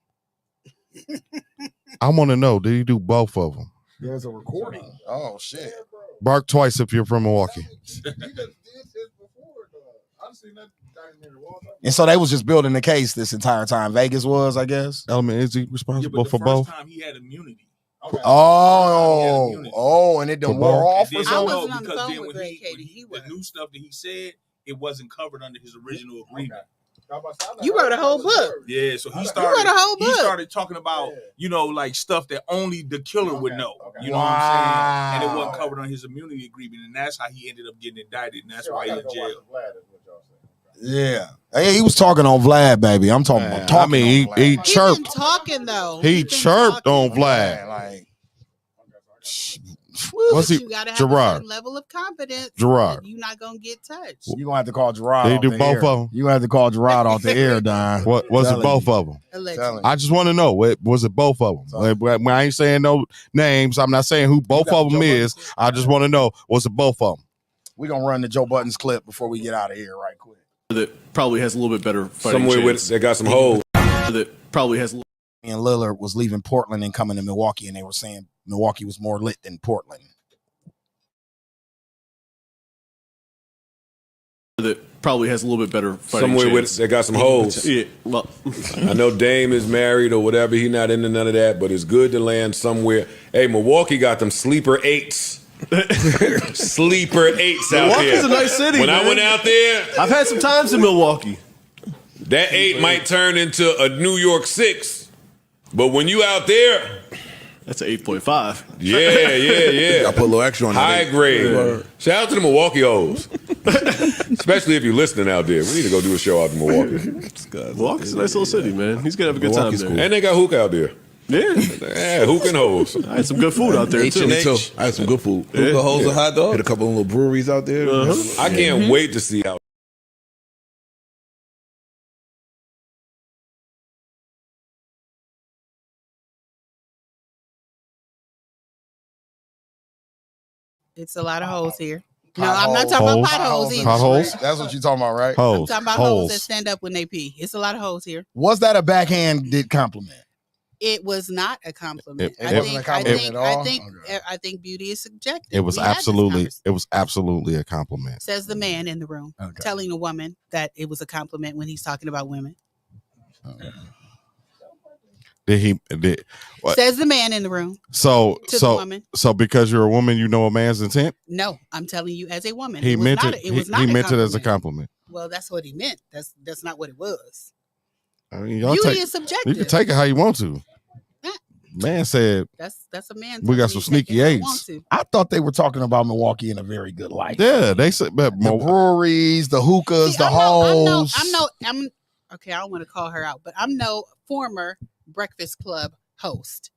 I want to know. Did he do both of them? There's a recording. Oh shit! Bark twice if you're from Milwaukee. And so they was just building the case this entire time. Vegas was, I guess. Element, is he responsible for the both? first time he had immunity. Oh, and it done wore off or I something? wasn't on the phone with Greg Katie. The new stuff that he said, it wasn't covered under his original agreement. You wrote a whole book. Yeah, so he You wrote a whole book. He started talking about, like stuff that only the killer would know. You know what I'm saying? And it wasn't covered on his immunity agreement, and that's how he ended up getting indicted, and that's why he's in jail. Yeah. Hey, he was talking on Vlad, baby. I'm talking about talking. I mean, he He chirped. been talking though. He chirped on Vlad. Like, What's he? You gotta have a Gerard. certain level of confidence. Gerard. You're not gonna get touched. you gonna have to call Gerard. They off do the both air. of them. You gonna have to call Gerard off the air, Don. What was it? Telling Both you. of them. Allegedly. I just want to know. Was it both of them? When I ain't saying no names, I'm not saying who both of them is. I just want to know. Was it both of them? We're gonna run the Joe Buttons clip before we get out of here, right quick. That probably has a little bit better fighting Somewhere chance. they got some holes. That probably has. And Lillard was leaving Portland and coming to Milwaukee, and they were saying Milwaukee was more lit than Portland. That probably has a little bit better fighting Somewhere chance. they got some holes. Yeah, well, I know Dame is married or whatever. He not into none of that, but it's good to land somewhere. Hey, Milwaukee got them sleeper eights. Sleeper eights out there. Milwaukee's a nice city, When man. I went out there, I've had some times in Milwaukee. that 8 might turn into a New York 6. But when you out there, That's an 8.5. yeah. I put a little extra on High that. grade. Shout out to the Milwaukee hoes. Especially if you're listening out there. We need to go do a show out in Milwaukee. Milwaukee's a nice little city, man. He's gonna have a good time there. And they got hook out there. Yeah, hook and hoes. I had some good food out there too. Me too. I had some good food. Hookah, holes, and hot dog. Hit a couple of little breweries out there. I can't wait to see how. It's a lot of hoes here. No, I'm not talking about potholes either. Potholes? That's what you're talking about, right? I'm Holes. talking about hoes that Holes. stand up when they pee. It's a lot of hoes here. Was that a backhanded compliment? It was not a compliment. It wasn't a compliment at all? I think beauty is subjective. It was We had this absolutely. conversation. It was absolutely a compliment. Says the man in the room, telling a woman that it was a compliment when he's talking about women. Did he? Did what? Says the man in the room. So to the woman. so because you're a woman, you know a man's intent. No, I'm telling you as a woman. He it was meant not it. a- it was not He a meant it as a compliment. compliment. Well, that's what he meant. That's not what it was. I mean, y'all Beauty take, is subjective. you can take it how you want to. Man said That's a man. we got telling some you take sneaky it how you want eights. to. I thought they were talking about Milwaukee in a very good light. Yeah, they said but The breweries, the hookahs, See, the hoes. I'm okay. I don't want to call her out, but I'm no former Breakfast Club host.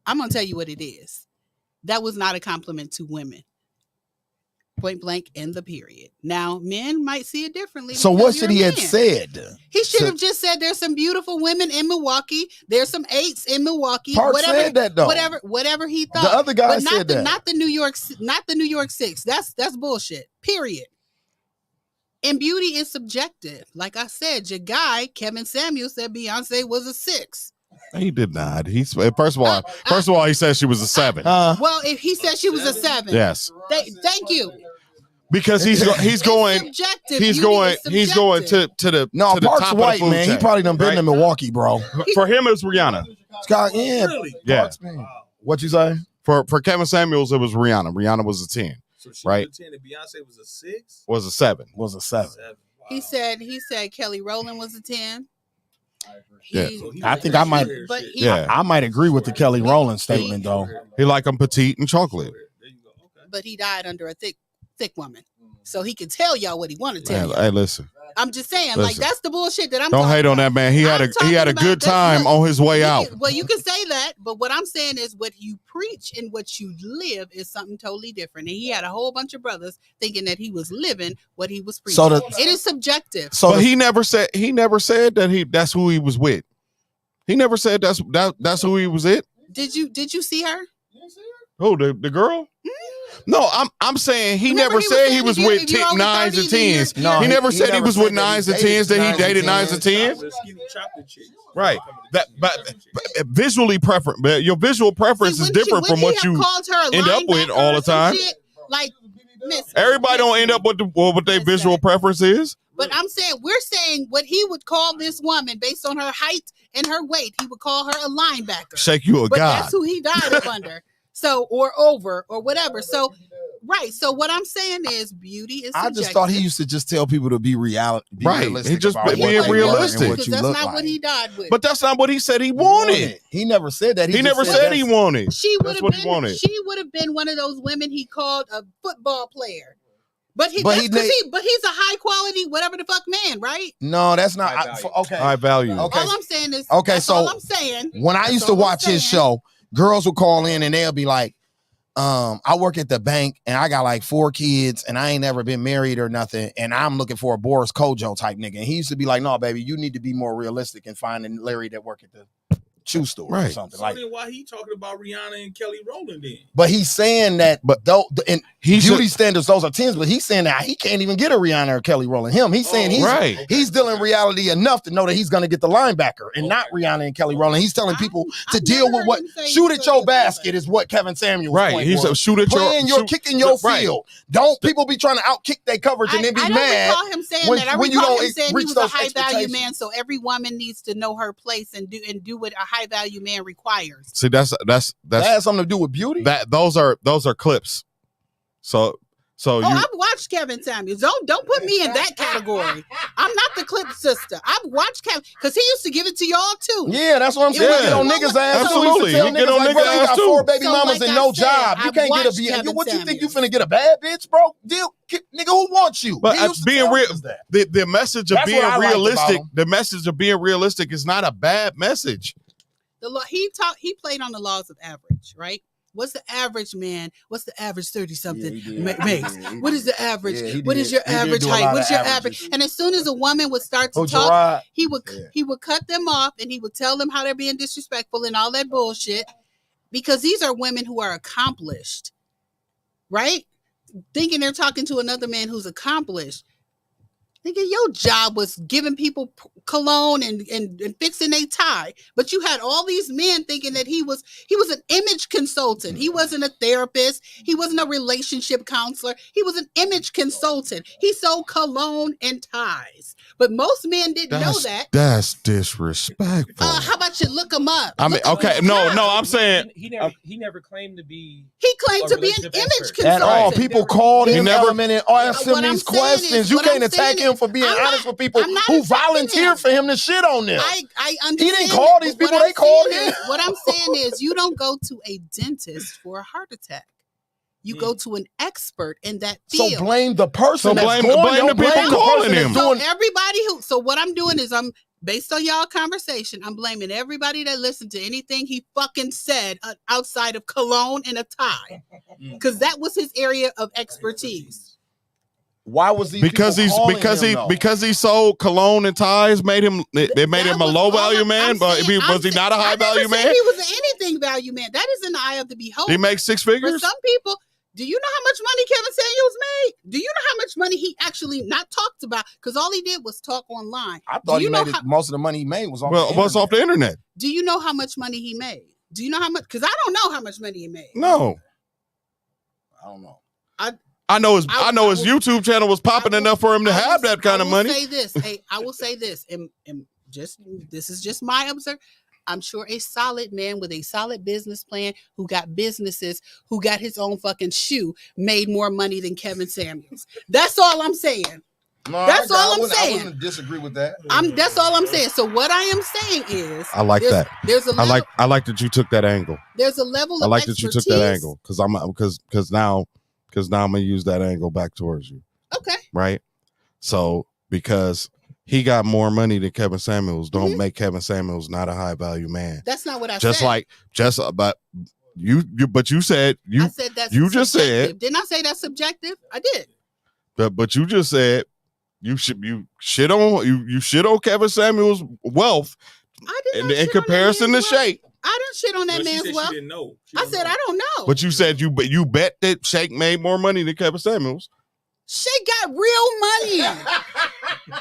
I'm gonna tell you what it is. That was not a compliment to women. Point blank, end the period. Now, men might see it differently. So because what you're should a he have man. said? He should have just said there's some beautiful women in Milwaukee. There's some eights in Milwaukee. Park whatever, said that, though. Whatever he thought. The other guy but not said the, that. Not the New York Six. That's bullshit. Period. And beauty is subjective. Like I said, your guy Kevin Samuel said Beyonce was a 6. he did not. He's first of all, he said she was a 7. Well, if he said she was a 7, Yes, thank you. because he's going Subjective. he's Beauty going is he's going subjective. to the No, to the Park's top white, of the food man. He chain, probably done been right? to Milwaukee, bro. For him, it's Rihanna. Scott, yeah. Yeah. Park's, man. What you say? For Kevin Samuels, it was Rihanna. Rihanna was a 10. So she Right. was a 10 and Beyonce was a 6? Was a 7. Was a 7. He said Kelly Rowland was a 10. Yeah. I think I might. But he, Yeah. I might agree with the Kelly Rowland statement, though. He like them petite and chocolate. but he died under a thick woman. So he could tell y'all what he wanted to tell Man, you. hey, listen. I'm just saying, like Listen. that's the bullshit that I'm Don't talking hate on about. that man. He had I'm a talking good about time that's on his way what- out. Well, you can say that, but what I'm saying is what you preach and what you live is something totally different. And he had a whole bunch of brothers thinking that he was living what he was preaching. So it is subjective. So But he never said that that's who he was with. He never said that's who he was with. Did you see her? Who, the girl? No, I'm saying he Remember never he was said saying he was if you're- with if you're over 9s and 30, then 10s. No, he never said he was with said that 9s and he 10s, that he dated 9s 9s and 10s. chocolate chicks. Right. But visually preference, but your visual preference See, is wouldn't different he- from wouldn't what he have you called her a end up with linebacker all or the some time. shit? Like, miss, Everybody don't end up with what their visual preference is. But I'm saying we're saying what he would call this woman based on her height and her weight. He would call her a linebacker. Shake you a But god. that's who he died up under. So or over or whatever. So right. So what I'm saying is beauty is I subjective. just thought he used to just tell people to be Right. realistic He just about being what they were and realistic. what because you that's look not like. what he died with. But that's not what he said he wanted. He never said that. He just never said he that's- wanted. she would That's have what he been wanted. she would have been one of those women he called a football player. But he's a high quality, whatever the fuck man, right? No, that's not. Okay. High value. Okay. All I'm saying is, okay. That's So all I'm saying. When I used to watch his show, girls would call in and they'll be like, I work at the bank and I got like 4 kids and I ain't never been married or nothing. And I'm looking for a Boris Kojo type nigga. And he used to be like, no, baby, you need to be more realistic and finding Larry that work at the shoe store or something. So like, then why he talking about Rihanna and Kelly Rowland then? but he's saying that, in beauty standards, those are 10s, but he's saying that he can't even get a Rihanna or Kelly Rowland. He's saying he's dealing reality enough to know that he's going to get the linebacker and not Rihanna and Kelly Rowland. He's telling people to deal with what shoot at your basket is what Kevin Samuels point He's was. shoot at your kicking your field. Don't people be trying to outkick their coverage and then be mad. I recall him saying that. I recall him saying he was a high value man, so every woman needs to know her place and do what a high value man requires. See, that has something to do with beauty. Those are clips. So I've watched Kevin Samuels. Don't put me in that category. I'm not the clip sister. I've watched Kevin because he used to give it to y'all too. Yeah, that's what I'm saying. Get on niggas' ass. Absolutely. He get on niggas' ass got 4 baby mamas and no job. You can't get a BM. What you think you finna get a bad bitch, bro? Nigga, who wants you? But being real, the message of being realistic. The message of being realistic is not a bad message. He played on the laws of average, right? What's the average man? What's the average 30-something makes? What is the average? What is your average height? What is your average? And as soon as a woman would start to talk, he would cut them off and he would tell them how they're being disrespectful and all that bullshit. Because these are women who are accomplished, right? Thinking they're talking to another man who's accomplished. Nigga, your job was giving people cologne and fixing a tie, but you had all these men thinking that he was an image consultant. He wasn't a therapist. He wasn't a relationship counselor. He was an image consultant. He sold cologne and ties, but most men didn't know that. That's disrespectful. How about you look him up? I mean, okay, no, I'm saying he never claimed to be. He claimed to be an image consultant. At all, people called him never and asked him these questions. You can't attack him for being honest with people who volunteered for him to shit on them. I understand. He didn't call these people, they called him. What I'm saying is you don't go to a dentist for a heart attack. You go to an expert in that field. So blame the person. Blame the people calling him. So what I'm doing is I'm based on y'all conversation. I'm blaming everybody that listened to anything he fucking said outside of cologne and a tie, because that was his area of expertise. Why was he? Because he sold cologne and ties made him. It made him a low value man. But was he not a high value man? He was an anything value man. That is in the eye of the beholder. He makes 6 figures. For some people. Do you know how much money Kevin Samuels made? Do you know how much money he actually not talked about? Because all he did was talk online. I thought most of the money he made was off off the internet. Do you know how much money he made? Do you know how much? Because I don't know how much money he made. No. I don't know. I know his YouTube channel was popping enough for him to have that kind of money. I will say this, and just this is just my observation. I'm sure a solid man with a solid business plan who got businesses, who got his own fucking shoe, made more money than Kevin Samuels. That's all I'm saying. No, that's all I'm saying. I wouldn't disagree with that. That's all I'm saying. So what I am saying is, I like that. There's a level, I like that you took that angle. There's a level. I like of that you took that angle because now I'm gonna use that angle back towards you. Okay. Right. So because he got more money than Kevin Samuels, don't make Kevin Samuels not a high value man. That's not what I said. But you said I said that's you subjective. Just said. Didn't I say that's subjective? I did. But you just said you shit on Kevin Samuels' wealth. I did in comparison to Shake. I didn't shit on that man's wealth. She didn't know. I said I don't know. But you said you bet that Shake made more money than Kevin Samuels. Shake got real money.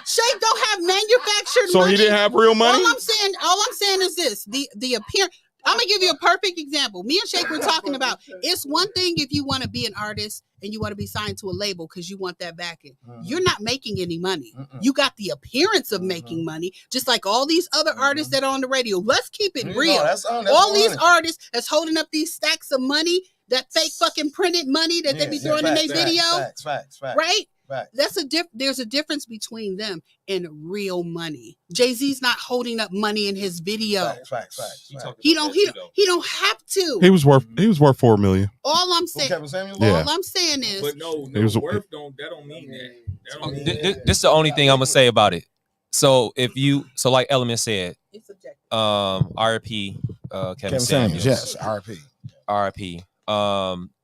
Shake don't have manufactured so money. He didn't have real money? All I'm saying is this. The appearance. I'm going to give you a perfect example. Me and Shake were talking about, it's one thing if you want to be an artist and you want to be signed to a label because you want that backing. You're not making any money. You got the appearance of making money, just like all these other artists that are on the radio. Let's keep it real. All these artists that's holding up these stacks of money, that fake fucking printed money that they be throwing in their video. Facts. Right? There's a difference between them and real money. Jay-Z's not holding up money in his video. Facts. He don't have to. He was worth $4 million. All I'm saying, Yeah. all I'm saying is, But no, It was- worth don't mean that. That don't mean that. This is the only thing I'm gonna say about it. So like Element said, it's subjective. RP, Kevin Samuels. Yes, RP. RP.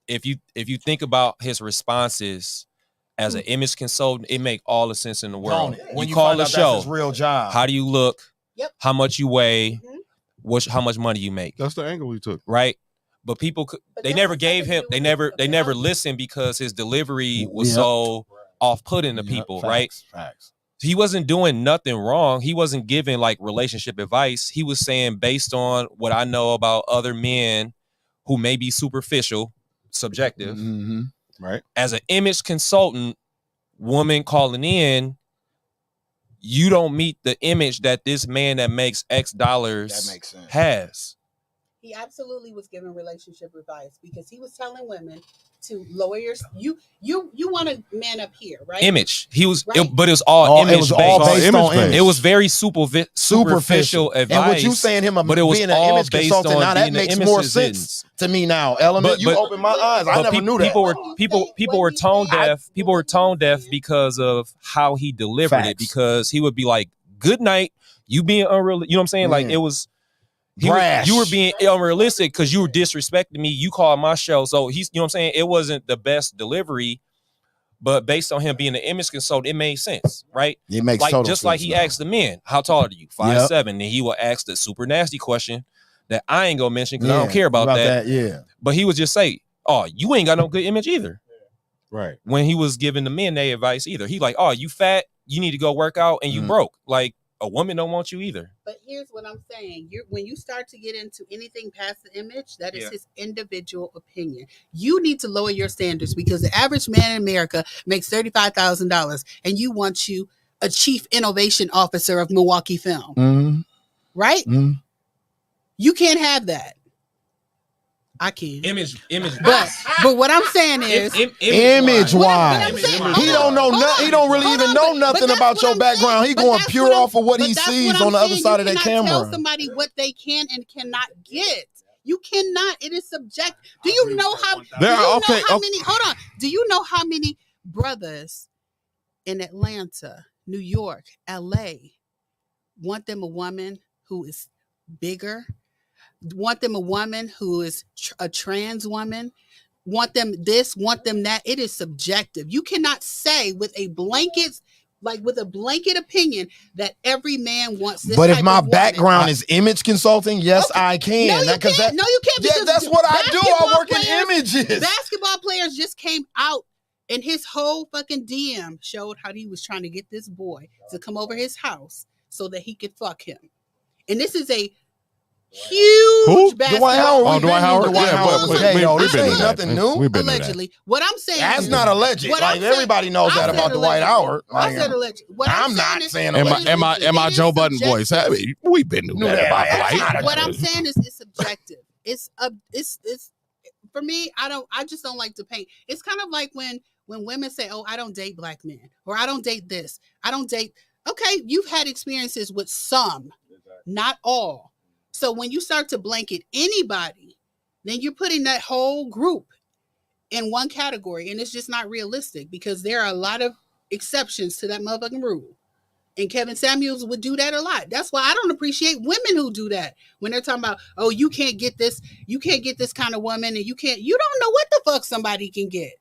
If you think about his responses as an image consultant, it make all the sense in the world. When you call find the out show, that's his real job. how do you look? Yep. How much you weigh? How much money you make? That's the angle he took. Right. But people, they never gave him. They never listened because his delivery was so off-putting to people. Right. Facts. He wasn't doing nothing wrong. He wasn't giving like relationship advice. He was saying, based on what I know about other men who may be superficial, subjective, Right. as an image consultant, woman calling in, you don't meet the image that this man that makes X dollars That makes sense. has. He absolutely was giving relationship advice because he was telling women to lower your you want to man up here, right? Image. He was, Right. but it was all image It was all based. based on image. It was very superficial advice. And what you saying him but it was being an all image based consultant, on now that being an makes image more consultant. sense to me now. Element, you opened my eyes. I never knew that. People were tone deaf. People were tone deaf because of how he delivered it. Because he would be like, "Good night." You being unreal. You know what I'm saying? Like it was. You were being unrealistic because you were disrespecting me. You called my show, so you know what I'm saying. It wasn't the best delivery, but based on him being an image consultant, it made sense, right? It makes like total just sense like he now. asked the men, "How tall are you?" 5'7", and he will ask the super nasty question that I ain't gonna mention because I don't care about that. Yeah, but he would just say, "Oh, you ain't got no good image either." Right. When he was giving the men their advice either, he like, "Oh, you fat, you need to go work out, and you broke." Like a woman don't want you either. But here's what I'm saying. When you start to get into anything past the image, that is his individual opinion. You need to lower your standards because the average man in America makes $35,000 and you want you a chief innovation officer of Milwaukee Film. Right? You can't have that. I can. Image. But what I'm saying is image wise. saying- He don't know nothing. He don't really even know nothing about your background. He going pure off of what he sees on the other side of that camera. Tell somebody what they can and cannot get. You cannot. It is subjective. Do you know how? Hold on. Do you know how many brothers in Atlanta, New York, LA want them a woman who is bigger? Want them a woman who is a trans woman? Want them this? Want them that? It is subjective. You cannot say with a blanket opinion that every man wants this. But if type my of woman. background is image consulting, yes, I can. No, you can't. No, you can't. Yeah, because that's what I do. I basketball work in players- images. Basketball players just came out, and his whole fucking DM showed how he was trying to get this boy to come over his house so that he could fuck him. And this is a huge basketball. Dwight Howard. Oh, Dwight Howard. Dwight Yeah, Howard but was gay, though. we've This been ain't to that. nothing new. We've been to that. Allegedly. What I'm saying That's is, not alleged. what Like I'm saying- everybody knows I that said about Dwight allegedly. Howard. I Like, said alleged. What I'm saying not is- saying Am alleged. I It Joe is Budden voice? subjective. I mean, we've been to that about Dwight. What I'm saying is it's subjective. It's for me. I just don't like to paint. It's kind of like when women say, "Oh, I don't date black men," or "I don't date this. I don't date." Okay, you've had experiences with some, not all. So when you start to blanket anybody, then you're putting that whole group in one category, and it's just not realistic because there are a lot of exceptions to that motherfucking rule. And Kevin Samuels would do that a lot. That's why I don't appreciate women who do that when they're talking about, "Oh, you can't get this kind of woman, and you don't know what the fuck somebody can get."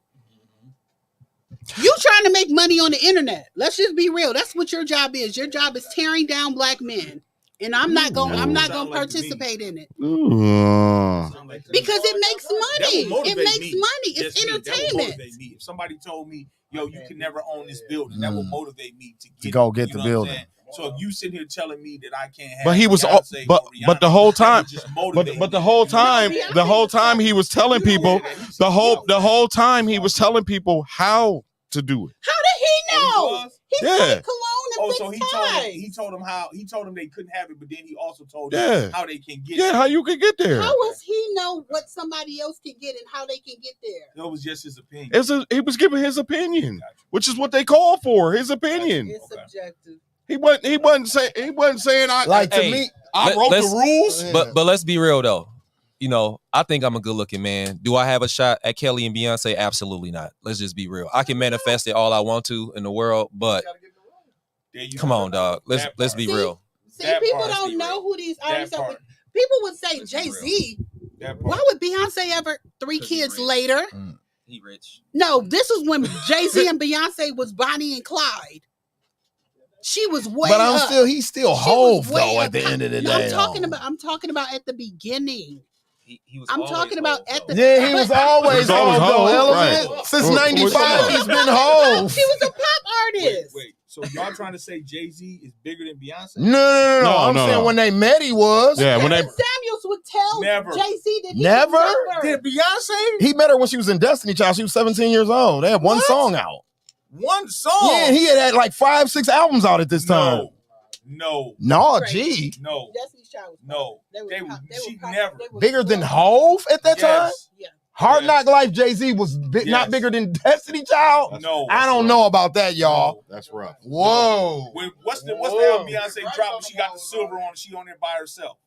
You trying to make money on the internet. Let's just be real. That's what your job is. Your job is tearing down black men. And I'm not going to participate in it. Because it makes money. It makes money. It's entertainment. If somebody told me, "Yo, you can never own this building," that will motivate me to go get you the know what I'm building. saying? So if you sit here telling me that I can't have, But he was, Beyonce or Rihanna, but the whole time, that would just motivate but the me. whole time he was telling people, the whole time he was telling people how to do it. How did he know? He Yeah. put cologne so he told them they couldn't have it, but then he also told them how they can get it. Yeah, how you can get there. How does he know what somebody else can get and how they can get there? It was just his opinion. He was giving his opinion, which is what they call for. His opinion. It's subjective. He wasn't saying I wrote the rules. But let's be real though. You know, I think I'm a good looking man. Do I have a shot at Kelly and Beyonce? Absolutely not. Let's just be real. I can manifest it all I want to in the world, but come on, dog. Let's be real. See, people don't know who these artists are. People would say Jay-Z. Why would Beyonce ever 3 kids later? He rich. No, this was when Jay-Z and Beyonce was Bonnie and Clyde. She was way But up. he's still Hove though at the end of the day. I'm talking about at the beginning. He was I'm talking about at the he was always Hove. Right. Since '95, he's been Hove. He was a pop artist. Wait. So y'all trying to say Jay-Z is bigger than Beyonce? No. I'm saying when they met, he was. Yeah, when Samuels would tell Jay-Z that he Did Beyonce? He met her when she was in Destiny Child. She was 17 years old. They had one song out. One song? Yeah, he had like 5-6 albums out at this time. No. Gee. No. Destiny's Child was no. She never. Bigger than Hove at that time? Yeah. Hard Knock Life Jay-Z was not bigger than Destiny Child? No. I don't know about that, y'all. No, that's rough. Whoa. What's the album Beyonce dropped when she got the silver on? She on there by herself.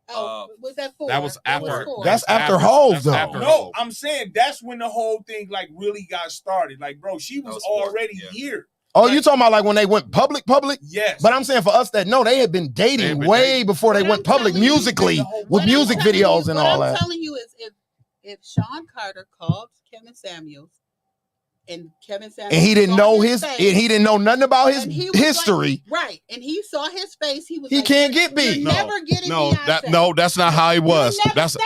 Was that 4? That was after. That's after Hove, though. No, I'm saying that's when the whole thing like really got started. Like, bro, she was already here. Oh, you talking about like when they went public? Yes. But I'm saying for us that no, they had been dating way before they went public musically with music videos and all that. What I'm telling you is if Sean Carter called Kevin Samuels and he didn't know he didn't know nothing about his history. Like, right. And he saw his face. He was he can't get beat. Never getting Beyonce. That's not how he was. That's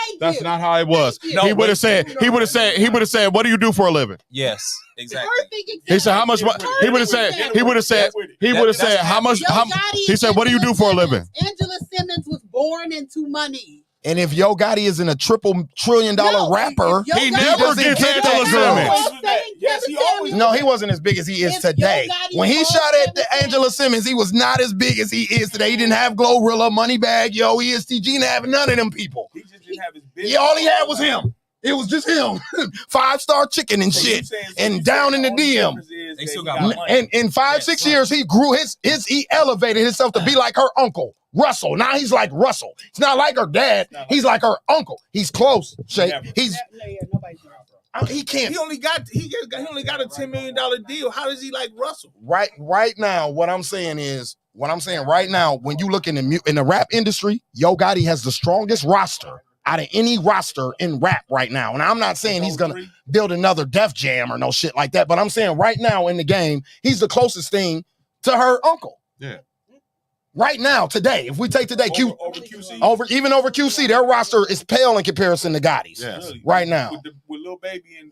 not how he was. No, he would have said, what do you do for a living? Yes, exactly. He said, how much money? He would have said, how much? He said, what do you do for a living? Angela Simmons was born into money. And if Yo Gotti isn't a $1 trillion rapper, he never gets Angela Simmons. Yes, he always. No, he wasn't as big as he is today. When he shot at Angela Simmons, he was not as big as he is today. He didn't have Glorilla, Moneybag, Yo, ESTG, didn't have none of them people. He just didn't have his business. All he had was him. It was just him. 5-star chicken and shit. And down in the DM. They still got money. And in 5-6 years, he grew he elevated himself to be like her uncle. Russell. Now he's like Russell. He's not like her dad. He's like her uncle. He's close. He can't. He only got a $10 million deal. How does he like Russell? Right now, what I'm saying right now, when you look in the rap industry, Yo Gotti has the strongest roster out of any roster in rap right now. And I'm not saying he's gonna build another Def Jam or no shit like that, but I'm saying right now in the game, he's the closest thing to her uncle. Yeah. Right now, today, if we take today, over QC, over QC, their roster is pale in comparison to Gotti's. Yes. Really? Right now. With Lil Baby and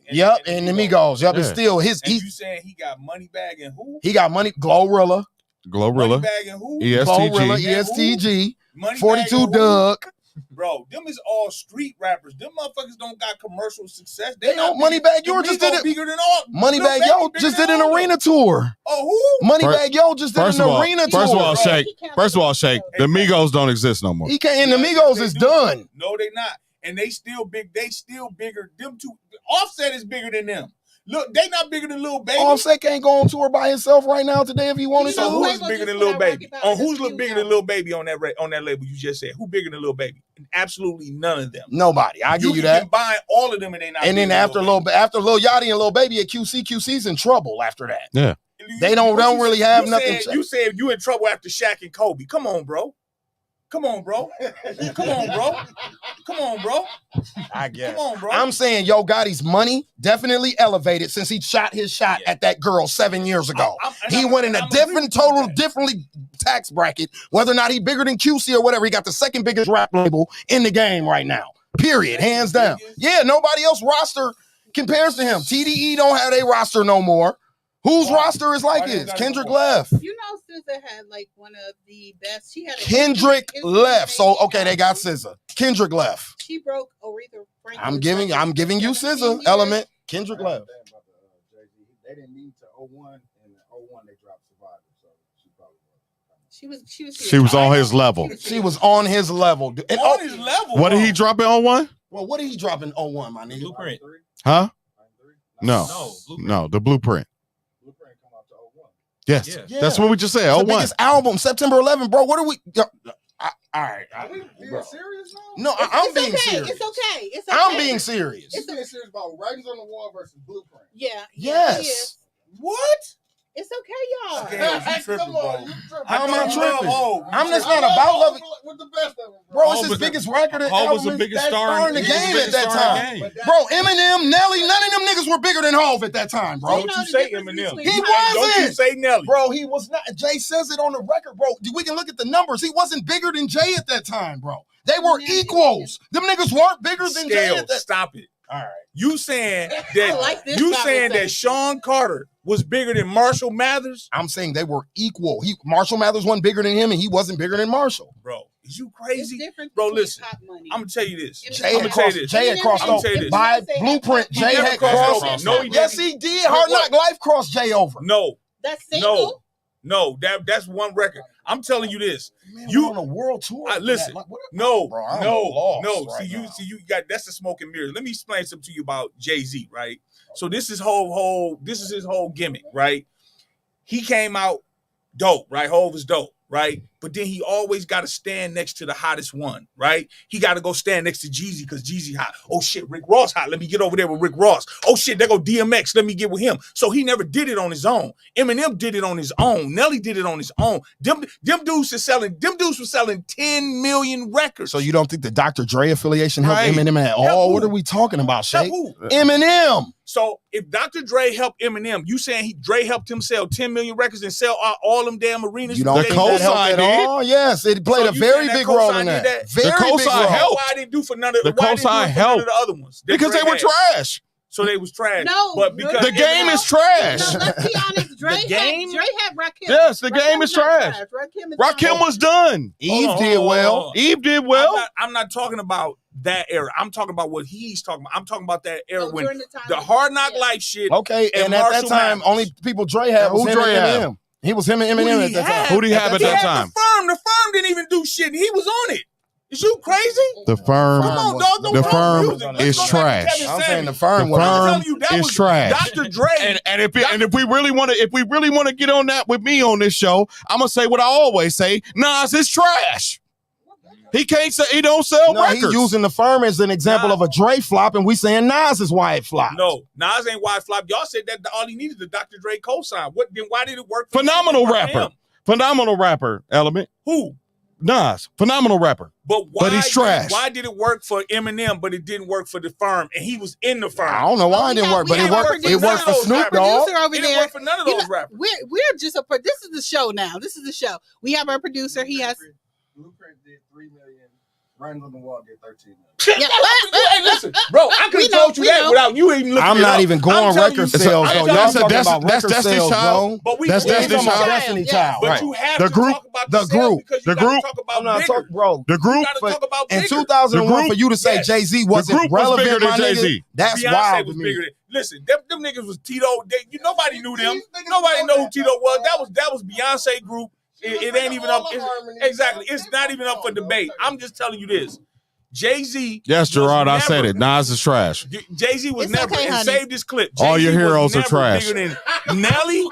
the Migos. Yep, it's still his. And you saying he got Moneybag and who? He got Glorilla. Moneybag and who? ESTG. 42 and Doug. Bro, them is all street rappers. Them motherfuckers don't got commercial success. They don't. Moneybag Yo just did it. Bigger than all. Moneybag Yo just did an arena tour. Oh, who? Moneybag Yo just did an arena tour. First of all, Shake, the Migos don't exist no more. He can't. And the Migos is done. No, they not. And they still big. They still bigger. Them two. Offset is bigger than them. Look, they not bigger than Lil Baby. Offset can't go on tour by himself right now today if he wanted to. So who is bigger than Lil Baby? Who's bigger than Lil Baby on that label you just said? Who bigger than Lil Baby? Absolutely none of them. Nobody. I give you that. You can combine all of them and they not. And then after Lil Yachty and Lil Baby at QC's in trouble after that. Yeah. They don't really have nothing. You said you in trouble after Shaq and Kobe. Come on, bro. Come on, bro. I guess. Come on, bro. I'm saying Yo Gotti's money definitely elevated since he shot his shot at that girl 7 years ago. He went in a differently tax bracket, whether or not he bigger than QC or whatever. He got the second biggest rap label in the game right now. Period. Hands down. Yeah, nobody else roster compares to him. TDE don't have a roster no more. Whose roster is like his? Kendrick left. You know, SZA had like one of the best. She had Kendrick left. So okay, they got SZA. Kendrick left. She broke Aretha Franklin. I'm giving you SZA element. Kendrick left. They didn't need to 01, and in 01 they dropped Survive. She was on his level. She was on his level. And, On his level. What did he drop in 01? Well, what did he drop in 01, my nigga? Blueprint. Huh? No, Blueprint. the Blueprint. Yes, Yeah. that's what we just said. The 01. biggest album, September 11, bro. What are we? All right. Are we being serious now? No, I'm being okay. serious. It's okay. It's okay. I'm being serious. You being serious about Writings on the Wall versus Blueprint? Yeah. Yes. It is. What? It's okay, y'all. Scales, you tripping, bro. How am I love tripping? Hov. I'm just not about loving. With the best of them, Bro, it's Hov his was biggest record. Hov was the album biggest that's star in the he was the game at biggest that star in time. the game. Bro, Eminem, Nelly, none of them niggas were bigger than Hov at that time, bro. Don't you say Eminem. He Don't you wasn't. say Nelly. Bro, he was not. Jay says it on the record, bro. We can look at the numbers. He wasn't bigger than Jay at that time, bro. They were equals. Them niggas weren't bigger than Jay Scales, at that. stop it. All right. You saying I that like this you saying conversation. that Sean Carter was bigger than Marshall Mathers? I'm saying they were equal. Marshall Mathers wasn't bigger than him, and he wasn't bigger than Marshall. Bro, is you It's crazy? different Bro, between listen. Pop Money. I'm gonna tell you this. Jay I'm had gonna tell you crossed. this. Jay had crossed I'm gonna over tell you this. by Beyonce had Blueprint. He Jay never had crossed crossed. over. No, he Yes, didn't. he did. Hard Knock Life crossed Jay over. No, That's single. no, that's one record. I'm telling you this. Man, You- we're on a world tour. for listen. that. Like, what- No, Bro, I'm no, lost no. right now. See, you got that's the smoke and mirrors. Let me explain something to you about Jay-Z, right? So this is his whole gimmick, right? He came out dope, right? Hov is dope, right? But then he always got to stand next to the hottest one, right? He got to go stand next to Jeezy because Jeezy hot. Oh shit, Rick Ross hot. Let me get over there with Rick Ross. Oh shit, there go DMX. Let me get with him. So he never did it on his own. Eminem did it on his own. Nelly did it on his own. Them dudes were selling 10 million records. So you don't think the Dr. Dre affiliation helped Right. Eminem at Help all? who? What are we talking about, Help Shay? who? Eminem. So if Dr. Dre helped Eminem, you saying Dre helped him sell 10 million records and sell all them damn arenas? You don't The think that helped cosign at did. all? Yes, it played So a you very saying that big role cosign in did that. that? Very The big cosign role. helped. Why didn't do for none of The why didn't do cosign it for none helped. of the other ones? that Because Dre they were had? trash. So they was trash. No, but because The game is No, trash. let's be honest. Dre game? had Rakim. Yes, the game Rakim's is not trash. Rakim was done. Eve did well. Eve did well. I'm not talking about that era. I'm talking about what he's talking about. I'm talking about that era Oh, when during the time the of- Hard Knock yeah. Life shit. Okay, and at that Marshall time, Mathers. only people Dre had was Who him Dre and had? Eminem. He was him and Who Eminem did at he that have? time. Who do you have at He that had time? The Firm didn't even do shit. And he was on it. Is you crazy? The firm. Come on, dog. Don't The talk firm music. Let's is go back to trash. Kevin I'm saying Samuels. the firm The was. I'm firm telling you, that is was trash. Dr. Dre. And if we really want to get on that with me on this show, I'm gonna say what I always say: Nas is trash. He can't say he don't sell No, records. he's using the firm as an example of a Dre flop, and we saying Nas is why it flopped. No, Nas ain't wide flop. Y'all said that all he needed is Dr. Dre cosign. What? Then why did it work? For Phenomenal him? rapper. Phenomenal rapper. Element. Who? Nas. Phenomenal rapper. But why? But he's trash. Why did it work for Eminem, but it didn't work for the firm? And he was in the firm. I don't know why it didn't work, but it worked. It worked for Snoop Dogg. Producer over It didn't there. work for none of those rappers. We're just this is the show now. This is the show. We have our producer. He has. Blueprint did 3 million. Writings on the Wall did 13 million. Yeah. Hey, listen, bro. I could We have know, told you we that know. without you even looking. I'm it not up. even going I'm telling record you- sales, I'm though. telling Y'all you- talking that's about record Destiny's sales, Child. bro. But we That's we ain't Destiny's talking about Child. Destiny Yeah. Child. But Right. you have The to group- talk about the the sales group- because the you gotta group- talk about I'm not bigger. talking, bro. The You group. gotta But talk about in bigger. 2001, The for you to say yes. Jay-Z wasn't group was relevant, bigger than my nigga, Jay-Z. that's Beyonce wild was to bigger me. than. Listen, them niggas was Tito. Nobody knew them. Nobody know who Tito was. That was Beyonce group. It ain't even up. Exactly. It's not even up for debate. I'm just telling you this. Jay-Z. Yes, Gerard, I said it. Nas is trash. Jay-Z was It's never, okay, and honey. save this clip. All Jay-Z your heroes was are never trash. bigger than Nelly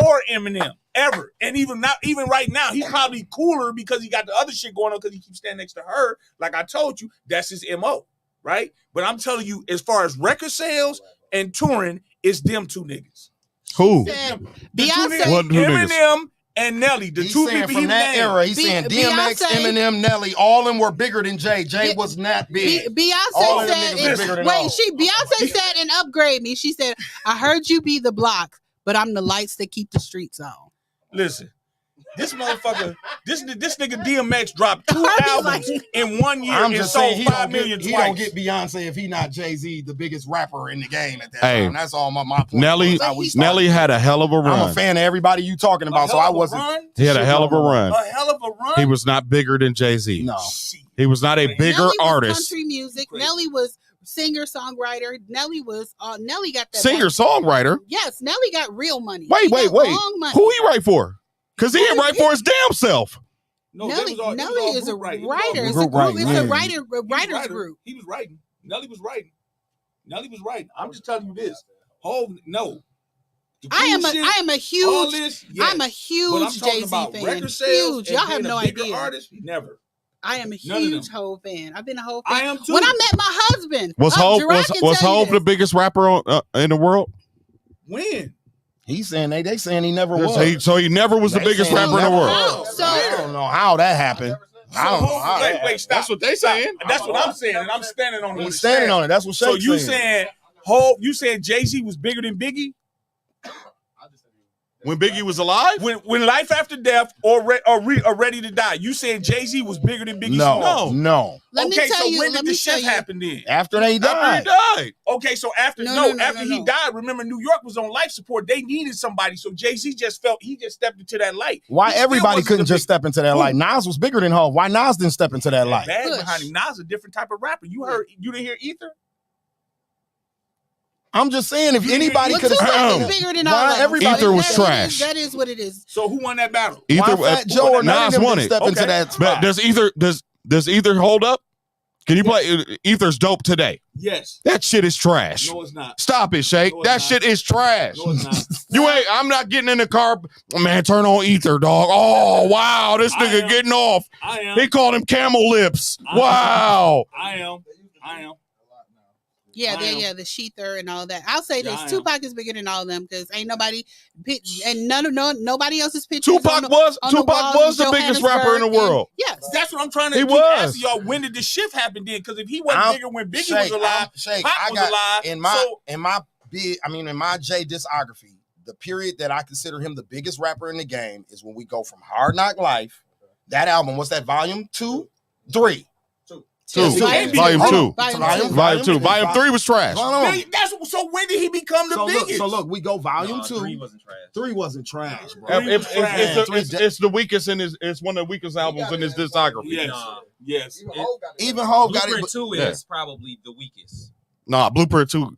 or Eminem ever. And even right now, he's probably cooler because he got the other shit going on because he keeps standing next to her. Like I told you, that's his MO, right? But I'm telling you, as far as record sales and touring, it's them two niggas. Who? Said The two Beyonce. niggas, What two niggas? Eminem and Nelly, the He's two saying people from he that named. era, he's saying DMX, Beyonce- Eminem, Nelly, all of them were bigger than Jay. Jay was not big. All Beyonce of them said, niggas was bigger than all. Beyonce said, and upgrade me. She said, I heard you be the block, but I'm the lights that keep the streets on. Listen, this motherfucker, this nigga DMX dropped 2 Harvey's albums like- in 1 year I'm and just sold saying he 5 don't million get, he twice. don't get Beyonce if he not Jay-Z, the biggest rapper in the game at that Hey, time. That's all my point. Nelly was how we started. Nelly had a hell of a I'm run. a fan of everybody you talking about, so I wasn't. He had a hell of a run. A hell of a run. He was not bigger than Jay-Z. No. He was not a bigger Nelly was artist. country music. Nelly was singer songwriter. Nelly was Nelly got that Singer songwriter. Yes, Nelly got real money. Wait. He got long money. Who he write for? Because he didn't write for his damn self. No, Nelly is a writer. It's Group writing, a yeah. writer's group. He was writing. Nelly was writing. I'm just telling you this. No. I am a all huge this, yes. I'm a But I'm huge talking Jay-Z about fan. record sales Huge. Y'all and have being no a bigger idea. Artist, never. I am a None of huge them. Hov fan. I've been a Hov fan. I am too. When I met my husband, Was Hov the biggest rapper in the world? When? He's saying they saying he never was. So he never was the biggest rapper in the world. So I don't know how that happened. I don't know how that Wait, stop. That's what they saying. That's what I'm saying, and I'm standing on it. He's standing on it. That's what So Shake's you saying. saying you saying Jay-Z was bigger than Biggie? When Biggie was alive? When Life After Death or Ready to Die, you saying Jay-Z was bigger than Biggie? No. Let me Okay, tell so you- when let did me the shift tell you. happen then? After they died. Okay, so after he died, remember New York was on life support. They needed somebody, so Jay-Z just stepped into that light. Why He still everybody wasn't couldn't the just step into that light? Nas was bigger than Hov. Why Nas didn't step into that light? bag behind him. Nas a different type of rapper. You didn't hear Ether? I'm just saying, if anybody could have Tupac is bigger than all of them. everybody Ether was That trash. That is what it is. So who won that battle? Either Fat Joe or none of Nas them won didn't it. step into that spot? But does Ether hold up? Can you play Ether's dope today? Yes. That shit is trash. No, it's not. Stop it, Shake. No, it's That not. shit is trash. No, it's not. I'm not getting in the car. Man, turn on Ether, dog. Oh, wow. This nigga am. getting off. I am. He called him camel lips. I am. Wow. I am. Yeah, I am. the Sheether and all that. I'll say Yeah, this: I am. Tupac is bigger than all of them because ain't nobody, and nobody else's pictures. Tupac was the biggest rapper in the world. Yes, That's what I'm trying to He keep was. asking y'all. When did the shift happen then? Because if he wasn't bigger when Biggie was alive, Pac was alive. in my Jay discography, the period that I consider him the biggest rapper in the game is when we go from Hard Knock Life. That album, what's that? Volume 2, 3. Volume 2. Volume 2. Volume 3 was trash. So when did he become the biggest? Look, we go volume 2. 3 wasn't trash. 3 wasn't trash, bro. It's the weakest it's one of the weakest albums in his discography. Yes. Yes. Even Hov got it. Blueprint 2 is probably the weakest. Nah, Blueprint 2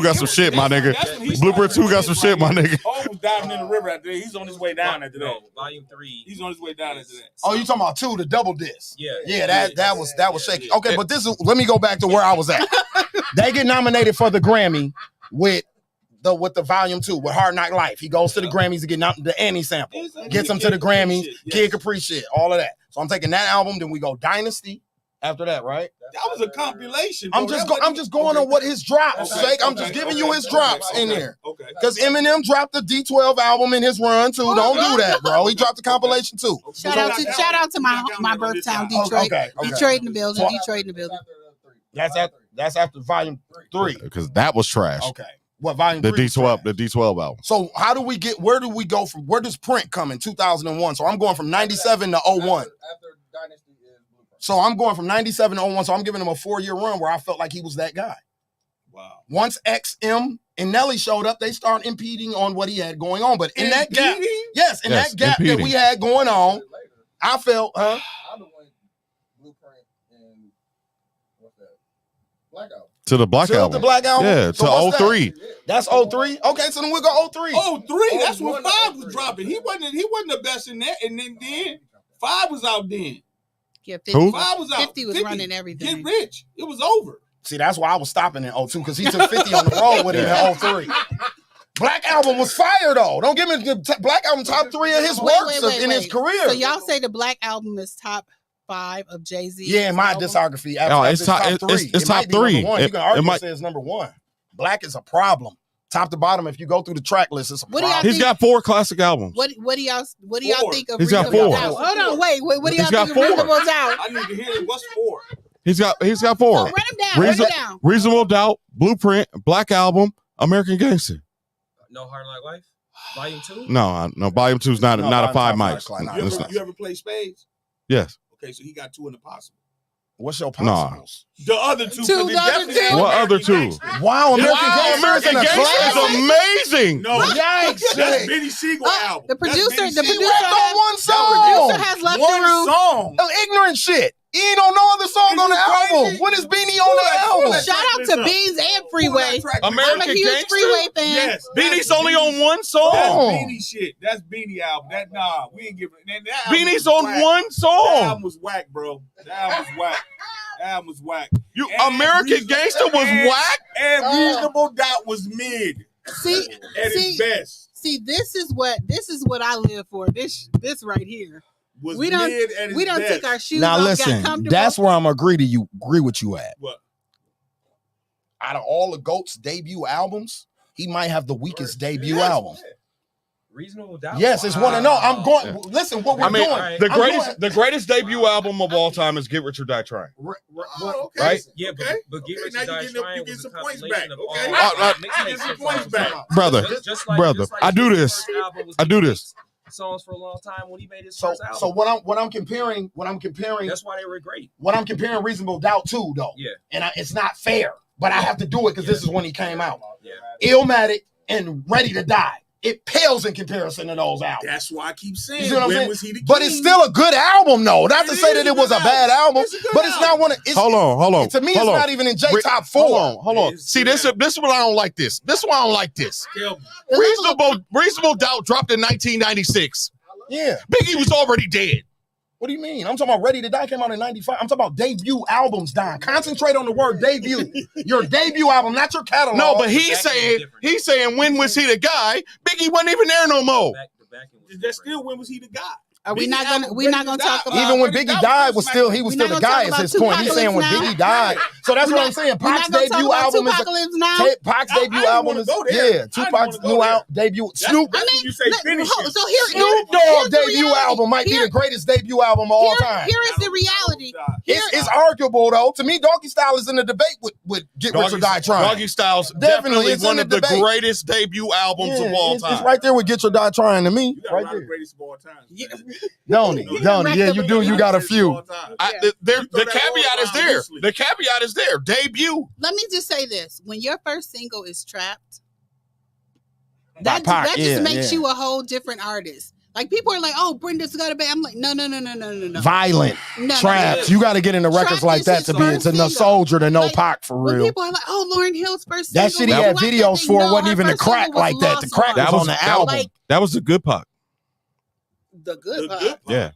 got some shit, my nigga. Blueprint 2 got some shit, my nigga. Hov was diving in the river after that. He's on his way down after that. No, Volume 3. He's on his way down after that. Oh, you talking about 2, the double disc? Yeah. That was shaky. Okay, but let me go back to where I was at. They get nominated for the Grammy with the Volume 2 with Hard Knock Life. He goes to the Grammys to get the Annie sample, gets him to the Grammys, Kid Capri shit, all of that. So I'm taking that album. Then we go Dynasty. After that, right? That was a compilation. I'm just going on what his drops. Shake. I'm just giving you his drops in there. Okay. Because Eminem dropped the D12 album in his run too. Don't do that, bro. He dropped the compilation too. Shout out to my birth town, Detroit. Okay. Detroit in the building. Detroit in the building. That's after Volume 3. Because that was trash. Okay. What Volume The 3? D12 album. So where do we go from? Where does Print come in 2001? So I'm going from 97 to 01. So I'm going from 97 to 01. So I'm giving him a 4-year run where I felt like he was that guy. Wow. Once XM and Nelly showed up, they started impeding on what he had going on. But in that gap, that gap that we had going on, I felt, I went Blueprint and what's that? Black Album. To the Black Album. The Black Album? Yeah, So to 03. That's 03? Okay, so then we'll go 03. 03, that's when 5 was dropping. He wasn't the best in that. And then 5 was out then. Yeah, 50, Who? 5 was out. 50 was running everything. Get rich. It was over. See, that's why I was stopping in 02 because he took 50 on the road with him in 03. Black Album was fire though. Don't give me the Black Album top 3 of his works in his career. So y'all say the Black Album is top 5 of Jay-Z? Yeah, in my discography. It's top 3. It's top 3. You can argue say it's number 1. Black is a problem. Top to bottom, if you go through the track list, it's a problem. He's got 4 classic albums. What do y'all think of He's got Reasonable 4. Doubt? Hold on, wait. What do y'all He's got think of 4. Reasonable Doubt? I need to hear it. What's 4? He's got 4. So run them down. Reasonable Doubt, Blueprint, Black Album, American Gangster. No Hard Knock Life? Volume 2? No. Volume 2 is not a 5 mics. You ever play spades? Yes. Okay, so he got 2 in the possible. What's your possibles? The other 2. The other 2. What other 2? Wow, American Gangster is amazing. No, yikes! That's Benny Siegel album. The producer on one song. The producer has left the room. Song. Ignorant shit. He ain't on no other song on the album. When is Beanie on the album? Shout out to Beans and Freeway. I'm a American huge Gangster? Freeway fan. Yes. Beanie's only on one song. That's Beanie shit. That's Beanie album. We ain't giving that. Beanie's on one song. That album was whack, bro. That album was whack. American Gangster was whack? And Reasonable Doubt was mid. See, at its best. See, this is what I live for. This right here. We don't take our shoes now off. listen, got comfortable. that's where I'm agree with you at. What? Out of all the GOAT's debut albums, he might have the weakest debut album. Reasonable Doubt. Yes, it's one. No, I'm going. Listen, what we're doing. The greatest debut album of all time is Get Rich or Die Trying. Okay. Right? Yeah, but Get Rich or Die Trying was a points back. compilation of Okay. all Points back. Brother, Just brother, I do this. I do this. Songs for a long time when he made his So, first album. so what I'm comparing. That's why they were great. What I'm comparing Reasonable Doubt to, though. Yeah. And it's not fair, but I have to do it because this is when he came out. Yeah. Illmatic and Ready to Die. It pales in comparison to those albums. That's why I keep saying, You see what I'm when saying? was he the king? But it's still a good album, though. Not to It say is that a it was good a bad album, It's a good but it's not one of. Hold on. To me, hold it's on. not even in J top 4. Hold on. See, this is what I don't like. This is why I don't like this. Tell me. Reasonable Doubt dropped in 1996. Yeah. Biggie was already dead. What do you mean? I'm talking about Ready to Die came out in 95. I'm talking about debut albums, Don. Concentrate on the word debut. Your debut album, not your catalog. No, but he's saying when was he the guy? Biggie wasn't even there no more. That's still when was he the guy? Are we not gonna talk about even when Biggie died, he was still the gonna guy. talk Is his about point? He's saying when Tupacalypse Biggie now? died. So that's what I'm saying. We're Pac's not gonna talk debut about album is Tupacalypse now. Pac's I debut didn't album wanna is go there. Tupac's new debut. Snoop You say finish it. So here, Snoop Dogg debut album might be the greatest debut album of all time. Here is the reality. It's arguable though. To me, Doggy Style is in the debate with Get Rich or Die Trying. Doggy Style's Definitely, definitely it's in one the of the debate. greatest debut albums of all It's time. right there with Get Your Die Trying to me. You got a Right lot of there. greatest of all time. Don't he? Yeah, you do. You got a few. The caveat is there. The caveat is there. Debut. Let me just say this: when your first single is Trapped, By Pac, that just yeah, makes yeah. you a whole different artist. Like people are like, "Oh, Brenda's got a band." I'm like, no. Violent, No. traps. You got to get into records Trapped like is that his to be first to know single. Soldier to know Like, Pac for When real. people are like, "Oh, Lauryn Hill's first That single," shit he had watch that videos thing. for No, wasn't her even the first single crack was like that. The Lost crack One. was on the album. Like, That was the good Pac. the good part. Yeah.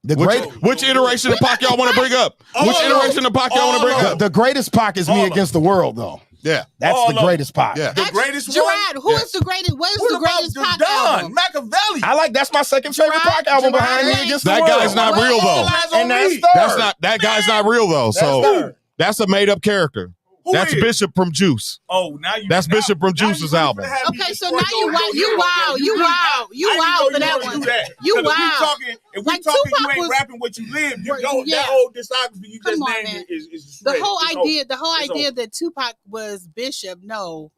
The great, Which iteration of Pac y'all want to bring up? Which iteration of Pac y'all want to bring up? the greatest Pac is Me Against the World though. Yeah. That's the greatest Pac. Yeah. The greatest one? Gerard, who is the greatest? What is the greatest Pac Don album? Machiavelli. That's my second favorite Pac album behind Me Against the That World. guy's not real though. And that's third. That guy's not real though. So third. that's a made up character. Who That's is? Bishop from Juice. Oh, now you. That's Bishop from now Juice's you album. Okay, so now you wild for that one. You wild. If we Like, talking, Tupac you ain't was- rapping what you live. You go Yeah. that whole discography you Come just on, named man. is The shredded. whole It's idea, over. that Tupac was Bishop. No,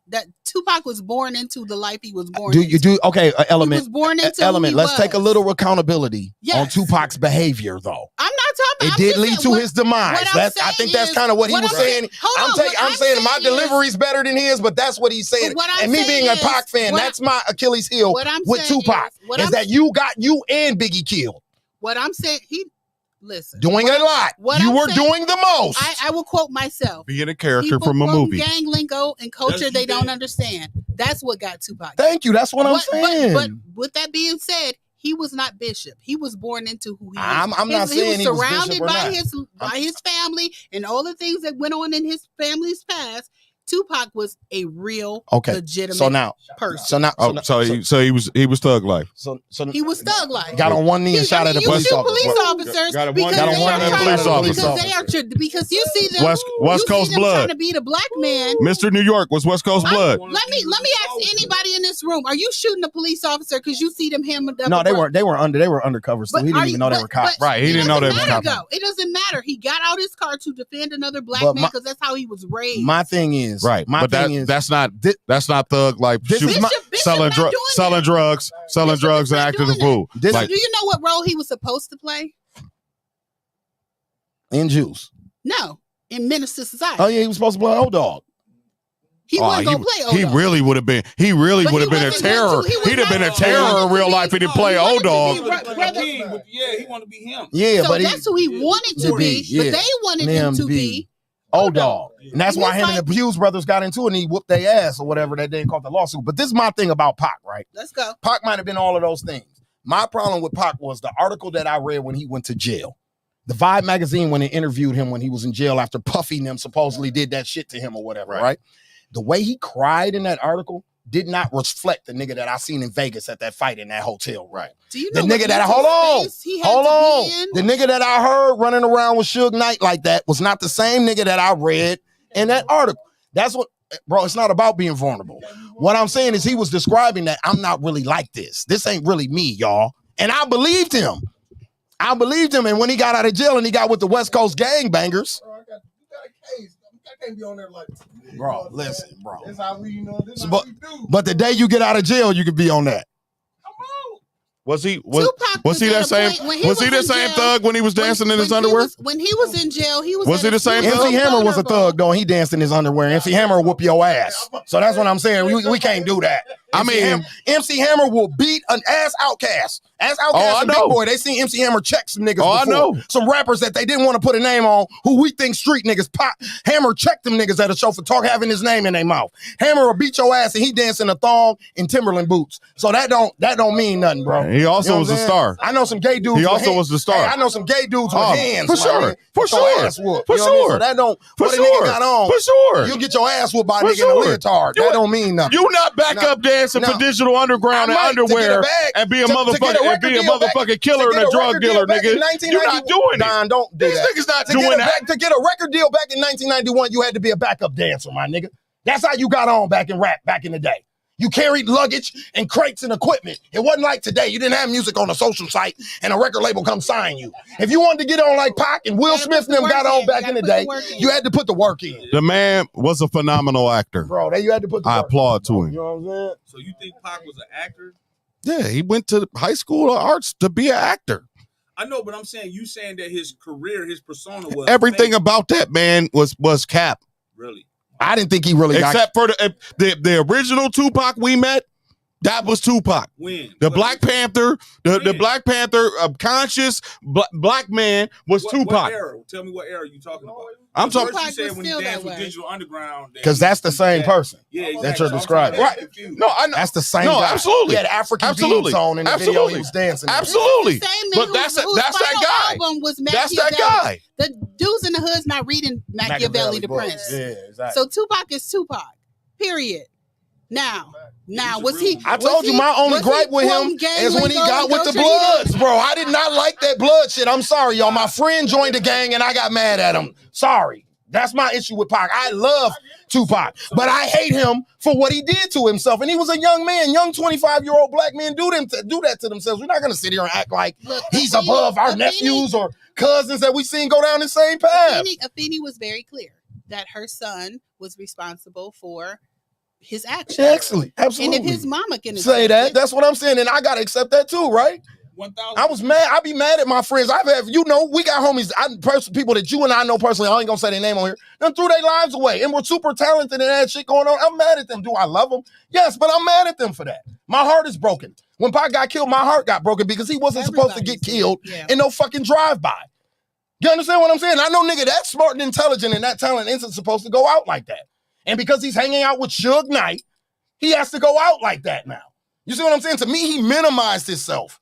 that Tupac was born into the life he was born. Do you do okay? Element. He was born into Element. who he Let's take a was. little accountability on Yes. Tupac's behavior, though. I'm not talking. It I'm did just lead saying, to what- his demise. what I'm I think that's saying kind of what he what was I'm saying. hold on, what I'm saying my saying is- delivery's better than his, but that's what he's saying. But what I'm And me saying being a is- Pac fan, what that's my Achilles heel what I'm with saying Tupac. Is that you got you and Biggie killed. What I'm saying, listen. Doing a lot. What You I'm were saying- doing the most. I will quote myself. Being a character People from a quoting movie. gang lingo and culture they don't understand. That's what got Tupac. Thank you. That's what I'm saying. But with that being said, he was not Bishop. He was born into who he is. I'm not saying he was surrounded Bishop or by not. his family and all the things that went on in his family's past. Tupac was a real, legitimate person. So he was thug life. So he was thug life. Got on one knee and shot at a you police shoot officer. police officers Got on because one knee and shot at a police officer. because you see them West Coast trying blood. to beat a black man. Mr. New York was West Coast blood. Let me ask anybody in this room: are you shooting a police officer because you see them hammered up? No, they were undercover, so he didn't even know they were cops. Right, he didn't know they were cops. It doesn't matter. He got out his car to defend another black But man my- because that's how he was raised. My thing is, Right, My but thing is, that's not thug life. Shooting, selling drugs, and acting a fool. Do you know what role he was supposed to play? in Juice. No, in Minister Society. Oh yeah, he was supposed to play Old Dog. He wasn't gonna play O-Dog. He really would have been. He really would have been a terror. He'd have been a terror in real life if he didn't play O-Dog. Yeah, he wanted to be him. Yeah, so but that's who he wanted to be. But they wanted him to be O-Dog. And that's why him and the Hughes brothers got into it and he whooped their ass or whatever that they called the lawsuit. But this is my thing about Pac, right? Let's go. Pac might have been all of those things. My problem with Pac was the article that I read when he went to jail. The Vibe magazine, when they interviewed him when he was in jail after Puffy and them supposedly did that shit to him or whatever, right? The way he cried in that article did not reflect the nigga that I seen in Vegas at that fight in that hotel, right? Do you know the nigga that hold on, the nigga that I heard running around with Suge Knight like that was not the same nigga that I read in that article. That's what, bro, it's not about being vulnerable. What I'm saying is he was describing that I'm not really like this. This ain't really me, y'all. And I believed him. And when he got out of jail and he got with the West Coast gangbangers. Bro, you got a case. I can't be on there like, bro, listen, bro. This how we, this how we do. But the day you get out of jail, you could be on that. Was he that same? Was he the same thug when he was dancing in his underwear? When he was in jail, he was. Was he the same? MC Hammer was a thug though. He danced in his underwear. MC Hammer will whoop your ass. So that's what I'm saying. We can't do that. I mean, MC Hammer will beat an ass outcast. Ass outcast and Big Boy. They seen MC Hammer check some niggas before. I know. Some rappers that they didn't want to put a name on, who we think street niggas. Hammer checked them niggas at a show for having his name in their mouth. Hammer will beat your ass and he dance in a thong and Timberland boots. So that don't mean nothing, bro. He also was a star. I know some gay dudes. He also was the star. Hey, I know some gay dudes with hands. For sure. For sure. So that don't. For sure. Nigga got on. For sure. You get your ass whooped by a nigga in a leotard. That don't mean nothing. You not back up dancing for Digital Underground and underwear and be a motherfucking killer and a drug dealer, nigga. You're not doing it. Don't do These that. niggas not doing that. To get a record deal back in 1991, you had to be a backup dancer, my nigga. That's how you got on back in rap back in the day. You carried luggage and crates and equipment. It wasn't like today. You didn't have music on a social site and a record label come sign you. If you wanted to get on like Pac and Will Smith and them got on back in the day, you had to put the work in. The man was a phenomenal actor. Bro, you had to put the work in. I applaud to him. You know what I'm saying? So you think Pac was an actor? Yeah, he went to high school of arts to be an actor. I know, but I'm saying you saying that his career, his persona was everything fake. about that man was cap. Really? I didn't think he really except for the original Tupac we met. That was Tupac. When? The Black Panther, the Black Panther conscious black man was Tupac. What era? Tell me what era you talking about. I'm talking. You said when he danced with Digital Underground. Because that's the same person. Yeah, exactly. That you're describing. Right? No, I know. That's the same. No, guy. absolutely. He had African beats on in the video. He was dancing. Absolutely. But that's that guy. That's that guy. The dudes in the hood's not reading Machiavelli the Prince. Yeah, exactly. So Tupac is Tupac. Period. Now, was he? I told you my only gripe with him is when he got with the Bloods, bro. I did not like that blood shit. I'm sorry, y'all. My friend joined the gang and I got mad at him. Sorry. That's my issue with Pac. I love Tupac, but I hate him for what he did to himself. And he was a young man, young 25-year-old black men do that to themselves. We're not going to sit here and act like he's above our nephews or cousins that we seen go down the same path. Afeni was very clear that her son was responsible for his actions. Absolutely. And if his mama can say that, that's what I'm saying. And I got to accept that too, right? 1,000. I was mad. I be mad at my friends. I've had, we got homies, people that you and I know personally. I ain't gonna say their name on here. Them threw their lives away and were super talented and had shit going on. I'm mad at them. Do I love them? Yes, but I'm mad at them for that. My heart is broken. When Pac got killed, my heart got broken because he wasn't supposed to get killed in no fucking drive-by. You understand what I'm saying? I know nigga that smart and intelligent and that talent isn't supposed to go out like that. And because he's hanging out with Suge Knight, he has to go out like that now. You see what I'm saying? To me, he minimized himself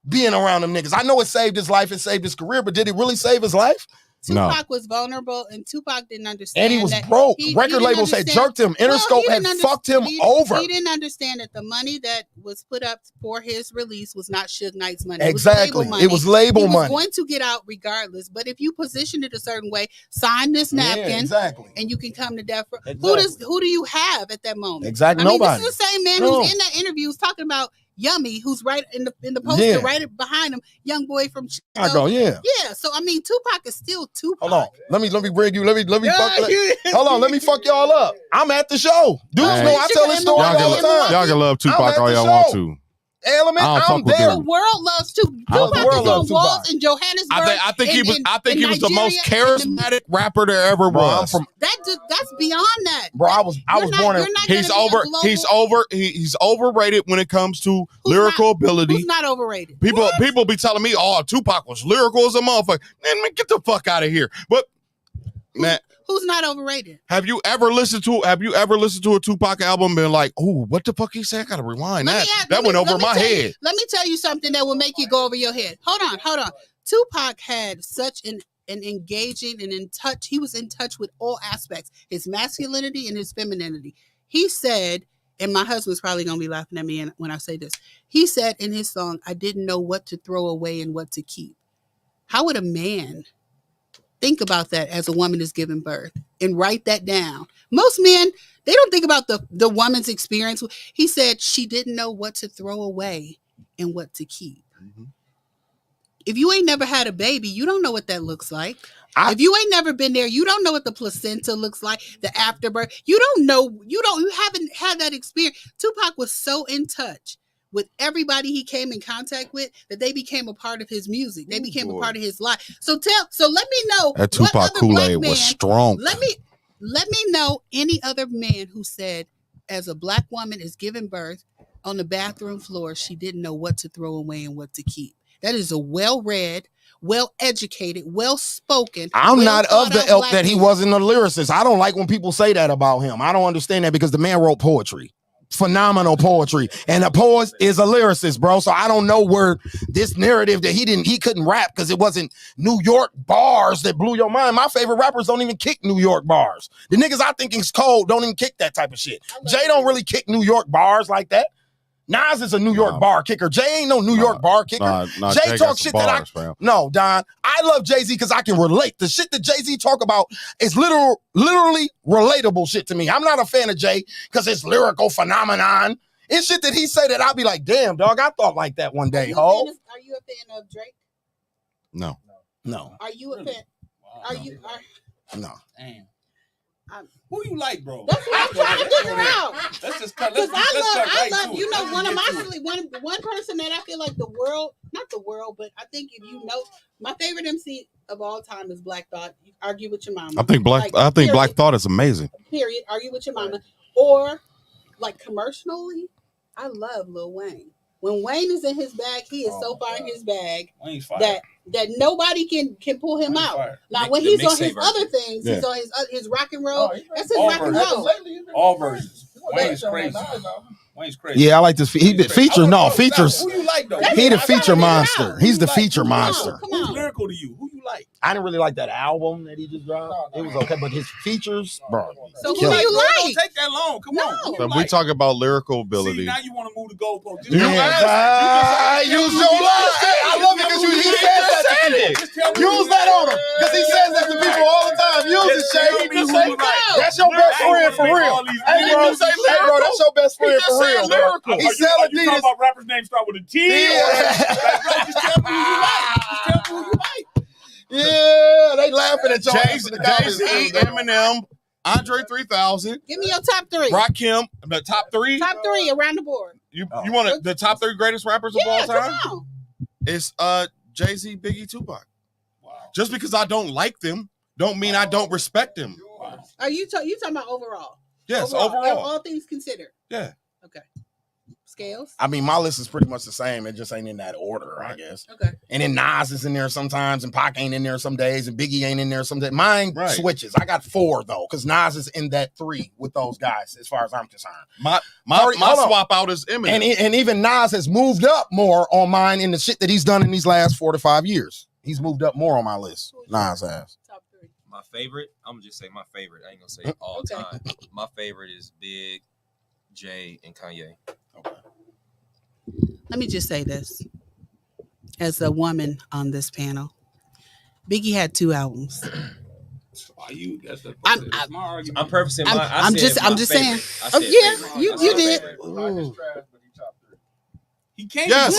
being around them niggas. I know it saved his life, it saved his career, but did it really save his life? Tupac was vulnerable, and Tupac didn't understand. And he was broke. Record labels had jerked him. Interscope had fucked him over. He didn't understand that the money that was put up for his release was not Suge Knight's money. Exactly. It was label money. He was going to get out regardless, but if you position it a certain way, sign this napkin, and you can come to death. Who do you have at that moment? Exactly. I mean, nobody. This is the same man who's in that interview was talking about Yummy, who's right in the poster, right behind him, young boy from Chicago. Yeah. So I mean, Tupac is still Tupac. Hold on, let me bring you. Let me hold on, let me fuck y'all up. I'm at the show. Dudes know I tell this story all the time. Y'all can love Tupac all y'all want to. Element. I don't I'm fuck with there. The world loves Tupac. don't Tupac fuck is with on Tupac. walls in Johannesburg. I think he was the most Nigeria, charismatic rapper there ever Bro, I'm was. from That's beyond that. bro. I was born in. He's overrated when it comes to lyrical ability. Who's not overrated? People be telling me, "Oh, Tupac was lyrical as a motherfucker." Man, get the fuck out of here. But man, who's not overrated? have you ever listened to a Tupac album and been like, "Oh, what the fuck he said? I gotta rewind that. That went over my head." Let me tell you something that will make you go over your head. Hold on. Tupac had such an engaging and in touch. He was in touch with all aspects, his masculinity and his femininity. He said, and my husband's probably gonna be laughing at me when I say this. He said in his song, "I didn't know what to throw away and what to keep." How would a man think about that as a woman is giving birth and write that down? Most men, they don't think about the woman's experience. He said she didn't know what to throw away and what to keep. Mm-hmm. If you ain't never had a baby, you don't know what that looks like. If you ain't never been there, you don't know what the placenta looks like, the afterbirth. You haven't had that experience. Tupac was so in touch with everybody he came in contact with that they became a part of his music. They became a part of his life. So let me know. That Tupac Kool-Aid was strong. Let me know any other man who said, as a black woman is giving birth on the bathroom floor, she didn't know what to throw away and what to keep. That is a well-read, well-educated, well-spoken. I'm not of the ilk that he wasn't a lyricist. I don't like when people say that about him. I don't understand that because the man wrote poetry. Phenomenal poetry, and a poet is a lyricist, bro. So I don't know where this narrative that he couldn't rap because it wasn't New York bars that blew your mind. My favorite rappers don't even kick New York bars. The niggas I think is cold don't even kick that type of shit. Jay don't really kick New York bars like that. Nas is a New York bar kicker. Jay ain't no New York bar kicker. Jay talk shit bars, that No, Don. I love Jay-Z because I can relate. The shit that Jay-Z talk about is literally relatable shit to me. I'm not a fan of Jay because it's lyrical phenomenon. It's shit that he say that I'll be like, damn, dog, I thought like that one day, ho. Are you a fan of Drake? No. Are you a fan? No. Damn. Who you like, bro? That's what I'm trying to figure out. Let's just cut. I love. You know, one person that I feel like not the world, but I think if you know, my favorite MC of all time is Black Thought. You argue with your mama. I think Black Thought is amazing. Period. Argue with your mama. Or like commercially, I love Lil Wayne. When Wayne is in his bag, he is so far in his bag that nobody can pull him out. Now when he's on his other things, he's on his rock and roll. That's his rock and roll. All versions. Wayne's crazy. Wayne's crazy. Yeah, I like this. He features. No features. Who you like though? He the feature monster. He's the feature monster. Who's lyrical to you? Who you like? I didn't really like that album that he just dropped. It was okay, but his features, bro. So who do you like? Don't take that long. Come on. So we talk about lyrical ability. See, now you want to move the goalpost. You asked. Use your line. I love it because he says that to people. Use that on him because he says that to people all the time. Use it, Shay. That's your best friend for real. Hey, bro, that's your best friend for real. Lyrical. He said Adidas. You talking about rappers' names start with a T? Just tell me who you like. Just tell me who you like. Yeah, they laughing at y'all. Jay-Z, Eminem, Andre 3000. Give me your top three. Rakim, the top three. Top three around the board. You want the top three greatest rappers of all time? Come on. It's Jay-Z, Biggie, Tupac. Wow. Just because I don't like them, don't mean I don't respect them. Wow. Are you talking about overall? Yes, overall. All things considered. Yeah. Okay. Scalez? I mean, my list is pretty much the same. It just ain't in that order, I guess. Okay. And then Nas is in there sometimes, and Pac ain't in there some days, and Biggie ain't in there some days. Mine switches. I got 4 though, because Nas is in that 3 with those guys, as far as I'm concerned. My swap out is Eminem. And even Nas has moved up more on mine in the shit that he's done in these last 4 to 5 years. He's moved up more on my list. Nas has. Top 3. My favorite, I'm gonna just say my favorite. I ain't gonna say all time. My favorite is Big, Jay, and Kanye. Okay. Let me just say this. As a woman on this panel, Biggie had 2 albums. I'm purposing mine. I'm just saying. You did. He can't. Yes.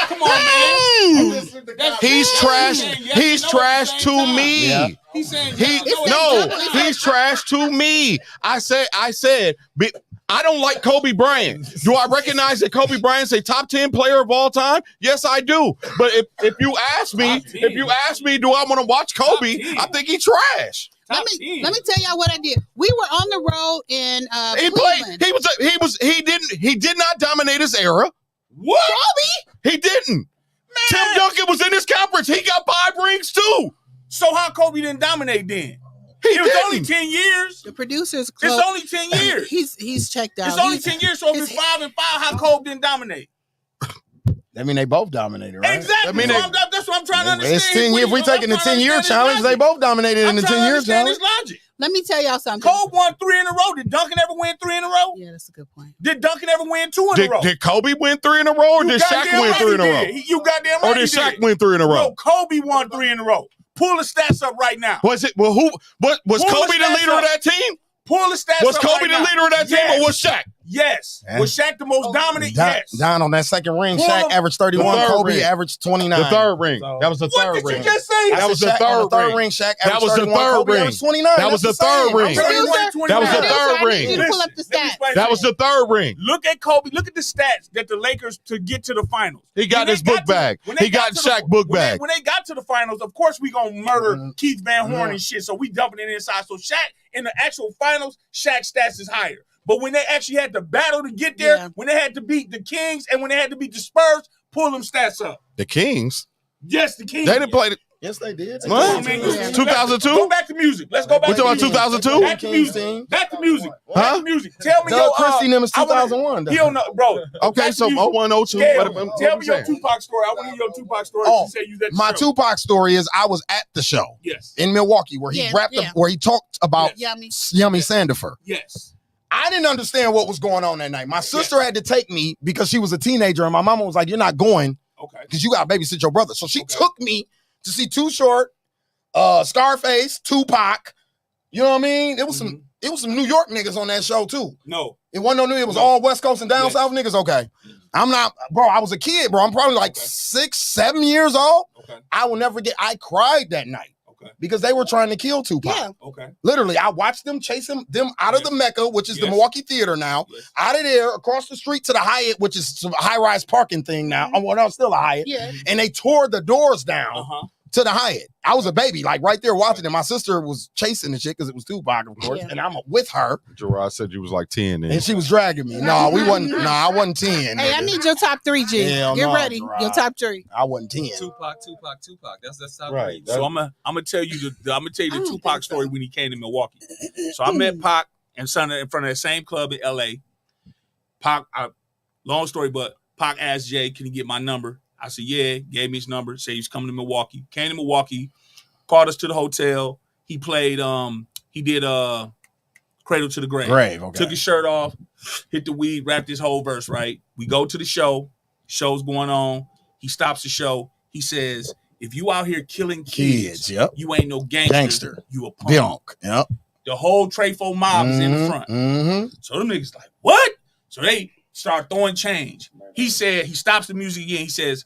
Come on, man. He's trash. He's trash to me. Yeah. He's saying he's trash to me. I said. I don't like Kobe Bryant. Do I recognize that Kobe Bryant's a top 10 player of all time? Yes, I do. But if you ask me, do I want to watch Kobe? I think he's trash. Let me tell y'all what I did. We were on the road in Cleveland. He did not dominate his era. What? Kobe? He didn't. Man. Tim Duncan was in his conference. He got 5 rings too. So how Kobe didn't dominate then? It was only 10 years. The producers. It's only 10 years. He's checked out. It's only 10 years. So if it's 5 and 5, how Kobe didn't dominate? I mean, they both dominated, right? Exactly. That's what I'm trying to understand. It's 10 years. If we taking the 10-year challenge, they both dominated in the 10-year challenge. Logic. Let me tell y'all something. Kobe won 3 in a row. Did Duncan ever win 3 in a row? Yeah, that's a good point. Did Duncan ever win 2 in a row? Did Kobe win 3 in a row, or did Shaq win 3 in a row? You goddamn right. Or did Shaq win 3 in a row? No, Kobe won 3 in a row. Pull the stats up right now. Was Kobe the leader of that team? Pull the stats up. Was Kobe the leader of that team, or was Shaq? Yes. Was Shaq the most dominant? Yes. Down on that second ring, Shaq averaged 31. Kobe averaged 29. The third ring. That was the third ring. What did you just say? That was the third ring. Shaq That was the third ring. 29. That was the third ring. That was the third ring. You pull up the stats. That was the third ring. Look at Kobe. Look at the stats that the Lakers to get to the finals. He got his book bag. He got Shaq book bag. When they got to the finals, of course we gonna murder Keith Van Horn and shit. So we dumping it inside. So Shaq in the actual finals, Shaq's stats is higher. But when they actually had to battle to get there, when they had to beat the Kings and when they had to beat the Spurs, pull them stats up. The Kings? Yes, the Kings. They didn't play. Yes, they did. What? 2002? Go back to music. Let's go back to music. We talking about 2002? Back to music. Back to music. Huh? Back to music. Tell me Doug Christie them is 2001. He don't know, bro. Okay, so 01, 02. Tell me your Tupac story. I want to hear your Tupac story. Oh, you say you was at the my show. Tupac story is I was at the show. Yes. In Milwaukee where he where he talked about Yummy Sandifer. Yes. I didn't understand what was going on that night. My sister had to take me because she was a teenager, and my mama was like, "You're not going, because you got to babysit your brother." So she took me to see Too Short, Scarface, Tupac. You know what I mean? It was some New York niggas on that show too. No, it wasn't no New. It was all West Coast and down South niggas. Okay, I'm not, bro. I was a kid, bro. I'm probably like 6, 7 years old. Okay, I will never forget. I cried that night. Because they were trying to kill Tupac. Yeah. Okay. Literally, I watched them chase them out of the Mecca, which is the Milwaukee Theater now, out of there, across the street to the Hyatt, which is some high-rise parking thing now. Well, no, still a Hyatt. Yeah. And they tore the doors down to the Hyatt. I was a baby, like right there watching it. My sister was chasing the shit because it was Tupac, of course, and I'm with her. Gerard said you was like 10 then. And she was dragging me. No, we wasn't. No, I wasn't 10. Hey, I need your top 3, G. Hell Get no, ready. Gerard. Your top 3. I wasn't 10. Tupac. That's top right. 3. So I'm gonna tell you the Tupac story when he came to Milwaukee. So I met Pac and Son in front of that same club in LA. Pac, long story, but Pac asked Jay, "Can he get my number?" I said, "Yeah." Gave me his number. Said he's coming to Milwaukee. Came to Milwaukee, called us to the hotel. He played. He did Cradle to the Grave. Okay. Took his shirt off, hit the weed, rapped his whole verse. Right. We go to the show. Show's going on. He stops the show. He says, "If you out here killing kids, you ain't no gangster. You a punk." Yep. The whole Trefo mob is in the front. So them niggas like, what? So they start throwing change. He said, he stops the music again. He says,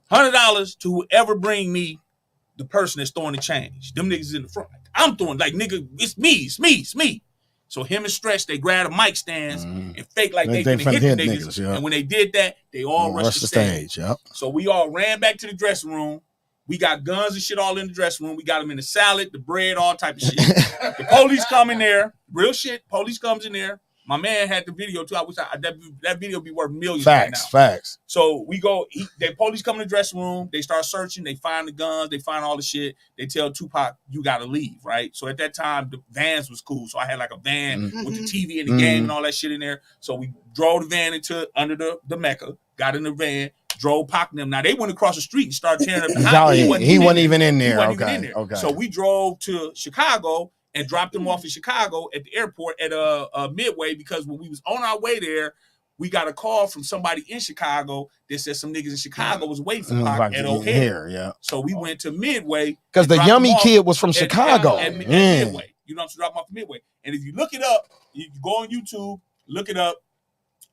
$100 to whoever bring me the person that's throwing the change. Them niggas is in the front. I'm throwing, like, nigga, it's me. So him and Stretch, they grabbed a mic stands and fake like they finna hit the niggas. And when they did that, they all rushed the stage. Yep. So we all ran back to the dressing room. We got guns and shit all in the dressing room. We got them in the salad, the bread, all type of shit. The police come in there. Real shit. Police comes in there. My man had the video too. I wish that video be worth millions right now. Facts. So we go. The police come in the dressing room. They start searching. They find the guns. They find all the shit. They tell Tupac, "You got to leave." Right. So at that time, the vans was cool. So I had like a van with the TV and the game and all that shit in there. So we drove the van into under the Mecca. Got in the van. Drove Pac and them. Now they went across the street and started tearing up the house. He wasn't even in there. Okay. So we drove to Chicago and dropped them off in Chicago at the airport at Midway, because when we was on our way there, we got a call from somebody in Chicago that said some niggas in Chicago was waiting for Pac at O'Hare. Yeah. So we went to Midway because the Yummy kid was from Chicago. At Midway. You know what I'm saying? Drop him off at Midway. And if you look it up, you go on YouTube, look it up,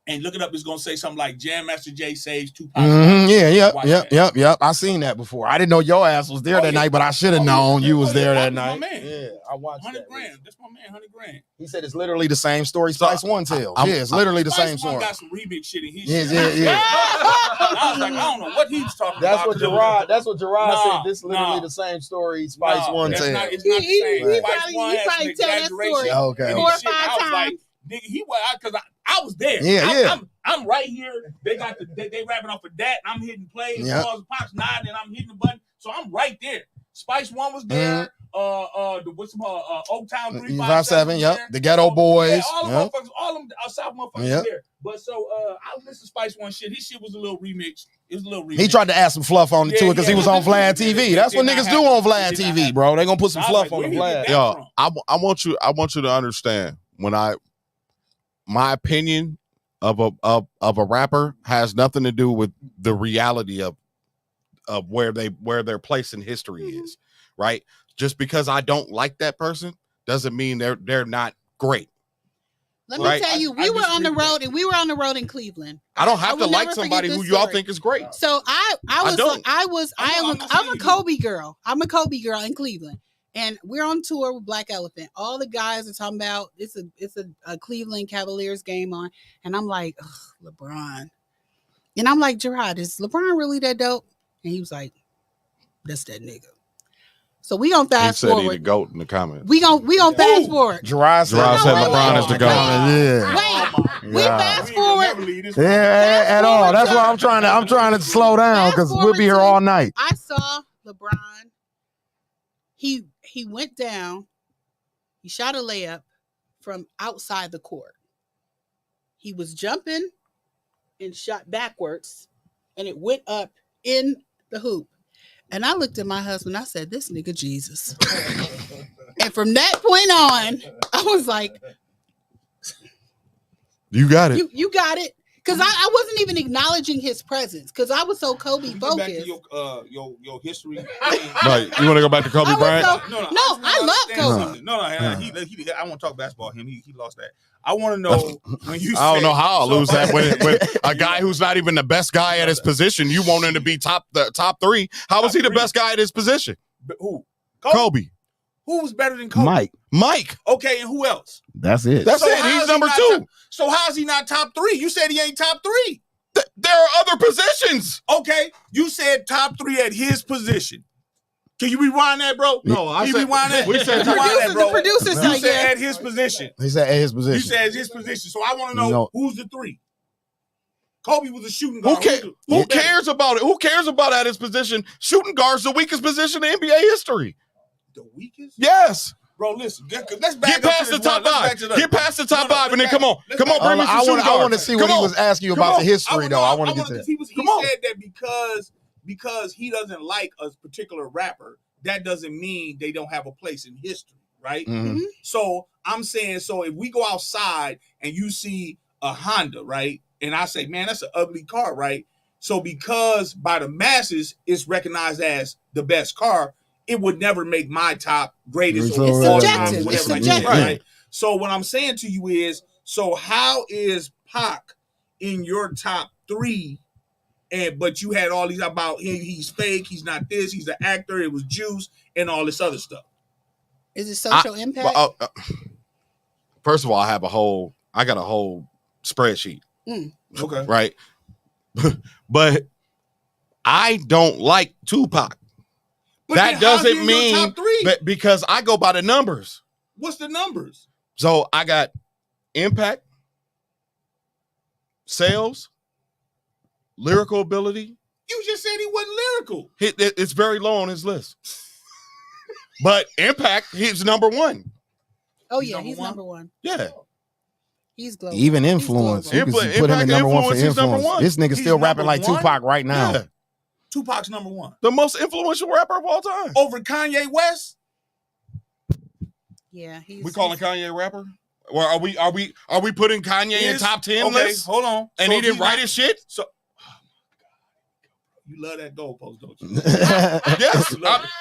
and look it up. It's gonna say something like Jam Master Jay saves Tupac. Yep. I seen that before. I didn't know your ass was there that night, but I should have known you was there that night. Yeah, I watched 100 grand. That's my man. 100 grand. He said it's literally the same story Spice One tells. It's literally the same story. Got some remix shit in his Yeah. I was like, I don't know what he was talking about. That's what Gerard said. This is literally the same story Spice One tells. It's not the same. He Spice One has some probably tell that story Okay. 4 or 5 times. Like, nigga, he was because I was there. I'm right here. They got they rapping off of that. I'm hitting plays. Balls pops nodding, and I'm hitting the button. So I'm right there. Spice One was there. What's Oaktown 357. Yep. The Ghetto Boys. Yeah, all them motherfuckers, all them South motherfuckers there. But so I listened to Spice One shit. His shit was a little remix. It was a little remix. He tried to add some fluff on it too because he was on Vlad TV. That's what niggas do on Vlad TV, bro. They gonna put some fluff on the Vlad. Yo, I want you to understand my opinion of a rapper has nothing to do with the reality of where their place in history is, right? Just because I don't like that person doesn't mean they're not great. Let me tell you, we were on the road, and we were on the road in Cleveland. I don't have to like somebody who y'all think is great. So I'm a Kobe girl. I'm a Kobe girl in Cleveland. And we're on tour with Black Elephant. All the guys are talking about it's a Cleveland Cavaliers game on. And I'm like, LeBron. And I'm like, Gerard, is LeBron really that dope? And he was like, that's that nigga. So we gonna fast forward. He said he the GOAT in the comments. We gonna fast forward. Gerard said LeBron is the GOAT. Wait, we fast forward. Yeah, at all. That's why I'm trying to slow down because we'll be here all night. I saw LeBron. He went down. He shot a layup from outside the court. He was jumping and shot backwards, and it went up in the hoop. And I looked at my husband. I said, "This nigga Jesus." And from that point on, I was like, "You got it. You got it." Because I wasn't even acknowledging his presence because I was so Kobe focused. Back to your history. Right. You want to go back to Kobe Bryant? I love Kobe. No. I want to talk basketball. He lost that. I want to know when you. I don't know how I'll lose that with a guy who's not even the best guy at his position. You want him to be top 3. How was he the best guy at his position? Who? Kobe. Who was better than Kobe? Mike. Okay, and who else? That's it. That's it. He's number 2. So how is he not top 3? You said he ain't top 3. There are other positions. Okay, you said top 3 at his position. Can you rewind that, bro? No, I said rewind that. We said the producers You said at his position. He said at his position. You said at his position. So I want to know who's the 3. Kobe was a shooting guard. Who cares about it? Who cares about at his position? Shooting guard's the weakest position in NBA history. The weakest? Yes. Bro, listen. Let's back get past the top 5. Get past the top 5, and then come on, bring me some shooting guards. I want to see what he was asking you about the history, though. I want to get to that. He said that because he doesn't like a particular rapper, that doesn't mean they don't have a place in history, right? Mm-hmm. So I'm saying, if we go outside and you see a Honda, right, and I say, man, that's an ugly car, right? So because by the masses it's recognized as the best car, it would never make my top greatest. It's subjective. It's subjective. Right. So what I'm saying to you is, so how is Pac in your top 3? But you had all these about he's fake, he's not this, he's an actor, it was juice, and all this other stuff. Is it social impact? First of all, I got a whole spreadsheet. Okay. Right. But I don't like Tupac. But that doesn't mean because I go by the numbers. What's the numbers? So I got impact, sales, lyrical ability. You just said he wasn't lyrical. It's very low on his list. But impact, he's number 1. Oh yeah, he's number 1. Yeah. He's global. Even influence. You can put him in number 1 for influence. This nigga still rapping like Tupac right now. Yeah. Tupac's number 1. The most influential rapper of all time. Over Kanye West? Yeah, we calling Kanye a rapper? Or are we putting Kanye in top 10 list? Hold on. And he didn't write his shit? So you love that goalpost, don't you? Yes,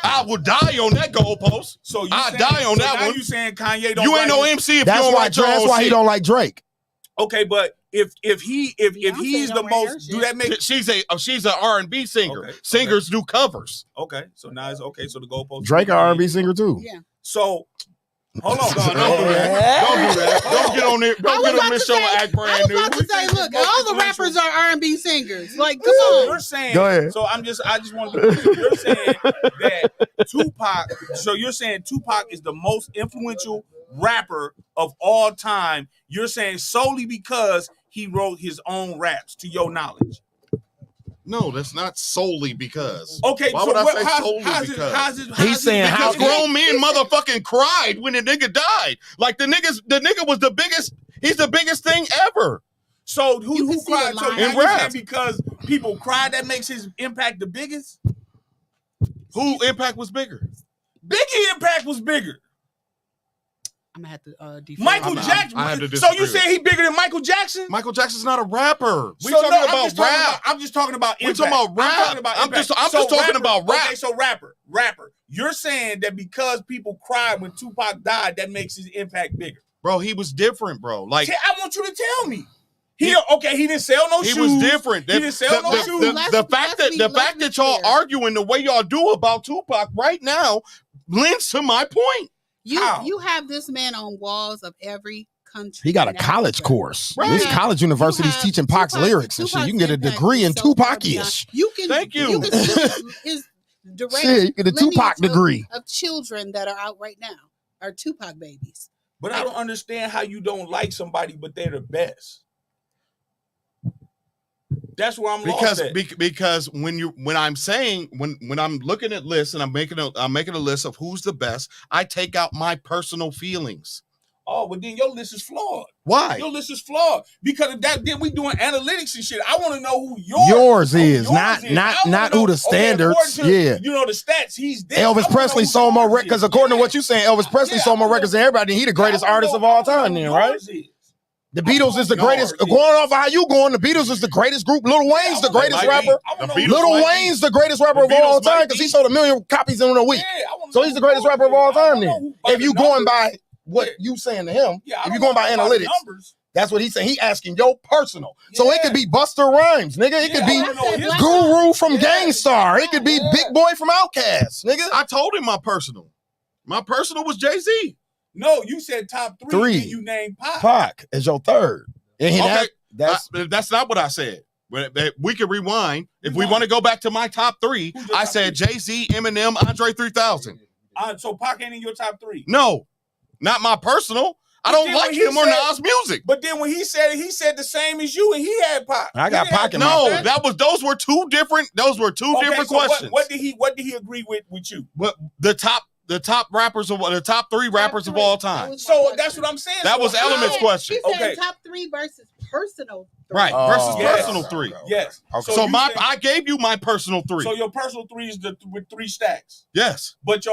I will die on that goalpost. So I die on that one. You saying Kanye don't? You ain't no MC if you don't write your own That's why he don't like Drake. Okay, but if he's the most, do that make she's an R&B singer. Okay, Singers do covers. Okay, so now it's okay. So the goalpost. Drake, an R&B singer too. Yeah. So hold on, don't do that. Don't get on there. Don't get on this show and act brand new. I was about to say, look, all the rappers are R&B singers. Like, come so on. You're saying. Go ahead. So I just want to. So you're saying that Tupac. So you're saying Tupac is the most influential rapper of all time. You're saying solely because he wrote his own raps, to your knowledge. No, that's not solely because. Okay, why so would I say how's solely because? He's saying because grown men motherfucking cried when the nigga died. Like the nigga was the biggest. He's the biggest thing ever. So who cried? So in now you rap. saying because people cried that makes his impact the biggest? Who impact was bigger? Biggie impact was bigger. I'm gonna have to defer. Michael Jackson. I have to So you disagree. saying he bigger than Michael Jackson? Michael Jackson's not a rapper. We So talking no, about rap. I'm just talking about We impact. talking about rap. I'm talking about I'm impact. just talking rapper, about rap. Okay, so rapper. You're saying that because people cried when Tupac died, that makes his impact bigger. Bro, he was different, bro. Like I want you to tell me. He didn't sell no shoes. He was different. He didn't sell no shoes. The fact that y'all arguing the way y'all do about Tupac right now lends to my point. You have this man on walls of every country. He got a college course. Right. There's college universities teaching Pac's lyrics and shit. You can get a degree in Tupac-ish. You can. Thank you. You can see his direct Shit, you get a Tupac degree. of children that are out right now are Tupac babies. But I don't understand how you don't like somebody, but they're the best. That's where I'm lost at. Because when I'm looking at lists and I'm making a list of who's the best, I take out my personal feelings. Oh, but then your list is flawed. Why? Your list is flawed because of that. Then we doing analytics and shit. I want to know who yours is, not who the standards. You know the stats. He's there. Elvis Presley sold more records because according to what you saying, Elvis Presley sold more records than everybody. He the greatest artist of all time, then, right? The Beatles is the greatest. Going off of how you going, the Beatles is the greatest group. Lil Wayne's the greatest rapper. Lil Wayne's the greatest rapper of all time because he sold 1 million copies in a week. So he's the greatest rapper of all time. Then, if you going by what you saying to him, if you going by analytics, that's what he's saying. He asking your personal. So it could be Busta Rhymes, nigga. It could be Guru from Gangstar. It could be Big Boy from Outkast, nigga. I told him my personal. My personal was Jay-Z. No, you said top three. And you named Pac. Pac is your third. And that's not what I said. We can rewind. If we want to go back to my top three, I said Jay-Z, Eminem, Andre 3000. So Pac ain't in your top three? No, not my personal. I don't like him or Nas music. But then when he said the same as you, and he had Pac. I got Pac in my third. Those were two different different questions. What did he agree with you? What the top rappers of the top three rappers of all time. So that's what I'm saying. That was Element's question. He said top three versus personal three. Right, versus personal three. Yes. Okay. So I gave you my personal three. So your personal three is with 3 stacks. Yes. But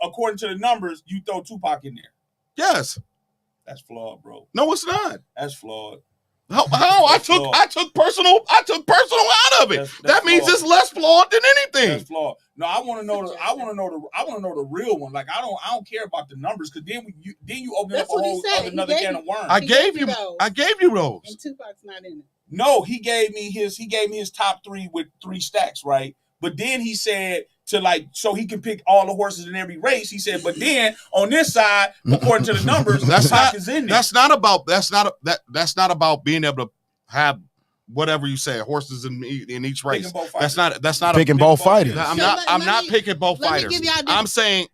according to the numbers, you throw Tupac in there. Yes. That's flawed, bro. No, it's not. That's flawed. How? I took personal out of it. That means it's less flawed than anything. That's flawed. No, I want to know the real one. Like I don't care about the numbers because then you open up another can of worms. I gave you those. And Tupac's not in it. No, he gave me his top 3 with 3 stacks, right? But then he said so he can pick all the horses in every race. He said, but then on this side, according to the numbers, Pac is in there. That's not about being able to have whatever you say, horses in each race. That's not picking both fighters. I'm not picking both fighters. I'm saying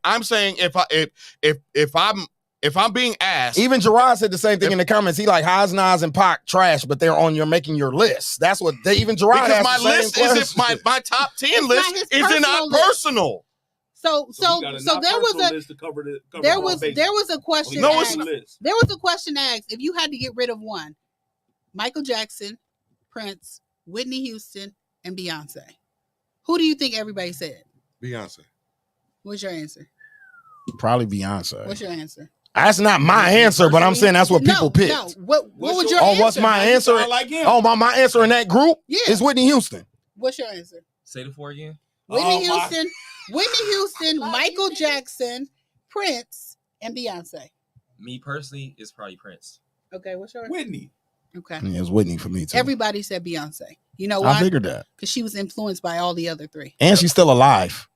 if I'm being asked, even Gerard said the same thing in the comments. He like Haas, Nas, and Pac trash, but you're making your list. That's what even Gerard because has my list isn't my top 10 list is not personal. So there was a question. No, asked, there was a question asked if you had to get rid of one: Michael Jackson, Prince, Whitney Houston, and Beyonce. Who do you think everybody said? Beyonce. What's your answer? Probably Beyonce. What's your answer? That's not my answer, but I'm saying that's what people picked. No. What would your answer? What's my answer? My answer in that group is Whitney Houston. What's your answer? Say the 4 again. Whitney Houston, Michael Jackson, Prince, and Beyonce. Me personally, it's probably Prince. Okay, what's your Whitney? Okay. Yeah, it's Whitney for me too. Everybody said Beyonce. You know why? I figured that. Because she was influenced by all the other three. And she's still alive.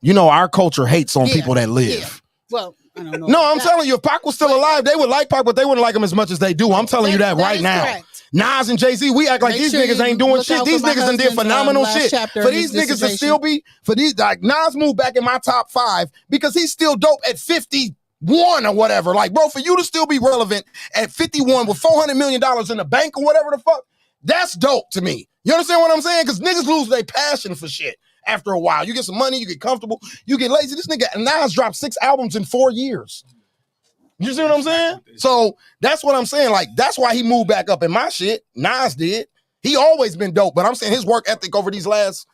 You know, our culture hates on people that live. Yeah. Well, I don't know. No, I'm telling you, if Pac was still alive, they would like Pac, but they wouldn't like him as much as they do. I'm telling you that right now. Correct. Nas and Jay-Z, we act like Make these sure niggas you ain't doing look shit. out These for my niggas done did husband's, phenomenal last shit. chapter For of these his niggas to dissertation. still be, for these, like, Nas moved back in my top 5 because he's still dope at 51 or whatever. Like, bro, for you to still be relevant at 51 with $400 million in the bank or whatever the fuck, that's dope to me. You understand what I'm saying? Because niggas lose their passion for shit after a while. You get some money, you get comfortable, you get lazy. This nigga Nas dropped 6 albums in 4 years. You see what I'm saying? So that's what I'm saying. Like, that's why he moved back up in my shit. Nas did. He always been dope, but I'm saying his work ethic over these last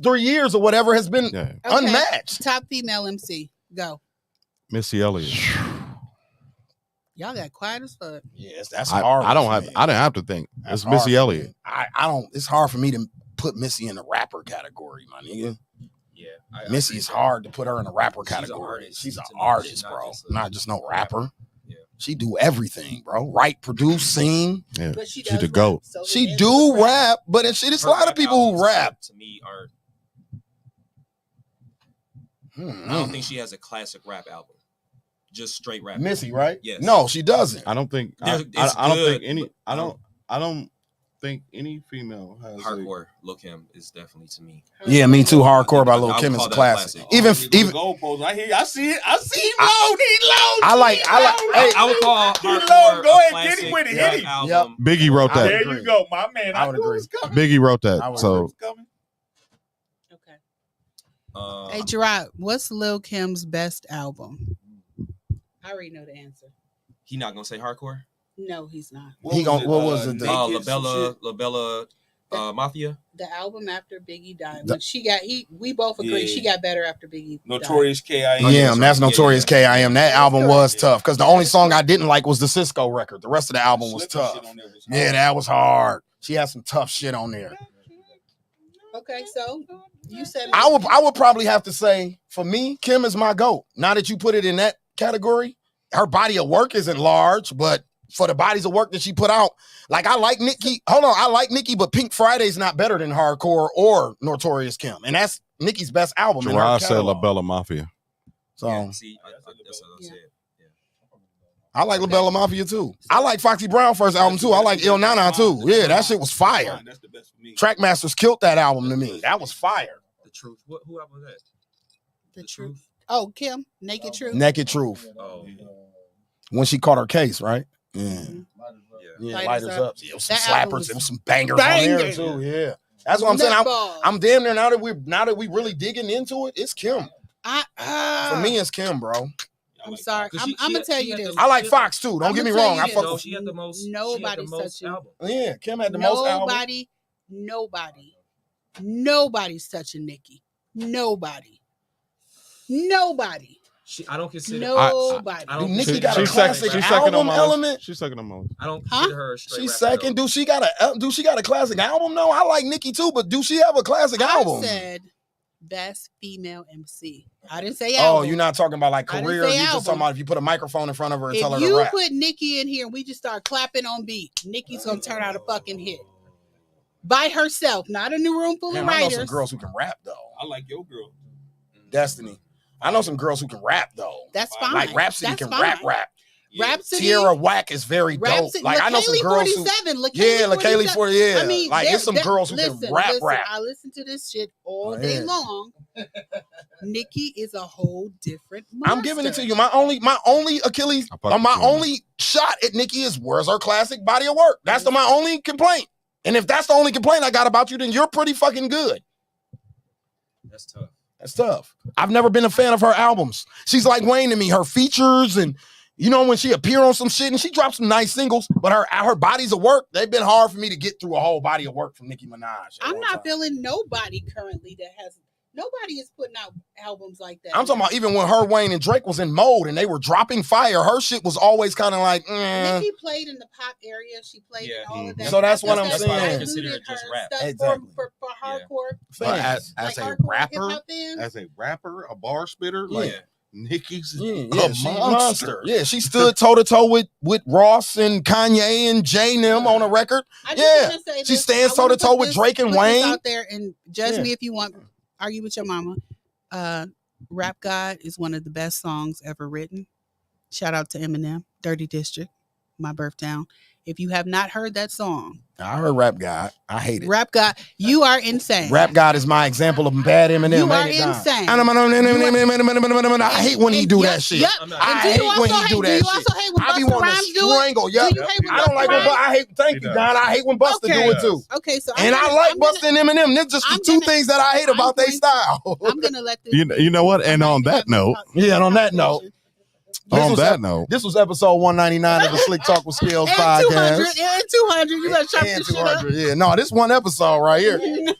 3 years or whatever has been unmatched. Top female MC. Go. Missy Elliott. Y'all got quiet as fuck. Yes, that's I hard. didn't have to think. That's It's Missy hard. Elliott. I don't. It's hard for me to put Missy in the rapper category, my nigga. Yeah, Missy is hard to put her in the rapper category. She's an artist, bro. Not just no rapper. Yeah. She do everything, bro. Write, produce, sing. Yeah, But she she does the rap, GOAT. so She it is do rap. rap, but it's a Her lot of rap people who albums, rap. to me are. Hmm. I don't think she has a classic rap album. Just straight rap. Missy, right? Yes. No, she doesn't. I don't think. It's I don't good, think any. but I don't think any female has. Hardcore Lil' Kim is definitely to me. Yeah, me too. Hardcore by I Lil' would Kim is call a that classic. classic. Even goalposts. I see it. He low. I like. Hey, I would call He Hardcore low. Go a ahead, classic get him with it. rap Hit him. album. Biggie wrote that. There you go, my man. I would knew it agree. was coming. Biggie wrote I that. would So It's coming. Okay. Hey, Gerard, what's Lil Kim's best album? I already know the answer. He not gonna say hardcore. No, he's not. what was it? La Bella Mafia. The album after Biggie died. When we both agree she got better after Biggie Notorious K.I.M. Yeah, that's Notorious K.I.M. That album was tough because the only song I didn't like was the Cisco record. The rest of the album was tough. Yeah, that was hard. She had some tough shit on there. Okay, so you said I would probably have to say, for me, Kim is my GOAT. Now that you put it in that category, her body of work isn't large, but for the bodies of work that she put out, like I like Nicki. Hold on, I like Nicki, but Pink Friday's not better than Hardcore or Notorious Kim, and that's Nicki's best album. in her Gerard said La catalog. Bella Mafia. So See, that's what I said. I like La Bella Mafia too. I like Foxy Brown first album too. I like Il Nana too. Yeah, that shit was fire. That's the best for me. Trackmasters killed that album to me. That was fire. The Truth. Who album was that? The Truth. Oh, Kim, Naked Truth. Naked Truth. Oh, When she caught her case, right? Yeah. Mm-hmm. Yeah, Lighters lighters Up. up. Yeah, it was some That album slappers. was There was some bangers on there bangers. too. Yeah. That's what I'm saying. Nutball. I'm damn near now that we really digging into it, it's Kim. For me, it's Kim, bro. I'm sorry. Cause I'm gonna tell you this. I like Fox too. Don't get me wrong. I fuck No, with she had the most. Nobody's touching. album. yeah. Kim had the most albums. Nobody's touching Nicki. Nobody. I don't consider. Nobody. I don't. Nicki consider got a her classic straight rap. album on my list. element. She's second on my list. I don't consider her a straight. She's rapper, second. though. Do she got a classic album? No, I like Nicki too, but do she have a classic album? I said best female MC. I didn't say album. Oh, you're not talking about like I didn't career. say You're just album. talking about if you put a microphone in front of her and tell her If to you rap. put Nicki in here and we just start clapping on beat, Nicki's gonna turn out a fucking hit. By herself, not in a room full Damn, of I know writers. some girls who can rap though. I like your girl. Destiny. I know some girls who can rap though. That's fine. Like Rhapsody That's can fine. rap. Rhapsody. Tierra Whack is very dope. Rhapsody, Like I know some LaKaylee girls who 47, LaKaylee yeah, LaKaylee 40, yeah. I mean, like it's some girls who listen, can rap. I listen to this shit all Oh, day yeah. long. Nicki is a whole different monster. I'm giving it to you. My only Achilles, fuck with my you on only shot at Nicki is where's her classic body of work. That's my only complaint. And if that's the only complaint I got about you, then you're pretty fucking good. That's tough. That's tough. I've never been a fan of her albums. She's like Wayne to me. Her features and you know when she appear on some shit and she drops some nice singles, but her bodies of work, they've been hard for me to get through a whole body of work from Nicki Minaj. I'm not feeling nobody currently that has. Nobody is putting out albums like that. I'm talking about even when her, Wayne, and Drake was in mode and they were dropping fire, her shit was always kind of like, Nicki played in the pop area. She played in all of that. So that's what I'm That's why I saying. consider it just rap. Stuff Exactly. for hardcore. But as Like a hardcore rapper, hip-hop fans. as a rapper, a bar spitter, Yeah. like Nicki's she's a monster. Yeah, she stood toe to toe with Ross and Kanye and Jay and them on a record. She stands toe to toe with Drake and Wayne. Out there and judge me if you want. Argue with your mama. Rap God is one of the best songs ever written. Shout out to Eminem, Dirty District, my birth town. If you have not heard that song, I heard Rap God. I hate it. Rap God, you are insane. Rap God is my example of bad Eminem. You are insane. I hate when he do that shit. I hate when he do that shit. I be wanting to strangle. Yep. I don't like when I hate. Thank you, Don. I hate when Busta do it too. Okay, so and I like Busta and Eminem. There's just the two things that I hate about their style. I'm gonna let this. You know what? And on that note, this was episode 199 of the Slick Talk with Scalez podcast. And 200. You better chop this shit up. Yeah, no, this one episode right here. No,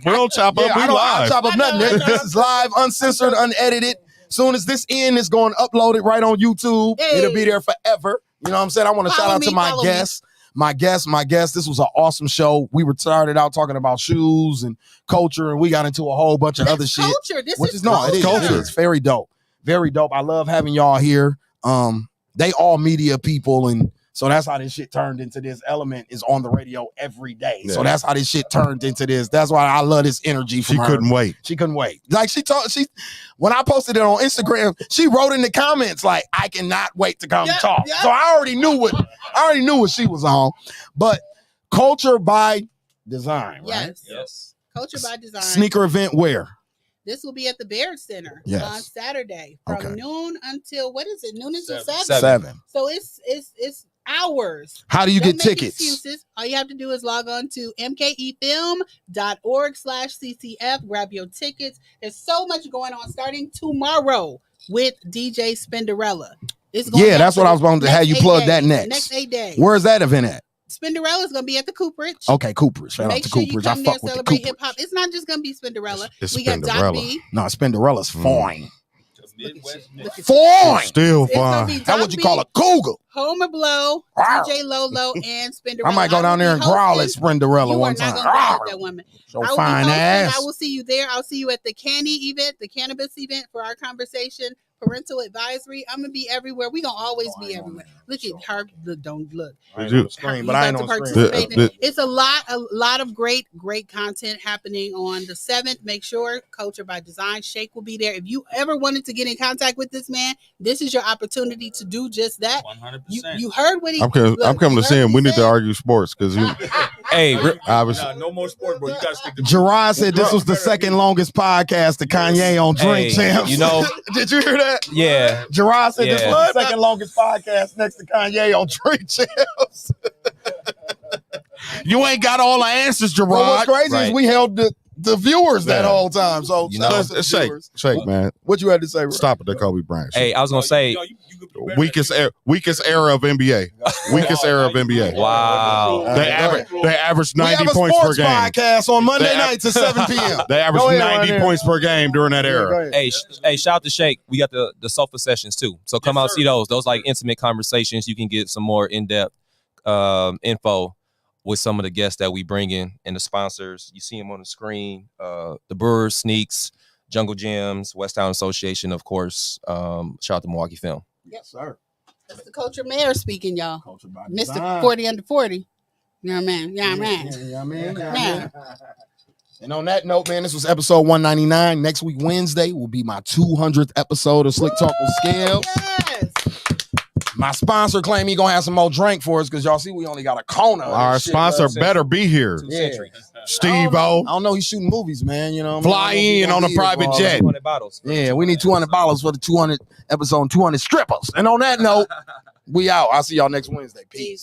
we don't chop up. We I live. don't chop up nothing. This is live, uncensored, unedited. Soon as this ends, it's going to upload it right on YouTube. Hey. It'll be there forever. You know what I'm saying? I want to shout out to my guests. My guest. This was an awesome show. We started out talking about shoes and culture, and we got into a whole bunch of other shit. Culture. This is culture. It's very dope. Very dope. I love having y'all here. They all media people, and so that's how this shit turned into this. Element is on the radio every day. Yeah. So that's how this shit turned into this. That's why I love this energy from her. She couldn't wait. Like when I posted it on Instagram, she wrote in the comments like, I cannot wait to come talk. Yeah. So I already knew what she was on. But culture by design, right? Yes. Culture by design. Sneaker event where? This will be at the Baird Center on Saturday from noon until noon until 7. So it's hours. How do you get tickets? Excuses. All you have to do is log on to mkefilm.org/CCF. Grab your tickets. There's so much going on starting tomorrow with DJ Spinderella. That's what I was going to have you plug that next. The next 8 days. Where's that event at? Spinderella is going to be at the Cooperage. Okay, Cooperage. Shout out to Cooperage. You come there, celebrate hip hop. It's not just going to be Spinderella. We got Doc B. No, Spinderella's fine. Fine. Still fine. That's what you call a cougar. Homer Blow, DJ Lolo, and Spinderella. I might go down there and growl at Spinderella one time. You are not going to growl at that woman. So fine ass. I will see you there. I'll see you at the Canny event, the cannabis event for our conversation. Parental advisory. I'm gonna be everywhere. We gonna always be everywhere. Look at her. Don't look. I ain't on screen, but I ain't on screen. It's a lot of great content happening on the 7th. Make sure Culture by Design Shake will be there. If you ever wanted to get in contact with this man, this is your opportunity to do just that. 100%. You heard what he. I'm coming to see him. We need to argue sports because no more sports, bro. You gotta stick to Gerard said this was the second longest podcast to Kanye on Drink Champs. You know, did you hear that? Yeah. Gerard said this was the second longest podcast next to Kanye on Drink Champs. You ain't got all the answers, Gerard. Well, what's crazy is we held the viewers that whole time. So Shake, man. What you had to say, bro? Stop it, the Kobe Bryant. Hey, I was gonna say weakest era of NBA. Weakest era of NBA. Wow. They average 90 points per game. Podcast on Monday nights at 7 p.m. They average 90 points per game during that era. Hey, shout out to Shake. We got the sofa sessions too. So come out see those. Those like intimate conversations. You can get some more in-depth info with some of the guests that we bring in and the sponsors. You see them on the screen. The Brewers, Sneaks, Jungle Gems, West Town Association, of course. Shout out to Milwaukee Film. Yes, sir. That's the Culture Mayor speaking, y'all. Mr. 40 under 40. You know what I mean? Yeah, man. And on that note, man, this was episode 199. Next week, Wednesday, will be my 200th episode of Slick Talk with Scalez. Yes. My sponsor claimed he gonna have some more drink for us because y'all see we only got a Kona. Our sponsor better be here. Yeah. Steve-O. I don't know. He's shooting movies, man. You know, fly in on a private jet. 200 bottles. Yeah, we need 200 bottles for the 200 episode, 200 strippers. And on that note, we out. I'll see y'all next Wednesday. Peace.